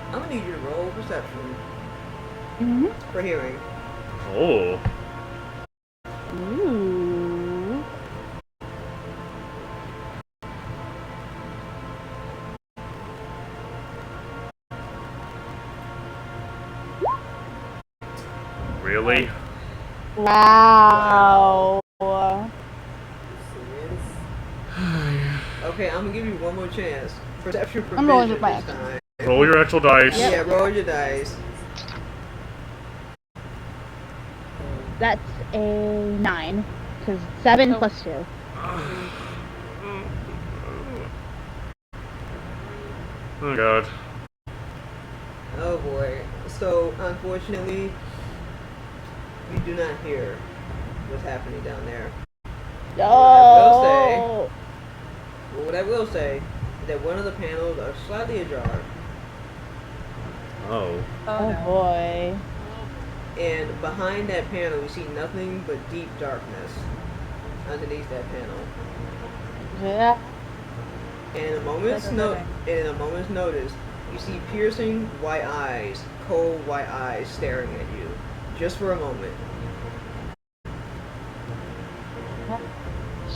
I'm gonna need you to roll perception for hearing. Oh. Ooh. Really? Wow. Okay, I'm gonna give you one more chance. Perception for I'm rolling vision with my this time. Roll your actual dice. Yeah, roll your dice. That's a 9. Because 7 plus 2. Oh god. Oh boy. So, unfortunately, you do not hear what's happening down there. Oh. Well, what I will say is that one of the panels are slightly ajar, Oh. Oh boy. and behind that panel you see nothing but deep darkness underneath that panel. Yeah. And in a moment's notice, you see piercing white eyes, cold white eyes staring at you, just for a moment.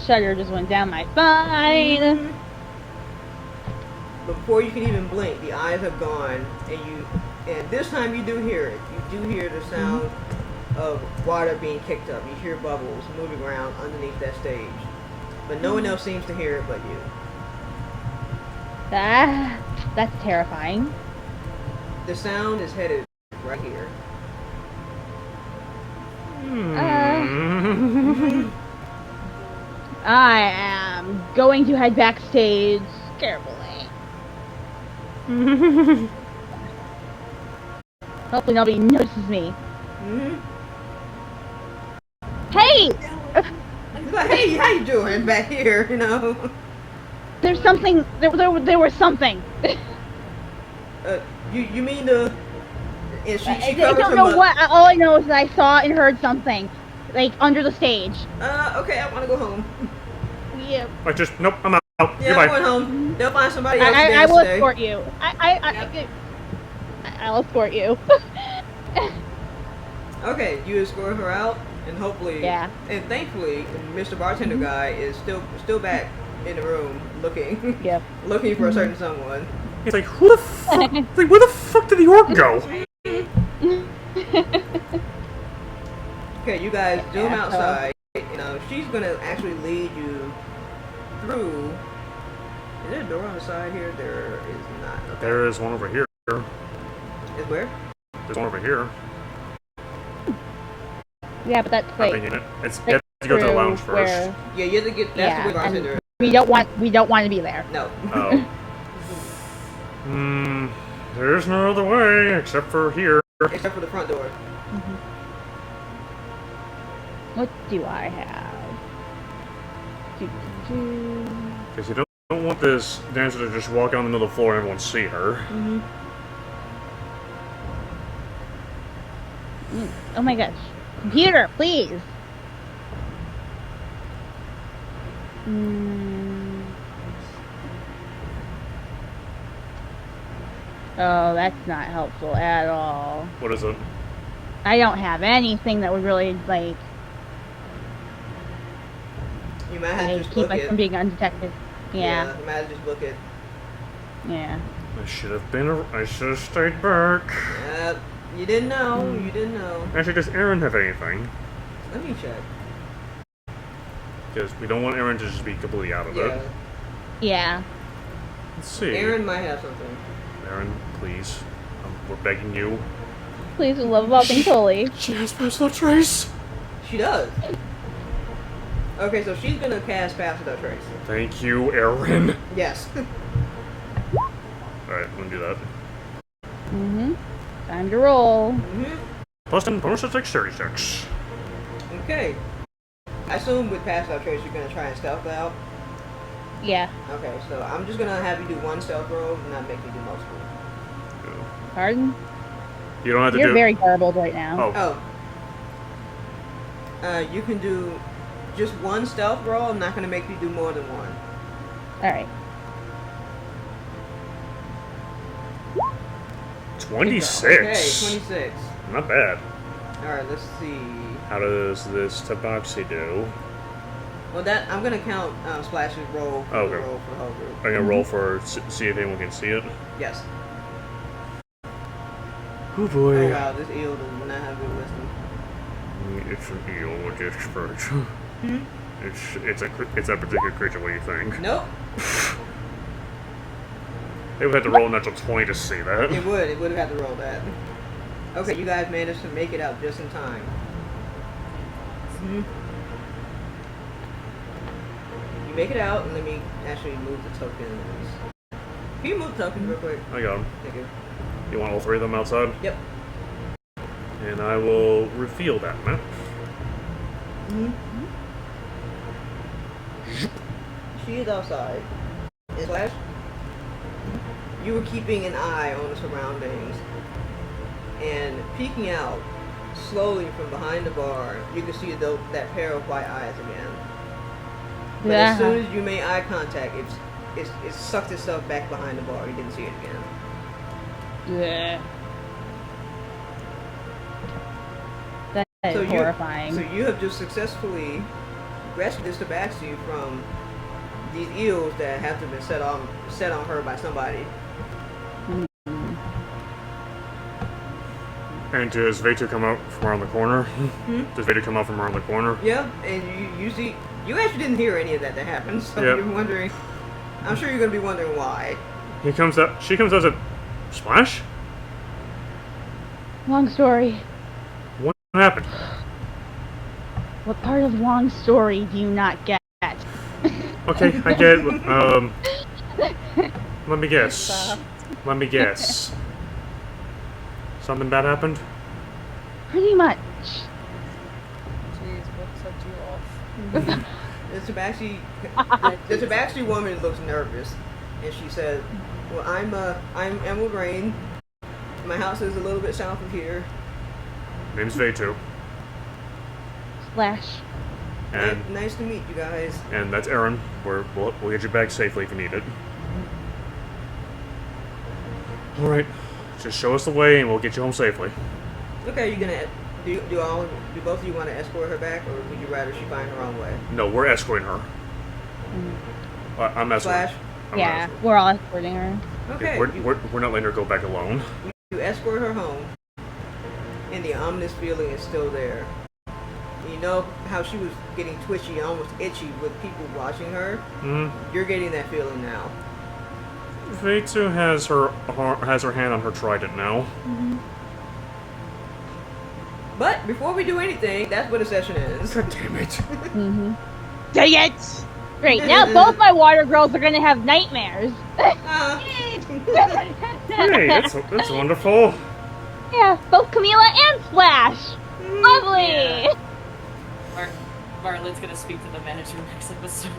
Shudder just went down my spine. Before you can even blink, the eyes have gone, and this time you do hear it. You do hear the sound of water being kicked up. You hear bubbles moving around underneath that stage, but no one else seems to hear it but you. That's terrifying. The sound is headed right here. I am going to head backstage carefully. Hopefully nobody notices me. Hey! It's like, hey, how you doing back here? You know. There's something. There was something. You mean the? And she I covers don't her know mouth. what. All I know is that I saw and heard something, like under the stage. Okay, I want to go home. Yeah. I just nope. I'm out. Yeah, Goodbye. I'm going home. They'll find somebody else to I dance will today. escort you. I'll escort you. Okay, you escort her out, and hopefully, Yeah. and thankfully, Mr. Bartender guy is still back in the room looking, Yep. looking for a certain someone. It's like who the fuck? Like where the fuck did the orc go? Okay, you guys zoom Yeah, so- outside. She's gonna actually lead you through. Is there a door on the side here? There is not. Okay. There is one over here. Is where? There's one over here. Yeah, but that's I'm like thinking it. It's like you have to go to the through lounge first. where- Yeah, you have to get. That's Yeah, the bartender. and we don't want to be there. No. Oh. There's no other way except for here. Except for the front door. What do I have? Because you don't want this dancer to just walk on the middle of the floor and everyone see her. Oh my gosh. Computer, please. Oh, that's not helpful at all. What is it? I don't have anything that would really, like, You might have to just keep book us it. from being undetected. Yeah. You might have to just book it. Yeah. I should have stayed back. You didn't know. You didn't know. Actually, does Aaron have anything? Let me check. Because we don't want Aaron to just be completely out of Yeah. it. Yeah. Let's see. Aaron might have something. Aaron, please. We're begging you. Please, for the love of all things holy. She has personal trace. She does. Okay, so she's gonna cast Pass Without Trace. Thank you, Aaron. Yes. Alright, I'm gonna do that. Time to roll. Plus 10 bonus to dexterity checks. Okay. I assume with Pass Without Trace you're gonna try and stealth out. Yeah. Okay, so I'm just gonna have you do one stealth roll and not make you do multiple. Pardon? You don't have to You're do very garbled right now. Oh. You can do just one stealth roll. I'm not gonna make you do more than one. Alright. 26. Okay, 26. Not bad. Alright, let's see. How does this tabaxi do? Well, that I'm gonna count Splash's roll for Okay. the roll for the whole group. I'm gonna roll for see if anyone can see it. Yes. Oh boy. Oh wow, this eel does not have good wisdom. It's an eel with expert. It's a particular creature. What do you think? Nope. They would have to roll a natural 20 to see that. It would have had to roll that. Okay, you guys managed to make it out just in time. You make it out, and let me actually move the tokens. Can you move the tokens real quick? I got them. Thank you. You want all three of them outside? Yep. And I will reveal that map. She is outside. And Slash, you were keeping an eye on the surroundings, and peeking out slowly from behind the bar, you can see that pair of white eyes again. But as soon as you made eye contact, it sucked itself back behind the bar. You didn't see it again. Yeah. That is horrifying. So you have just successfully rescued this tabaxi from these eels that have to have been set on her by somebody. And does Vader come out from around the corner? Does Vader come out from around the corner? Yeah, and you see, you actually didn't hear any of that happened, so Yep. you're wondering. I'm sure you're gonna be wondering why. He comes out. She comes out as a Splash. Long story. What happened? What part of long story do you not get? Okay, I get. Let me guess. Let me guess. Something bad happened? Pretty much. Jeez, what set you off? The tabaxi woman looks nervous, and she says, "Well, I'm Emerald Rain. My house is a little bit south of here. Name's Vader. Slash. And Nice to meet you guys." and that's Aaron. We'll get you back safely if you need it. All right, just show us the way and we'll get you home safely. Okay, you gonna do both of you want to escort her back, or would you rather she find her own way? No, we're escorting her. I'm escorting. Slash. I'm Yeah, escorting. we're all escorting her. Okay, We're not letting her go back alone. you escort her home, and the ominous feeling is still there. You know how she was getting twitchy and almost itchy with people watching her? You're getting that feeling now. V2 has her hand on her trident now. But before we do anything, that's what a session is. God damn it. Dang it! Great, now both my water girls are gonna have nightmares. Hey, that's wonderful. Yeah, both Camila and Splash. Lovely. Bartlett's gonna speak to the manager next episode.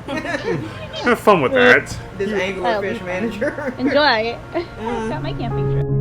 Have fun with that. This anglerfish manager. Enjoy. Got my camping trip.